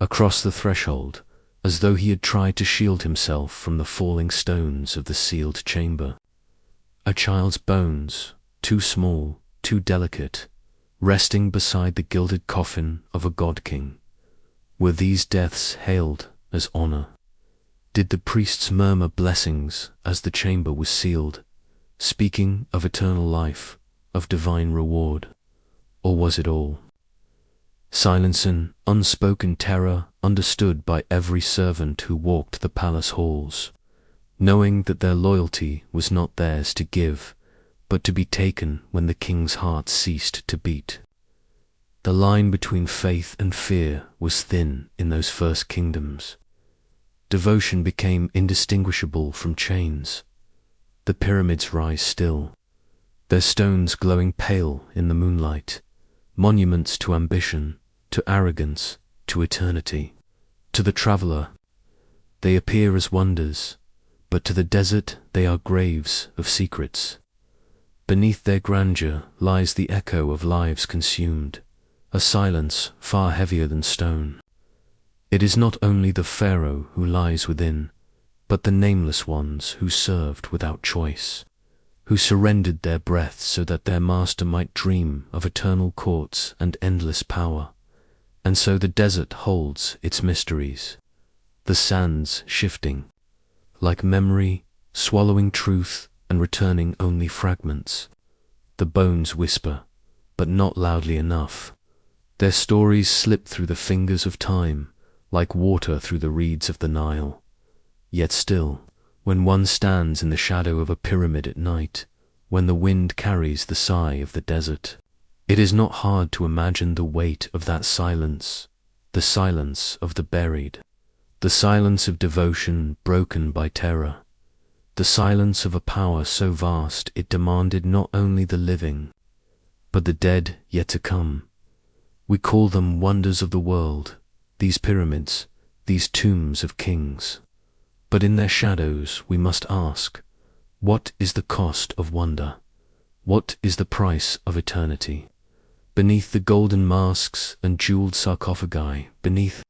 across the threshold, as though he had tried to shield himself from the falling stones of the sealed chamber. A child's bones, too small, too delicate, resting beside the gilded coffin of a god-king. Were these deaths hailed as honor? Did the priests murmur blessings as the chamber was sealed, speaking of eternal life, of divine reward? Or was it all silence and unspoken terror, understood by every servant who walked the palace halls, knowing that their loyalty was not theirs to give, but to be taken when the king's heart ceased to beat. The line between faith and fear was thin in those first kingdoms. Devotion became indistinguishable from chains. The pyramids rise still, their stones glowing pale in the moonlight, monuments to ambition, to arrogance, to eternity. To the traveler, they appear as wonders, but to the desert they are graves of secrets. Beneath their grandeur lies the echo of lives consumed, a silence far heavier than stone. It is not only the pharaoh who lies within, but the nameless ones who served without choice, who surrendered their breath so that their master might dream of eternal courts and endless power. And so the desert holds its mysteries, the sands shifting, like memory, swallowing truth and returning only fragments. The bones whisper, but not loudly enough. Their stories slip through the fingers of time, like water through the reeds of the Nile. Yet still, when one stands in the shadow of a pyramid at night, when the wind carries the sigh of the desert, it is not hard to imagine the weight of that silence, the silence of the buried, the silence of devotion broken by terror, the silence of a power so vast it demanded not only the living, but the dead yet to come. We call them wonders of the world, these pyramids, these tombs of kings. But in their shadows we must ask, what is the cost of wonder? What is the price of eternity? Beneath the golden masks and jeweled sarcophagi, beneath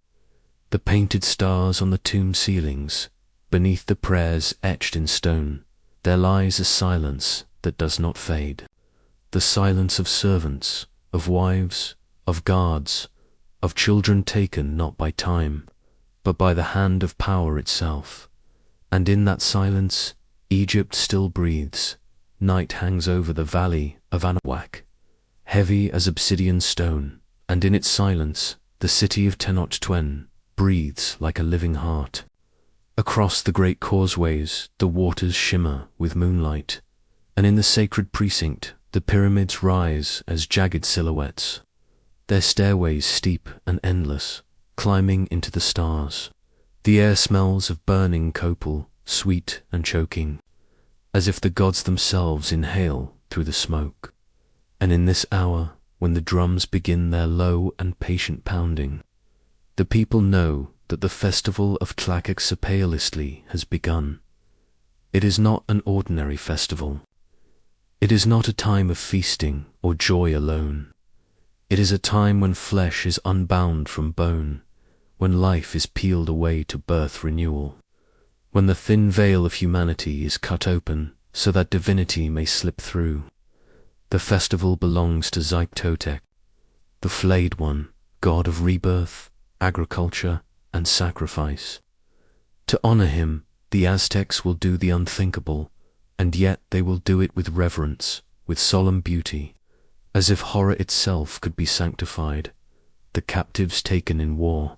the painted stars on the tomb ceilings, beneath the prayers etched in stone, there lies a silence that does not fade. The silence of servants, of wives, of guards, of children taken not by time, but by the hand of power itself. And in that silence, Egypt still breathes. Night hangs over the valley of Anahuac, heavy as obsidian stone, and in its silence, the city of Tenochtitlan breathes like a living heart. Across the great causeways, the waters shimmer with moonlight, and in the sacred precinct, the pyramids rise as jagged silhouettes, their stairways steep and endless, climbing into the stars. The air smells of burning copal, sweet and choking, as if the gods themselves inhale through the smoke. And in this hour, when the drums begin their low and patient pounding, the people know that the festival of Tlaquequetzalcoatl has begun. It is not an ordinary festival. It is not a time of feasting or joy alone. It is a time when flesh is unbound from bone, when life is peeled away to birth renewal, when the thin veil of humanity is cut open so that divinity may slip through. The festival belongs to Xiphtotep, the flayed one, god of rebirth, agriculture, and sacrifice. To honor him, the Aztecs will do the unthinkable, and yet they will do it with reverence, with solemn beauty, as if horror itself could be sanctified. The captives taken in war,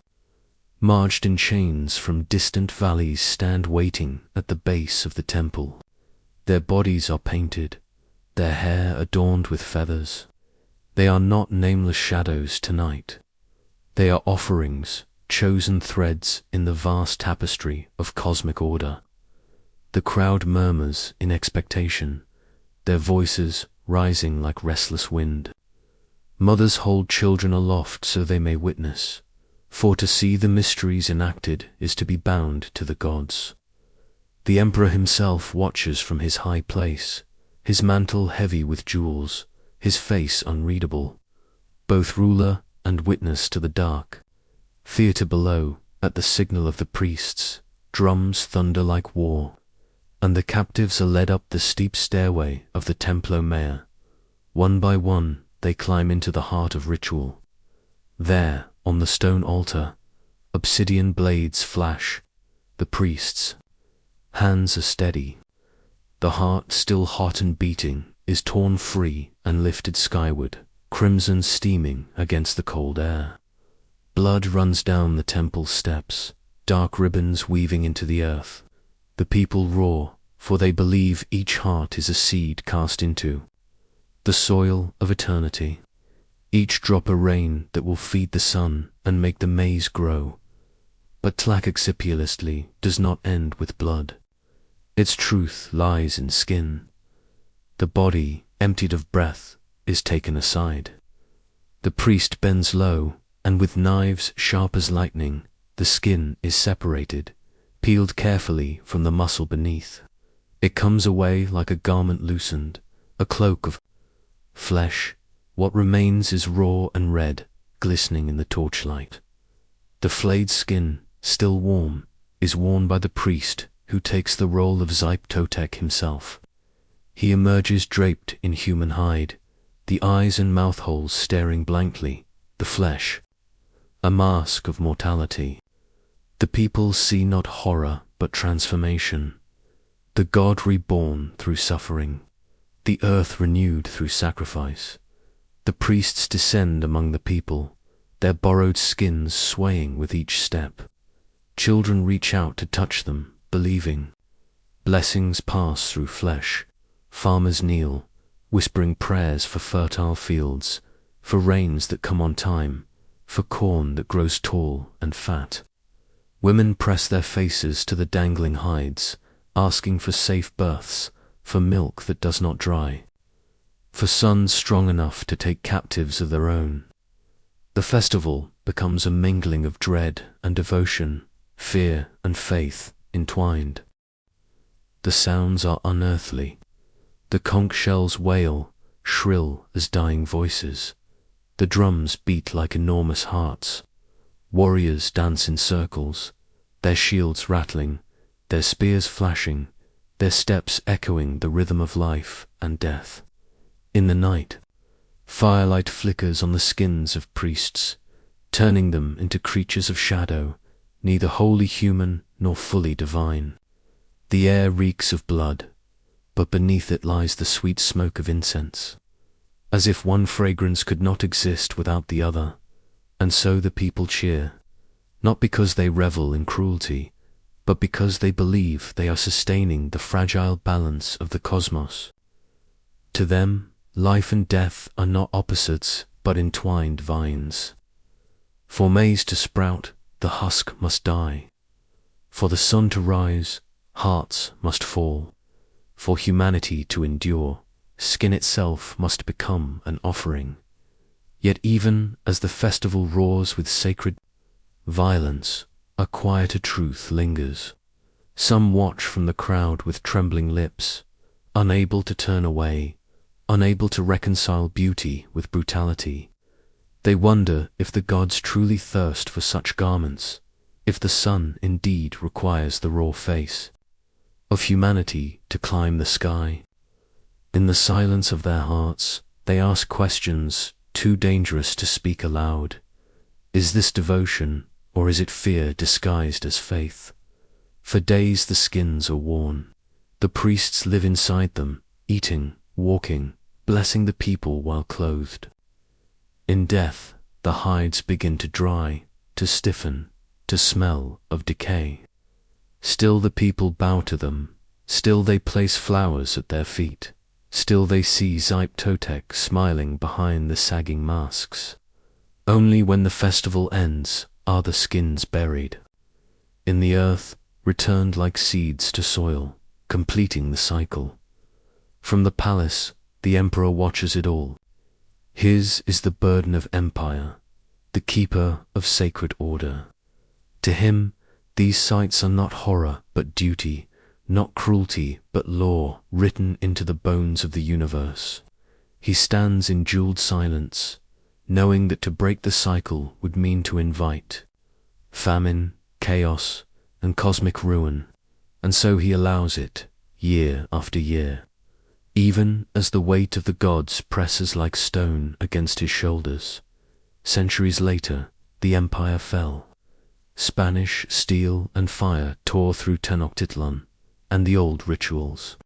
marched in chains from distant valleys, stand waiting at the base of the temple. Their bodies are painted, their hair adorned with feathers. They are not nameless shadows tonight. They are offerings, chosen threads in the vast tapestry of cosmic order. The crowd murmurs in expectation, their voices rising like restless wind. Mothers hold children aloft so they may witness, for to see the mysteries enacted is to be bound to the gods. The emperor himself watches from his high place, his mantle heavy with jewels, his face unreadable, both ruler and witness to the dark. Theatre below, at the signal of the priests, drums thunder like war, and the captives are led up the steep stairway of the Templo Mayor. One by one, they climb into the heart of ritual. There, on the stone altar, obsidian blades flash. The priests' hands are steady. The heart, still hot and beating, is torn free and lifted skyward, crimson steaming against the cold air. Blood runs down the temple steps, dark ribbons weaving into the earth. The people roar, for they believe each heart is a seed cast into the soil of eternity, each drop a rain that will feed the sun and make the maize grow. But Tlaxcaltecutli does not end with blood. Its truth lies in skin. The body, emptied of breath, is taken aside. The priest bends low, and with knives sharp as lightning, the skin is separated, peeled carefully from the muscle beneath. It comes away like a garment loosened, a cloak of flesh. What remains is raw and red, glistening in the torchlight. The flayed skin, still warm, is worn by the priest who takes the role of Scythian himself. He emerges draped in human hide, the eyes and mouth holes staring blankly, the flesh, a mask of mortality. The people see not horror but transformation, the God reborn through suffering, the earth renewed through sacrifice. The priests descend among the people, their borrowed skins swaying with each step. Children reach out to touch them, believing. Blessings pass through flesh. Farmers kneel, whispering prayers for fertile fields, for rains that come on time, for corn that grows tall and fat. Women press their faces to the dangling hides, asking for safe births, for milk that does not dry, for sons strong enough to take captives of their own. The festival becomes a mingling of dread and devotion, fear and faith entwined. The sounds are unearthly. The conch shells wail, shrill as dying voices. The drums beat like enormous hearts. Warriors dance in circles, their shields rattling, their spears flashing, their steps echoing the rhythm of life and death. In the night, firelight flickers on the skins of priests, turning them into creatures of shadow, neither wholly human nor fully divine. The air reeks of blood, but beneath it lies the sweet smoke of incense, as if one fragrance could not exist without the other. And so the people cheer, not because they revel in cruelty, but because they believe they are sustaining the fragile balance of the cosmos. To them, life and death are not opposites, but entwined vines. For maize to sprout, the husk must die. For the sun to rise, hearts must fall. For humanity to endure, skin itself must become an offering. Yet even as the festival roars with sacred violence, a quieter truth lingers. Some watch from the crowd with trembling lips, unable to turn away, unable to reconcile beauty with brutality. They wonder if the gods truly thirst for such garments, if the sun indeed requires the raw face of humanity to climb the sky. In the silence of their hearts, they ask questions too dangerous to speak aloud. Is this devotion, or is it fear disguised as faith? For days the skins are worn. The priests live inside them, eating, walking, blessing the people while clothed. In death, the hides begin to dry, to stiffen, to smell of decay. Still the people bow to them, still they place flowers at their feet, still they see Scythian smiling behind the sagging masks. Only when the festival ends are the skins buried in the earth, returned like seeds to soil, completing the cycle. From the palace, the emperor watches it all. His is the burden of empire, the keeper of sacred order. To him, these sights are not horror but duty, not cruelty but law written into the bones of the universe. He stands in jeweled silence, knowing that to break the cycle would mean to invite famine, chaos, and cosmic ruin, and so he allows it, year after year. Even as the weight of the gods presses like stone against his shoulders. Centuries later, the empire fell. Spanish steel and fire tore through Tenochtitlan, and the old rituals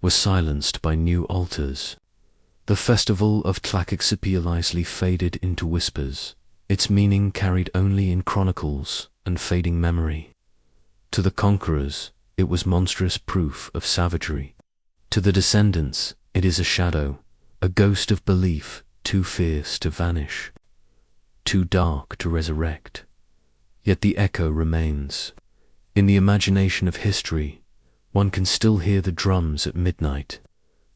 were silenced by new altars. The festival of Tlaxcaltecutli faded into whispers, its meaning carried only in chronicles and fading memory. To the conquerors, it was monstrous proof of savagery. To the descendants, it is a shadow, a ghost of belief too fierce to vanish, too dark to resurrect. Yet the echo remains. In the imagination of history, one can still hear the drums at midnight,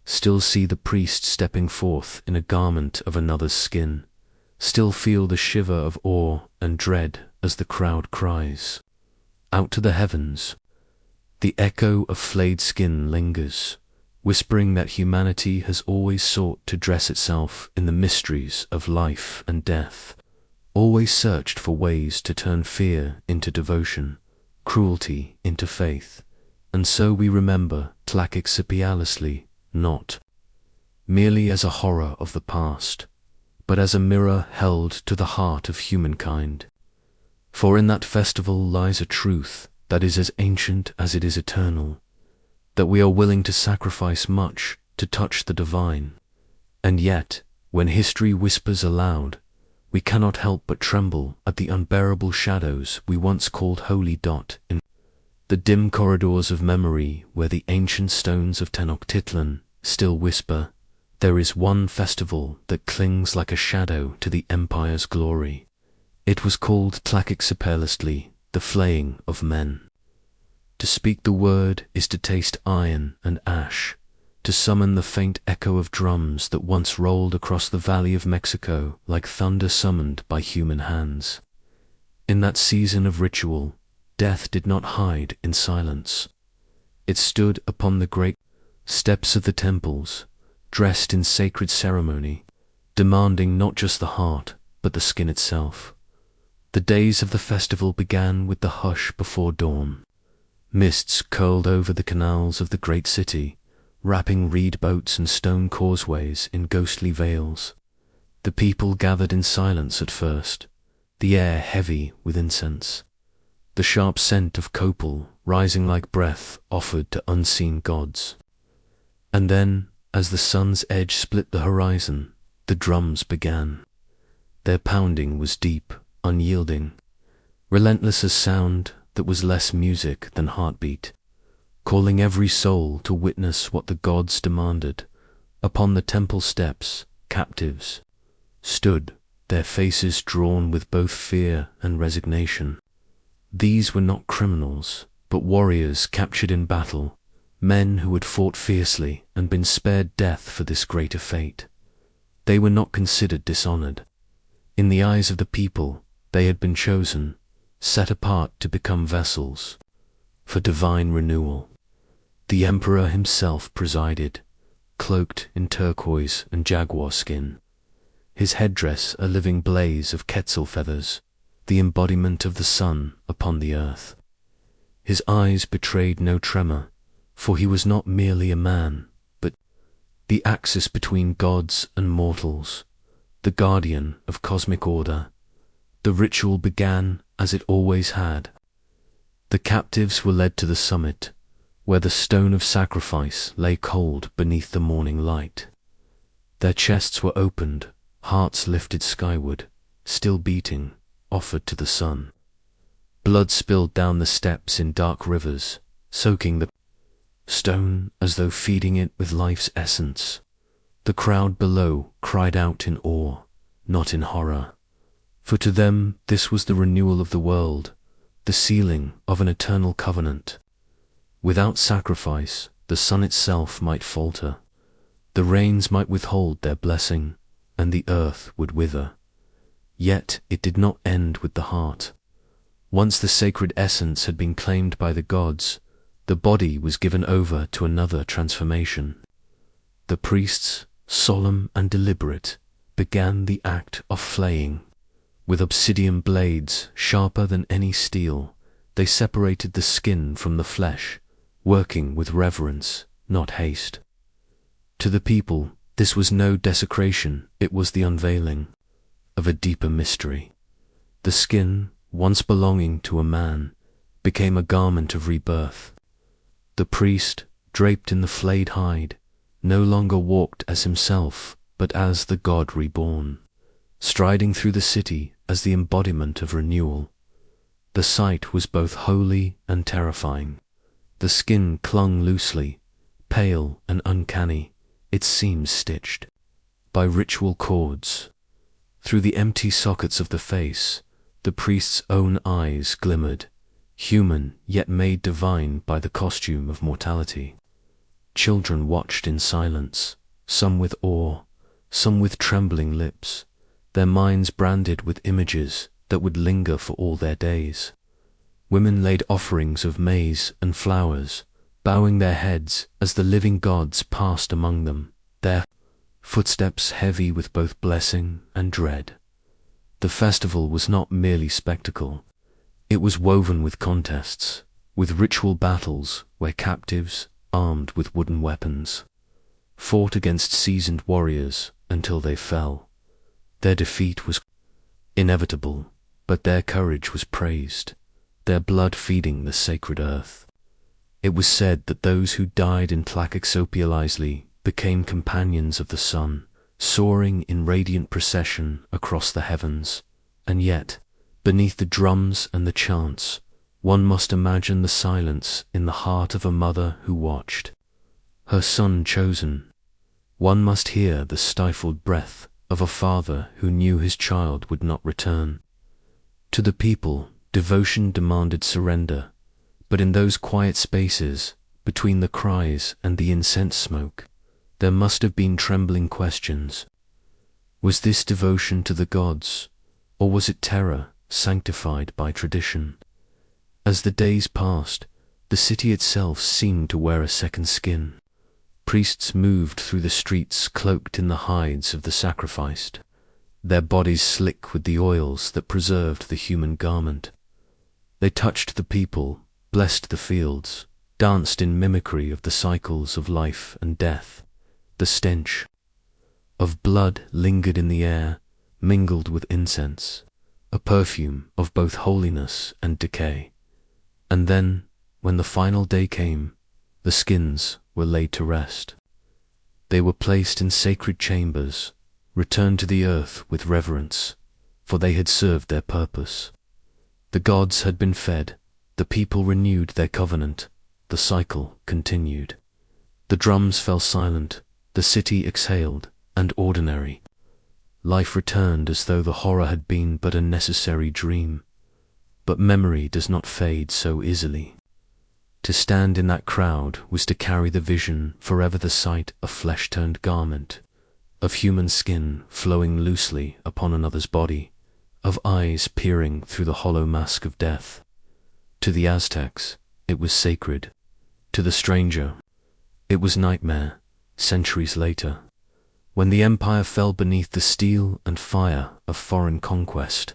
still see the priest stepping forth in a garment of another's skin, still feel the shiver of awe and dread as the crowd cries, "Out to the heavens!" The echo of flayed skin lingers, whispering that humanity has always sought to dress itself in the mysteries of life and death, always searched for ways to turn fear into devotion, cruelty into faith, and so we remember Tlaquixpialesli not merely as a horror of the past, but as a mirror held to the heart of humankind. For in that festival lies a truth that is as ancient as it is eternal, that we are willing to sacrifice much to touch the divine, and yet, when history whispers aloud, we cannot help but tremble at the unbearable shadows we once called holy dot in the dim corridors of memory where the ancient stones of Tenochtitlan still whisper, "There is one festival that clings like a shadow to the empire's glory." It was called Tlaquixpialesli, the flaying of men. To speak the word is to taste iron and ash, to summon the faint echo of drums that once rolled across the valley of Mexico like thunder summoned by human hands. In that season of ritual, death did not hide in silence. It stood upon the great steps of the temples, dressed in sacred ceremony, demanding not just the heart, but the skin itself. The days of the festival began with the hush before dawn. Mists curled over the canals of the great city, wrapping reed boats and stone causeways in ghostly veils. The people gathered in silence at first, the air heavy with incense, the sharp scent of copal rising like breath offered to unseen gods. And then, as the sun's edge split the horizon, the drums began. Their pounding was deep, unyielding, relentless as sound that was less music than heartbeat, calling every soul to witness what the gods demanded. Upon the temple steps, captives stood, their faces drawn with both fear and resignation. These were not criminals, but warriors captured in battle, men who had fought fiercely and been spared death for this greater fate. They were not considered dishonored. In the eyes of the people, they had been chosen, set apart to become vessels for divine renewal. The emperor himself presided, cloaked in turquoise and jaguar skin, his headdress a living blaze of quetzal feathers, the embodiment of the sun upon the earth. His eyes betrayed no tremor, for he was not merely a man, but the axis between gods and mortals, the guardian of cosmic order. The ritual began as it always had. The captives were led to the summit, where the stone of sacrifice lay cold beneath the morning light. Their chests were opened, hearts lifted skyward, still beating, offered to the sun. Blood spilled down the steps in dark rivers, soaking the stone as though feeding it with life's essence. The crowd below cried out in awe, not in horror. For to them this was the renewal of the world, the sealing of an eternal covenant. Without sacrifice, the sun itself might falter, the rains might withhold their blessing, and the earth would wither. Yet it did not end with the heart. Once the sacred essence had been claimed by the gods, the body was given over to another transformation. The priests, solemn and deliberate, began the act of flaying. With obsidian blades sharper than any steel, they separated the skin from the flesh, working with reverence, not haste. To the people, this was no desecration, it was the unveiling of a deeper mystery. The skin, once belonging to a man, became a garment of rebirth. The priest, draped in the flayed hide, no longer walked as himself, but as the God reborn, striding through the city as the embodiment of renewal. The sight was both holy and terrifying. The skin clung loosely, pale and uncanny, its seams stitched by ritual cords. Through the empty sockets of the face, the priest's own eyes glimmered, human yet made divine by the costume of mortality. Children watched in silence, some with awe, some with trembling lips, their minds branded with images that would linger for all their days. Women laid offerings of maize and flowers, bowing their heads as the living gods passed among them, their footsteps heavy with both blessing and dread. The festival was not merely spectacle. It was woven with contests, with ritual battles where captives, armed with wooden weapons, fought against seasoned warriors until they fell. Their defeat was inevitable, but their courage was praised, their blood feeding the sacred earth. It was said that those who died in Tlaxopializli became companions of the sun, soaring in radiant procession across the heavens. And yet, beneath the drums and the chants, one must imagine the silence in the heart of a mother who watched her son chosen. One must hear the stifled breath of a father who knew his child would not return. To the people, devotion demanded surrender, but in those quiet spaces, between the cries and the incense smoke, there must have been trembling questions. Was this devotion to the gods, or was it terror sanctified by tradition? As the days passed, the city itself seemed to wear a second skin. Priests moved through the streets cloaked in the hides of the sacrificed, their bodies slick with the oils that preserved the human garment. They touched the people, blessed the fields, danced in mimicry of the cycles of life and death. The stench of blood lingered in the air, mingled with incense, a perfume of both holiness and decay. And then, when the final day came, the skins were laid to rest. They were placed in sacred chambers, returned to the earth with reverence, for they had served their purpose. The gods had been fed, the people renewed their covenant, the cycle continued. The drums fell silent, the city exhaled, and ordinary life returned as though the horror had been but a necessary dream. But memory does not fade so easily. To stand in that crowd was to carry the vision forever, the sight of flesh-turned garment, of human skin flowing loosely upon another's body, of eyes peering through the hollow mask of death. To the Aztecs, it was sacred. To the stranger, it was nightmare. Centuries later, when the empire fell beneath the steel and fire of foreign conquest,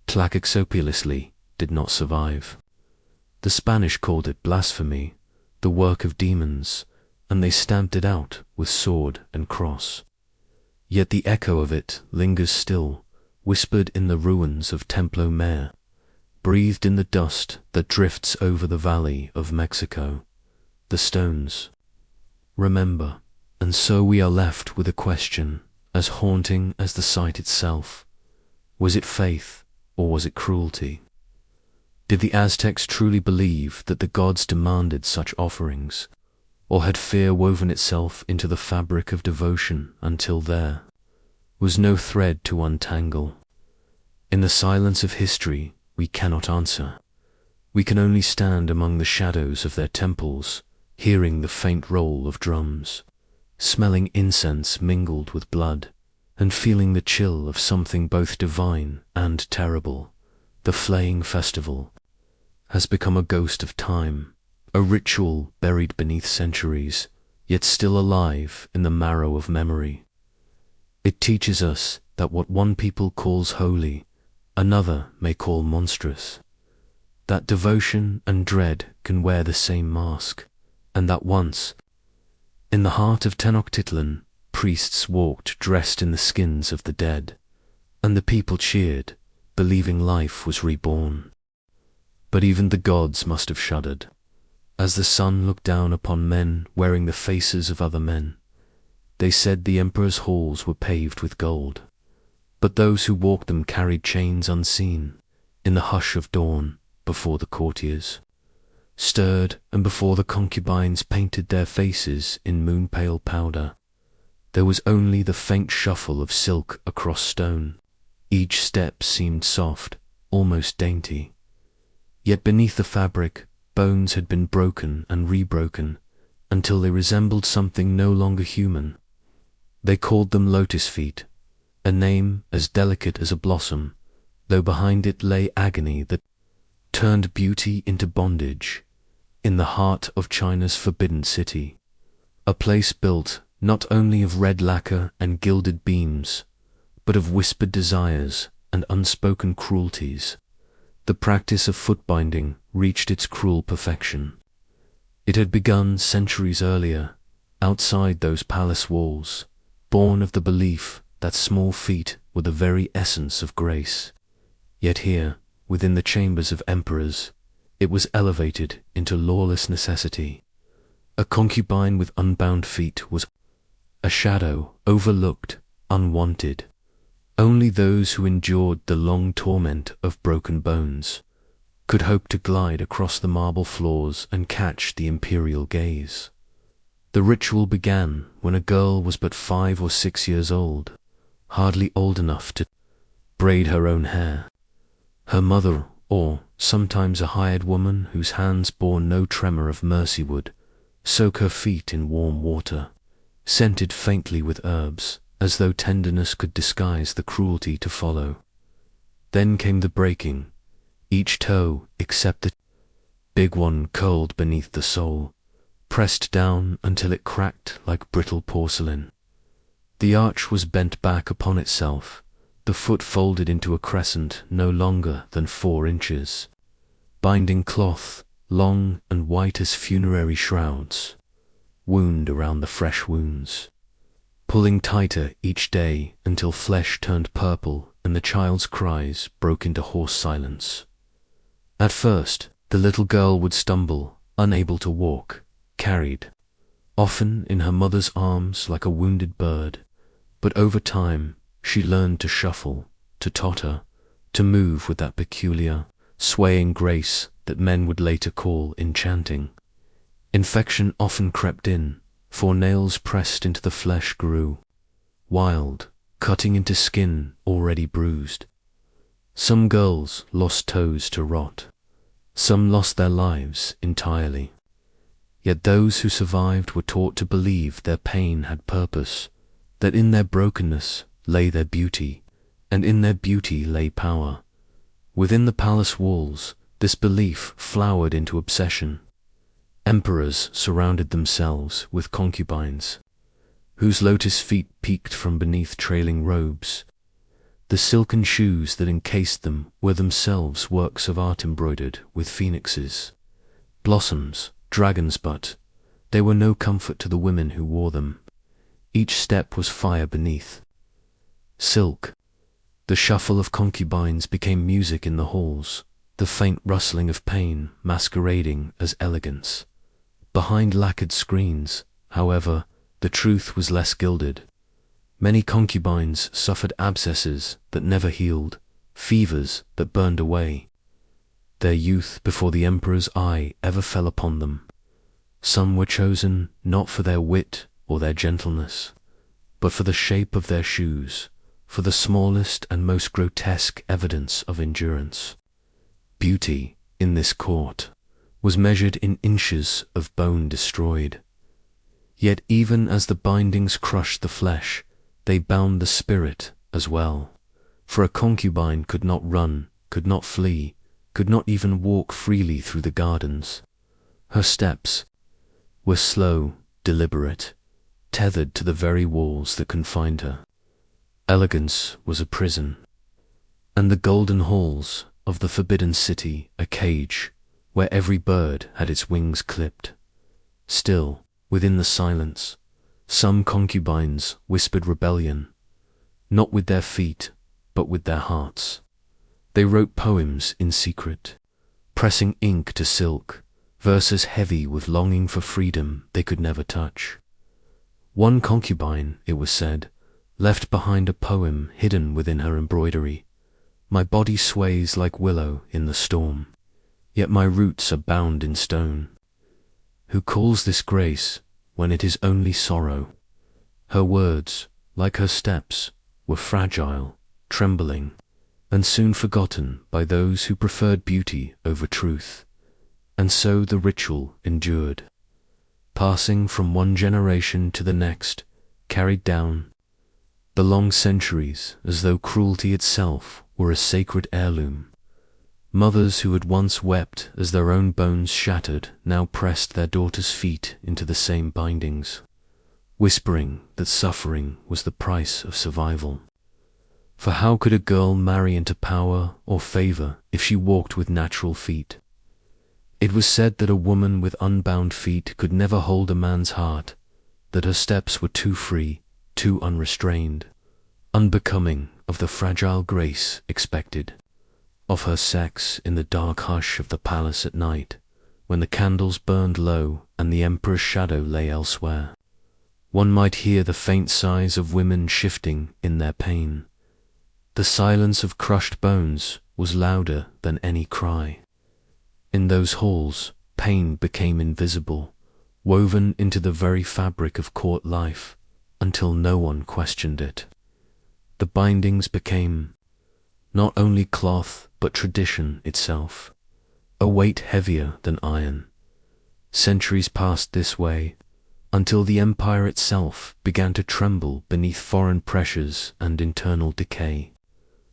Tlaxopializli did not survive. The Spanish called it blasphemy, the work of demons, and they stamped it out with sword and cross. Yet the echo of it lingers still, whispered in the ruins of Templo Mayor, breathed in the dust that drifts over the valley of Mexico. The stones remember, and so we are left with a question as haunting as the site itself. Was it faith, or was it cruelty? Did the Aztecs truly believe that the gods demanded such offerings, or had fear woven itself into the fabric of devotion until there was no thread to untangle? In the silence of history, we cannot answer. We can only stand among the shadows of their temples, hearing the faint roll of drums, smelling incense mingled with blood, and feeling the chill of something both divine and terrible. The flaying festival has become a ghost of time, a ritual buried beneath centuries, yet still alive in the marrow of memory. It teaches us that what one people calls holy, another may call monstrous, that devotion and dread can wear the same mask, and that once, in the heart of Tenochtitlan, priests walked dressed in the skins of the dead, and the people cheered, believing life was reborn. But even the gods must have shuddered, as the sun looked down upon men wearing the faces of other men. They said the emperor's halls were paved with gold, but those who walked them carried chains unseen, in the hush of dawn, before the courtiers. stirred, and before the concubines painted their faces in moon-pale powder, there was only the faint shuffle of silk across stone. Each step seemed soft, almost dainty. Yet beneath the fabric, bones had been broken and rebroken, until they resembled something no longer human. They called them lotus feet, a name as delicate as a blossom, though behind it lay agony that turned beauty into bondage. In the heart of China's forbidden city, a place built not only of red lacquer and gilded beams, but of whispered desires and unspoken cruelties, the practice of foot-binding reached its cruel perfection. It had begun centuries earlier, outside those palace walls, born of the belief that small feet were the very essence of grace. Yet here, within the chambers of emperors, it was elevated into lawless necessity. A concubine with unbound feet was a shadow, overlooked, unwanted. Only those who endured the long torment of broken bones could hope to glide across the marble floors and catch the imperial gaze. The ritual began when a girl was but 5 or 6 years old, hardly old enough to braid her own hair. Her mother, or sometimes a hired woman whose hands bore no tremor of mercy, would soak her feet in warm water, scented faintly with herbs, as though tenderness could disguise the cruelty to follow. Then came the breaking, each toe except the big one curled beneath the sole, pressed down until it cracked like brittle porcelain. The arch was bent back upon itself, the foot folded into a crescent no longer than 4 inches. Binding cloth, long and white as funerary shrouds, wound around the fresh wounds, pulling tighter each day until flesh turned purple and the child's cries broke into hoarse silence. At first, the little girl would stumble, unable to walk, carried, often in her mother's arms like a wounded bird, but over time she learned to shuffle, to totter, to move with that peculiar, swaying grace that men would later call enchanting. Infection often crept in, for nails pressed into the flesh grew, wild, cutting into skin already bruised. Some girls lost toes to rot. Some lost their lives entirely. Yet those who survived were taught to believe their pain had purpose, that in their brokenness lay their beauty, and in their beauty lay power. Within the palace walls, this belief flowered into obsession. Emperors surrounded themselves with concubines, whose lotus feet peeked from beneath trailing robes. The silken shoes that encased them were themselves works of art embroidered with phoenixes, blossoms, dragons, but they were no comfort to the women who wore them. Each step was fire beneath. Silk. The shuffle of concubines became music in the halls, the faint rustling of pain masquerading as elegance. Behind lacquered screens, however, the truth was less gilded. Many concubines suffered abscesses that never healed, fevers that burned away their youth before the emperor's eye ever fell upon them. Some were chosen not for their wit or their gentleness, but for the shape of their shoes, for the smallest and most grotesque evidence of endurance. Beauty, in this court, was measured in inches of bone destroyed. Yet even as the bindings crushed the flesh, they bound the spirit as well, for a concubine could not run, could not flee, could not even walk freely through the gardens. Her steps were slow, deliberate, tethered to the very walls that confined her. Elegance was a prison, and the golden halls of the forbidden city a cage where every bird had its wings clipped. Still, within the silence, some concubines whispered rebellion, not with their feet, but with their hearts. They wrote poems in secret, pressing ink to silk, verses heavy with longing for freedom they could never touch. One concubine, it was said, left behind a poem hidden within her embroidery. My body sways like willow in the storm. yet my roots are bound in stone. Who calls this grace when it is only sorrow? Her words, like her steps, were fragile, trembling, and soon forgotten by those who preferred beauty over truth. And so the ritual endured, passing from one generation to the next, carried down the long centuries as though cruelty itself were a sacred heirloom. Mothers who had once wept as their own bones shattered now pressed their daughters' feet into the same bindings, whispering that suffering was the price of survival. For how could a girl marry into power or favor if she walked with natural feet? It was said that a woman with unbound feet could never hold a man's heart, that her steps were too free, too unrestrained, unbecoming of the fragile grace expected of her sex in the dark hush of the palace at night, when the candles burned low and the emperor's shadow lay elsewhere. One might hear the faint sighs of women shifting in their pain. The silence of crushed bones was louder than any cry. In those halls, pain became invisible, woven into the very fabric of court life, until no one questioned it. The bindings became not only cloth, but tradition itself, a weight heavier than iron. Centuries passed this way, until the empire itself began to tremble beneath foreign pressures and internal decay.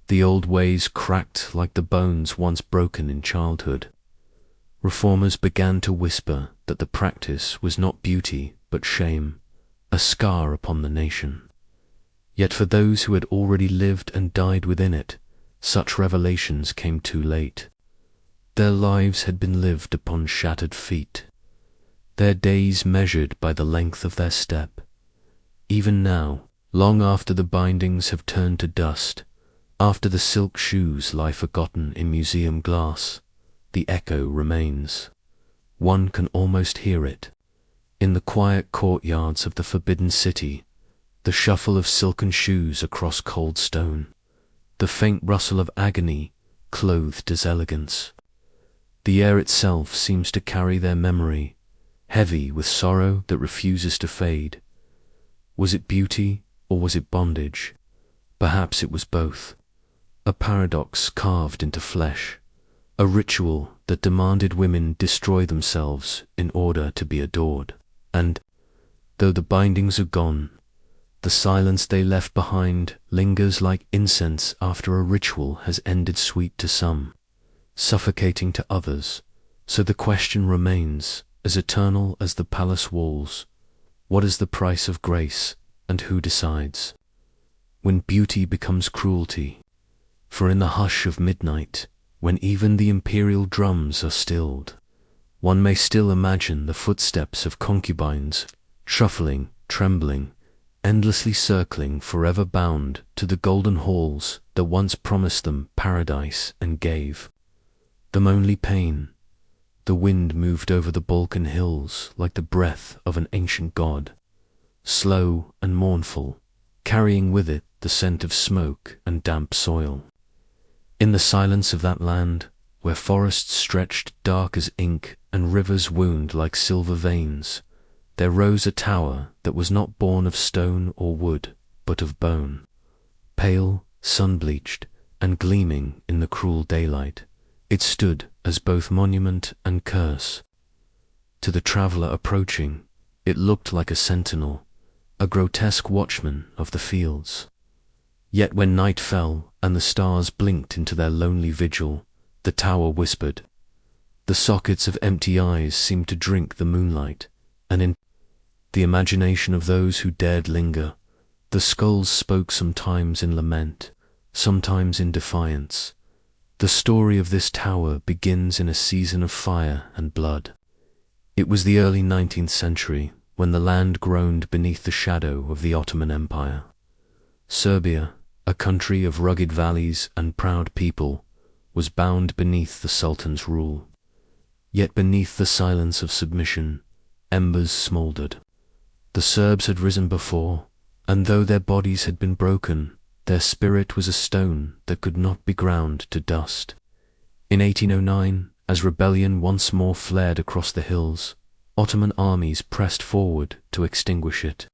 The old ways cracked like the bones once broken in childhood. Reformers began to whisper that the practice was not beauty but shame, a scar upon the nation. Yet for those who had already lived and died within it, such revelations came too late. Their lives had been lived upon shattered feet, their days measured by the length of their step. Even now, long after the bindings have turned to dust, after the silk shoes lie forgotten in museum glass, the echo remains. One can almost hear it. In the quiet courtyards of the forbidden city, the shuffle of silken shoes across cold stone, the faint rustle of agony clothed as elegance. The air itself seems to carry their memory, heavy with sorrow that refuses to fade. Was it beauty or was it bondage? Perhaps it was both. A paradox carved into flesh, a ritual that demanded women destroy themselves in order to be adored. And, though the bindings are gone, the silence they left behind lingers like incense after a ritual has ended sweet to some, suffocating to others. So the question remains, as eternal as the palace walls: what is the price of grace, and who decides? When beauty becomes cruelty. For in the hush of midnight, when even the imperial drums are stilled, one may still imagine the footsteps of concubines, shuffling, trembling, endlessly circling, forever bound to the golden halls that once promised them paradise and gave them only pain. The wind moved over the Balkan hills like the breath of an ancient god, slow and mournful, carrying with it the scent of smoke and damp soil. In the silence of that land, where forests stretched dark as ink and rivers wound like silver veins, there rose a tower that was not born of stone or wood, but of bone. Pale, sun-bleached, and gleaming in the cruel daylight, it stood as both monument and curse. To the traveller approaching, it looked like a sentinel, a grotesque watchman of the fields. Yet when night fell and the stars blinked into their lonely vigil, the tower whispered. The sockets of empty eyes seemed to drink the moonlight, and in the imagination of those who dared linger, the skulls spoke sometimes in lament, sometimes in defiance. The story of this tower begins in a season of fire and blood. It was the early 19th century, when the land groaned beneath the shadow of the Ottoman Empire. Serbia, a country of rugged valleys and proud people, was bound beneath the Sultan's rule. Yet beneath the silence of submission, embers smouldered. The Serbs had risen before, and though their bodies had been broken, their spirit was a stone that could not be ground to dust. In 1809, As rebellion once more flared across the hills, Ottoman armies pressed forward to extinguish it.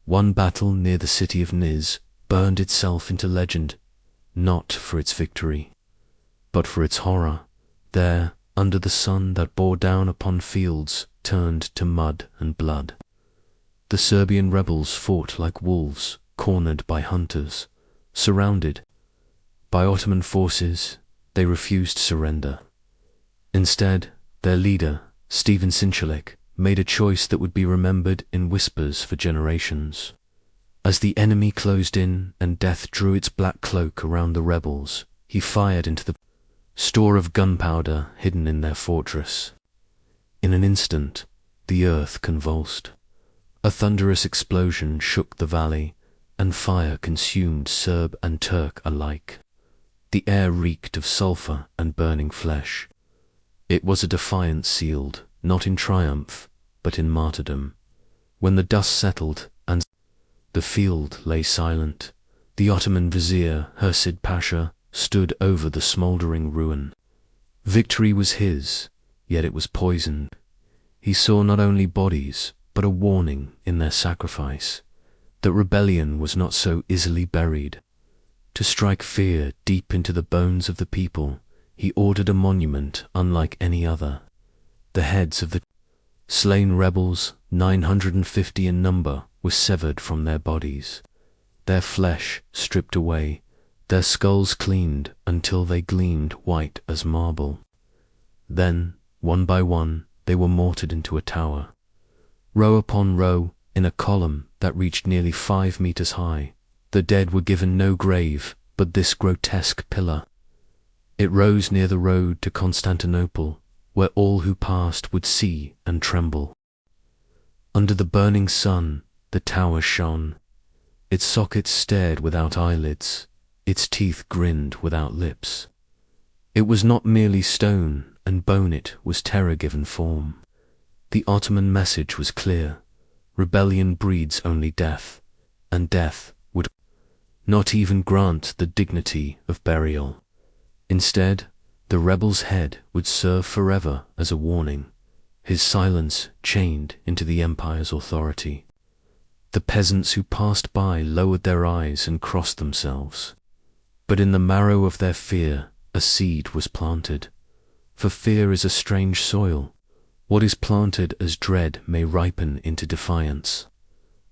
One battle near the city of Niš burned itself into legend, not for its victory, but for its horror. There, under the sun that bore down upon fields turned to mud and blood, the Serbian rebels fought like wolves, cornered by hunters. Surrounded by Ottoman forces, they refused surrender. Instead, their leader, Stephen Sinchalik, made a choice that would be remembered in whispers for generations. As the enemy closed in and death drew its black cloak around the rebels, he fired into the store of gunpowder hidden in their fortress. In an instant, the earth convulsed. A thunderous explosion shook the valley, and fire consumed Serb and Turk alike. The air reeked of sulfur and burning flesh. It was a defiance sealed, not in triumph, but in martyrdom. When the dust settled and the field lay silent, the Ottoman vizier, Hursid Pasha, stood over the smouldering ruin. Victory was his, yet it was poisoned. He saw not only bodies, but a warning in their sacrifice, that rebellion was not so easily buried. To strike fear deep into the bones of the people, he ordered a monument unlike any other. The heads of the slain rebels, 950 in number, were severed from their bodies, their flesh stripped away, their skulls cleaned until they gleamed white as marble. Then, one by one, they were mortared into a tower. Row upon row, in a column that reached nearly 5 meters high, the dead were given no grave but this grotesque pillar. It rose near the road to Constantinople, where all who passed would see and tremble. Under the burning sun, the tower shone. Its sockets stared without eyelids, its teeth grinned without lips. It was not merely stone and bone, it was terror given form. The Ottoman message was clear: rebellion breeds only death, and death would not even grant the dignity of burial. Instead, the rebel's head would serve forever as a warning, his silence chained into the empire's authority. The peasants who passed by lowered their eyes and crossed themselves. But in the marrow of their fear, a seed was planted. For fear is a strange soil. What is planted as dread may ripen into defiance.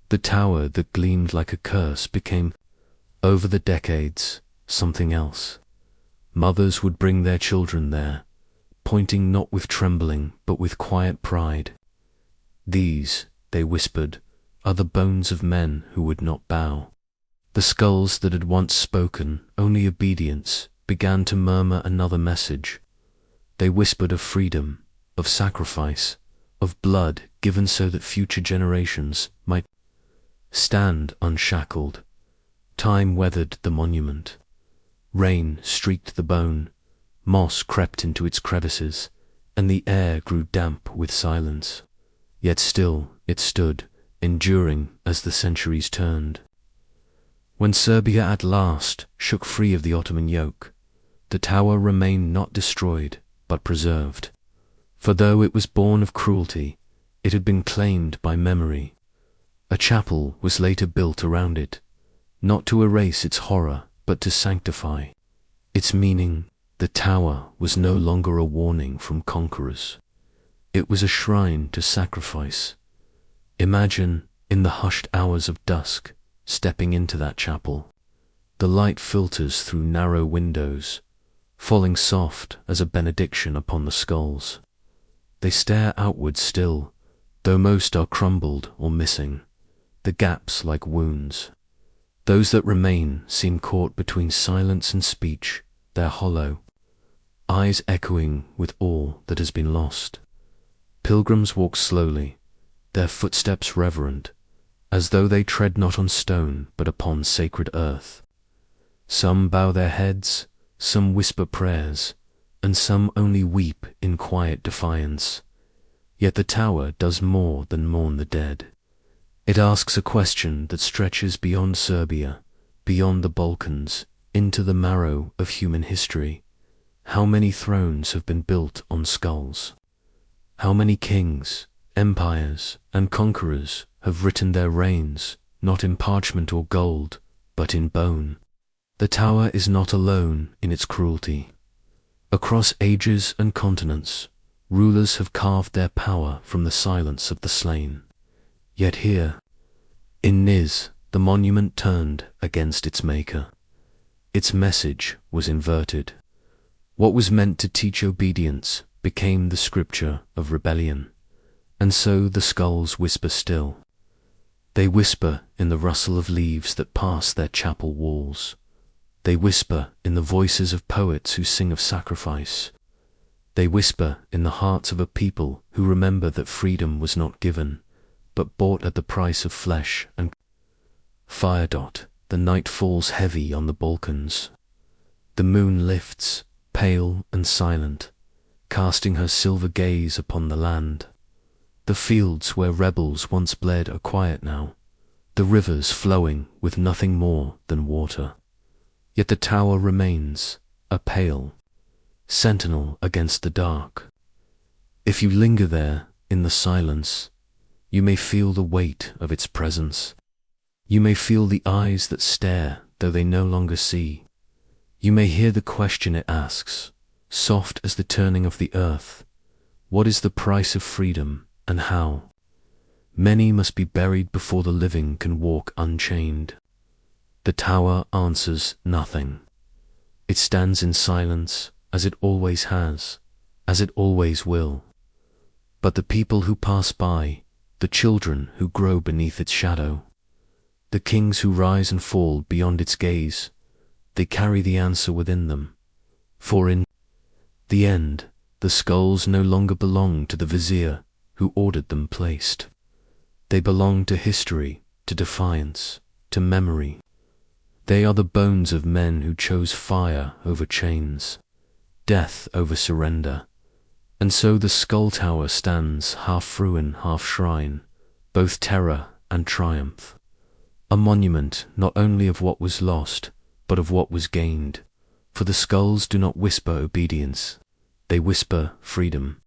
The tower that gleamed like a curse became, over the decades, something else. Mothers would bring their children there, pointing not with trembling but with quiet pride. These, they whispered, are the bones of men who would not bow. The skulls that had once spoken only obedience began to murmur another message. They whispered of freedom, of sacrifice, of blood given so that future generations might stand unshackled. Time weathered the monument. Rain streaked the bone, moss crept into its crevices, and the air grew damp with silence. Yet still it stood, enduring as the centuries turned. When Serbia at last shook free of the Ottoman yoke, the tower remained not destroyed, but preserved. For though it was born of cruelty, it had been claimed by memory. A chapel was later built around it, not to erase its horror, but to sanctify its meaning. The tower was no longer a warning from conquerors. It was a shrine to sacrifice. Imagine, in the hushed hours of dusk, stepping into that chapel. The light filters through narrow windows, falling soft as a benediction upon the skulls. They stare outward still, though most are crumbled or missing, the gaps like wounds. Those that remain seem caught between silence and speech, their hollow eyes echoing with all that has been lost. Pilgrims walk slowly, their footsteps reverent, as though they tread not on stone but upon sacred earth. Some bow their heads, some whisper prayers, and some only weep in quiet defiance. Yet the tower does more than mourn the dead. It asks a question that stretches beyond Serbia, beyond the Balkans, into the marrow of human history. How many thrones have been built on skulls? How many kings, empires, and conquerors have written their reigns, not in parchment or gold, but in bone? The tower is not alone in its cruelty. Across ages and continents, rulers have carved their power from the silence of the slain. Yet here, in Nis, the monument turned against its maker. Its message was inverted. What was meant to teach obedience became the scripture of rebellion. And so the skulls whisper still. They whisper in the rustle of leaves that pass their chapel walls. They whisper in the voices of poets who sing of sacrifice. They whisper in the hearts of a people who remember that freedom was not given, but bought at the price of flesh and fire. The night falls heavy on the Balkans. The moon lifts, pale and silent, casting her silver gaze upon the land. The fields where rebels once bled are quiet now, the rivers flowing with nothing more than water. Yet the tower remains, a pale sentinel against the dark. If you linger there in the silence, you may feel the weight of its presence. You may feel the eyes that stare though they no longer see. You may hear the question it asks, soft as the turning of the earth. What is the price of freedom, and how? Many must be buried before the living can walk unchained. The tower answers nothing. It stands in silence, as it always has, as it always will. But the people who pass by, the children who grow beneath its shadow, the kings who rise and fall beyond its gaze, they carry the answer within them. For in the end, the skulls no longer belong to the vizier who ordered them placed. They belong to history, to defiance, to memory. They are the bones of men who chose fire over chains, death over surrender. And so the skull tower stands half ruin, half shrine, both terror and triumph. A monument not only of what was lost, but of what was gained. For the skulls do not whisper obedience, they whisper freedom.